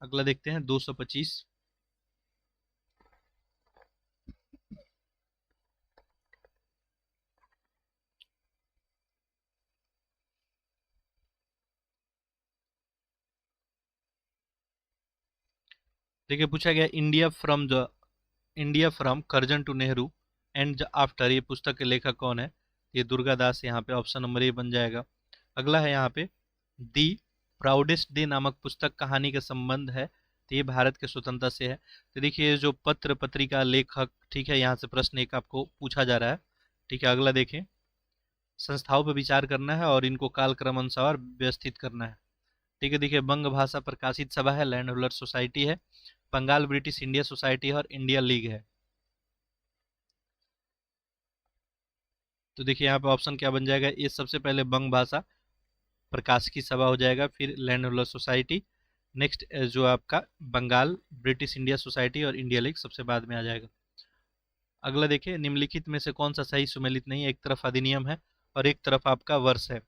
अगला देखते हैं 225। देखिए पूछा गया India from Curzon to Nehru and after, ये पुस्तक के लेखक कौन है, ये दुर्गा दास, यहाँ पे ऑप्शन नंबर ए बन जाएगा। अगला है यहाँ पे दी प्राउडेस्ट डे नामक पुस्तक कहानी का संबंध है, तो ये भारत के स्वतंत्रता से है। तो देखिए जो पत्र पत्रिका लेखक, ठीक है, यहाँ से प्रश्न एक आपको पूछा जा रहा है। ठीक है, अगला देखें, संस्थाओं पर विचार करना है और इनको कालक्रम अनुसार व्यवस्थित करना है। ठीक है, देखिए बंग भाषा प्रकाशित सभा है, लैंड होल्डर सोसाइटी है, बंगाल ब्रिटिश इंडिया सोसाइटी है और इंडिया लीग है। तो देखिए यहाँ पे ऑप्शन क्या बन जाएगा, ये सबसे पहले बंग भाषा प्रकाशिकी सभा हो जाएगा, फिर लैंड होल्डर सोसाइटी, नेक्स्ट जो आपका बंगाल ब्रिटिश इंडिया सोसाइटी और इंडिया लीग सबसे बाद में आ जाएगा। अगला देखिए, निम्नलिखित में से कौन सा सही सुमेलित नहीं है, एक तरफ अधिनियम है और एक तरफ आपका वर्ष है।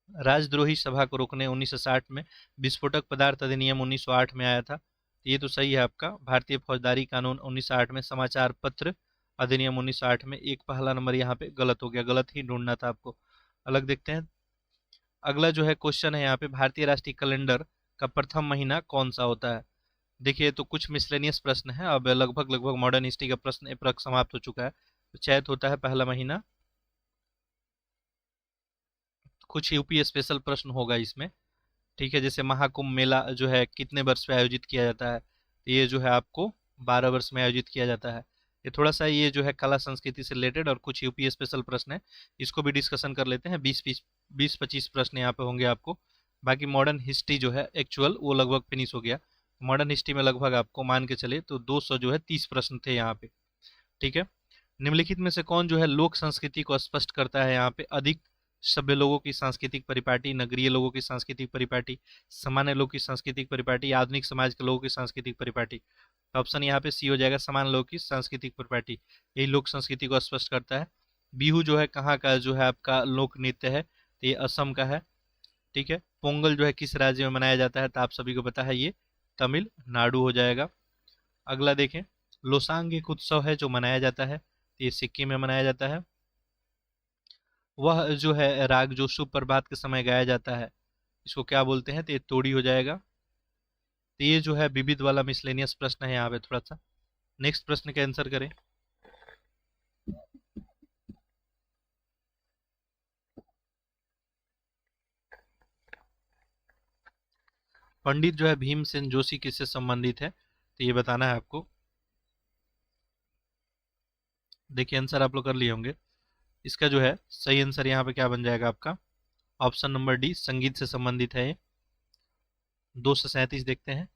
राजद्रोही सभा को रोकने 1960 में। विस्फोटक पदार्थ अधिनियम 1908 में आया था, ये तो सही है आपका। भारतीय फौजदारी कानून 1908 में। समाचार पत्र अधिनियम 1908 में। एक पहला नंबर यहाँ पे गलत हो गया, गलत ही ढूंढना था आपको। अलग देखते हैं। अगला जो है क्वेश्चन है यहाँ पे, भारतीय राष्ट्रीय कैलेंडर का प्रथम महीना कौन सा होता है। देखिए तो कुछ मिसलेनियस प्रश्न है, अब लगभग लगभग मॉडर्न हिस्ट्री का प्रश्न समाप्त हो चुका है। तो चैत होता है पहला महीना। कुछ यूपी स्पेशल प्रश्न होगा इसमें, ठीक है। जैसे महाकुंभ मेला जो है कितने वर्ष में आयोजित किया जाता है, तो ये जो है आपको 12 वर्ष में आयोजित किया जाता है। ये थोड़ा सा ये जो है कला संस्कृति से रिलेटेड और कुछ यूपी स्पेशल प्रश्न है, इसको भी डिस्कशन कर लेते हैं। 20-25 प्रश्न यहाँ पे होंगे आपको। बाकी मॉडर्न हिस्ट्री जो है एक्चुअल वो लगभग फिनिश हो गया। मॉडर्न हिस्ट्री में लगभग आपको मान के चले तो 200 जो है 30 प्रश्न थे यहाँ पे, ठीक है। निम्नलिखित में से कौन जो है लोक संस्कृति को स्पष्ट करता है यहाँ पे अधिक। सभ्य लोगों की सांस्कृतिक परिपाटी, नगरीय लोगों की सांस्कृतिक परिपाटी, सामान्य लोगों की सांस्कृतिक परिपाटी, आधुनिक समाज के लोगों की सांस्कृतिक परिपाटी। तो ऑप्शन यहाँ पे सी हो जाएगा, सामान्य लोगों की सांस्कृतिक परिपाटी। यही लोक संस्कृति को स्पष्ट करता है। बिहू जो है कहाँ का जो है आपका लोक नृत्य है, तो ये असम का है, ठीक है। पोंगल जो है किस राज्य में मनाया जाता है, तो आप सभी को पता है ये तमिलनाडु हो जाएगा। अगला देखें, लोसांग एक उत्सव है जो मनाया जाता है, तो ये सिक्किम में मनाया जाता है। वह जो है राग जो शुभ प्रभात के समय गाया जाता है, इसको क्या बोलते हैं, तो ये तोड़ी हो जाएगा। तो ये जो है विविध वाला मिसलेनियस प्रश्न है यहाँ पे थोड़ा सा। नेक्स्ट प्रश्न का आंसर करें। पंडित जो है भीमसेन जोशी किससे संबंधित है, तो ये बताना है आपको। देखिए आंसर आप लोग कर लिए होंगे। इसका जो है सही आंसर यहाँ पे क्या बन जाएगा आपका, ऑप्शन नंबर डी, संगीत से संबंधित है ये। 237 देखते हैं।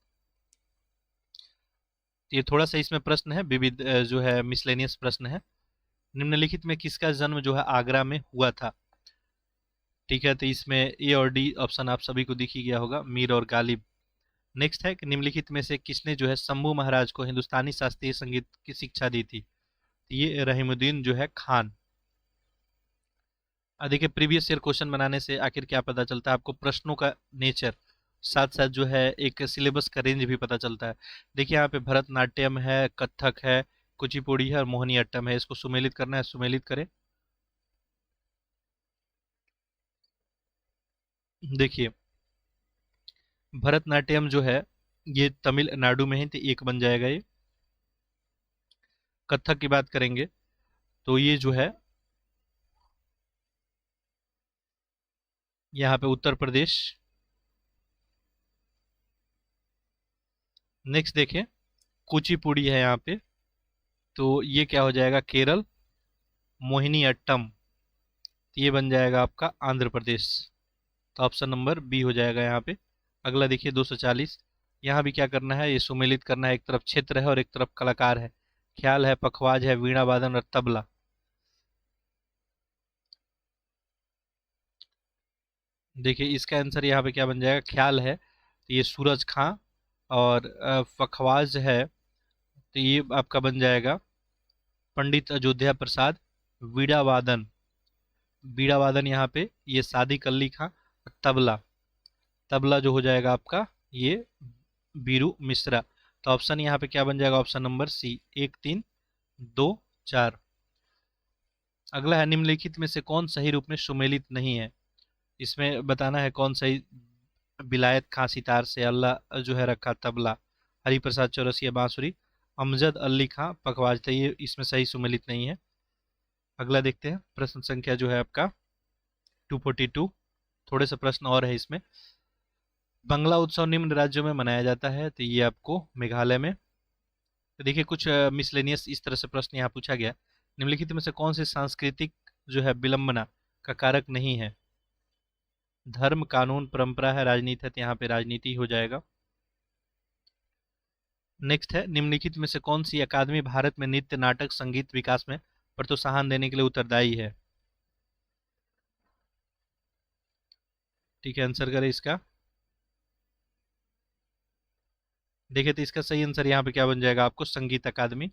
ये थोड़ा सा इसमें प्रश्न है विविध जो है मिसलेनियस प्रश्न है। निम्नलिखित में किसका जन्म जो है आगरा में हुआ था, ठीक है। तो इसमें ए और डी ऑप्शन आप सभी को दिख ही गया होगा, मीर और गालिब। नेक्स्ट है कि निम्नलिखित में से किसने जो है शंभू महाराज को हिंदुस्तानी शास्त्रीय संगीत की शिक्षा दी थी, तो ये रहीमुद्दीन जो है खान। देखिए प्रीवियस ईयर क्वेश्चन बनाने से आखिर क्या पता चलता है आपको, प्रश्नों का नेचर, साथ साथ जो है एक सिलेबस का रेंज भी पता चलता है। देखिए यहाँ पे भरतनाट्यम है, कथक है, कुचिपुड़ी है और मोहिनीअट्टम है। इसको सुमेलित करना है, सुमेलित करें। देखिए भरतनाट्यम जो है ये तमिलनाडु में है, तो एक बन जाएगा ये। कथक की बात करेंगे तो ये जो है यहाँ पे उत्तर प्रदेश। नेक्स्ट देखें, कुचिपुड़ी है यहाँ पे, तो ये क्या हो जाएगा, केरल। मोहिनीअट्टम, तो ये बन जाएगा आपका आंध्र प्रदेश। तो ऑप्शन नंबर बी हो जाएगा यहाँ पे। अगला देखिए 240। यहाँ भी क्या करना है, ये सुमेलित करना है। एक तरफ क्षेत्र है और एक तरफ कलाकार है। ख्याल है, पखवाज है, वीणा वादन और तबला। देखिए इसका आंसर यहाँ पे क्या बन जाएगा, ख्याल है, तो ये सूरज खां। और पखवाज है, तो ये आपका बन जाएगा पंडित अयोध्या प्रसाद। वीणा वादन, बीड़ा वादन यहाँ पे ये सादिक अली खां। तबला, तबला जो हो जाएगा आपका ये बीरू मिश्रा। तो ऑप्शन यहाँ पे क्या बन जाएगा, ऑप्शन नंबर सी, 1 3 2 4। अगला है, निम्नलिखित में से कौन सही रूप में सुमेलित नहीं है। इसमें बताना है कौन सही। विलायत खां सितार से, अल्लाह जो है रखा तबला, हरिप्रसाद चौरसिया बांसुरी, अमजद अली खां पखवाज। तो ये इसमें सही सुमेलित नहीं है। अगला देखते हैं, प्रश्न संख्या जो है आपका 242। थोड़े से प्रश्न और है इसमें। बंगला उत्सव निम्न राज्यों में मनाया जाता है, तो ये आपको मेघालय में। तो देखिए कुछ मिसलेनियस इस तरह से प्रश्न यहाँ पूछा गया। निम्नलिखित में से कौन सी सांस्कृतिक जो है विलंबना का कारक नहीं है। धर्म, कानून, परंपरा है, राजनीति है, तो यहाँ पे राजनीति हो जाएगा। नेक्स्ट है, निम्नलिखित में से कौन सी अकादमी भारत में नृत्य, नाटक, संगीत विकास में प्रोत्साहन देने के लिए उत्तरदायी है। ठीक है, आंसर करें इसका। देखिए तो इसका सही आंसर यहाँ पे क्या बन जाएगा आपको, संगीत अकादमी।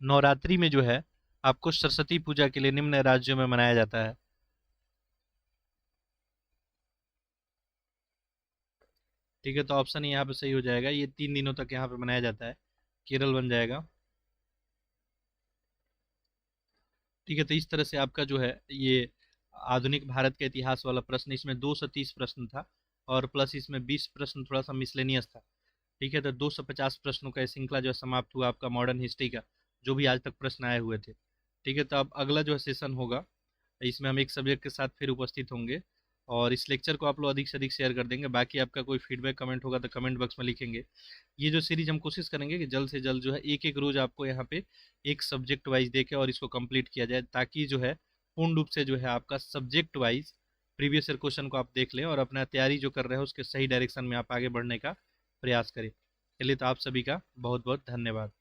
नवरात्रि में जो है आपको सरस्वती पूजा के लिए निम्न राज्यों में मनाया जाता है। ठीक है, तो ऑप्शन यहाँ पे सही हो जाएगा, ये 3 दिनों तक यहाँ पे मनाया जाता है, केरल बन जाएगा। ठीक है, तो इस तरह से आपका जो है ये आधुनिक भारत के इतिहास वाला प्रश्न, इसमें 230 प्रश्न था और प्लस इसमें 20 प्रश्न थोड़ा सा मिसलेनियस था। ठीक है, तो 250 प्रश्नों का ये श्रृंखला जो है समाप्त हुआ आपका मॉडर्न हिस्ट्री का, जो भी आज तक प्रश्न आए हुए थे। ठीक है, तो अब अगला जो है सेशन होगा, इसमें हम एक सब्जेक्ट के साथ फिर उपस्थित होंगे, और इस लेक्चर को आप लोग अधिक से अधिक शेयर कर देंगे। बाकी आपका कोई फीडबैक कमेंट होगा तो कमेंट बॉक्स में लिखेंगे। ये जो सीरीज हम कोशिश करेंगे कि जल्द से जल्द जो है एक एक रोज आपको यहाँ पे एक सब्जेक्ट वाइज देके और इसको कंप्लीट किया जाए, ताकि जो है पूर्ण रूप से जो है आपका subject wise previous year question को आप देख लें और अपना तैयारी जो कर रहे हैं उसके सही डायरेक्शन में आप आगे बढ़ने का प्रयास करें। चलिए, तो आप सभी का बहुत बहुत धन्यवाद।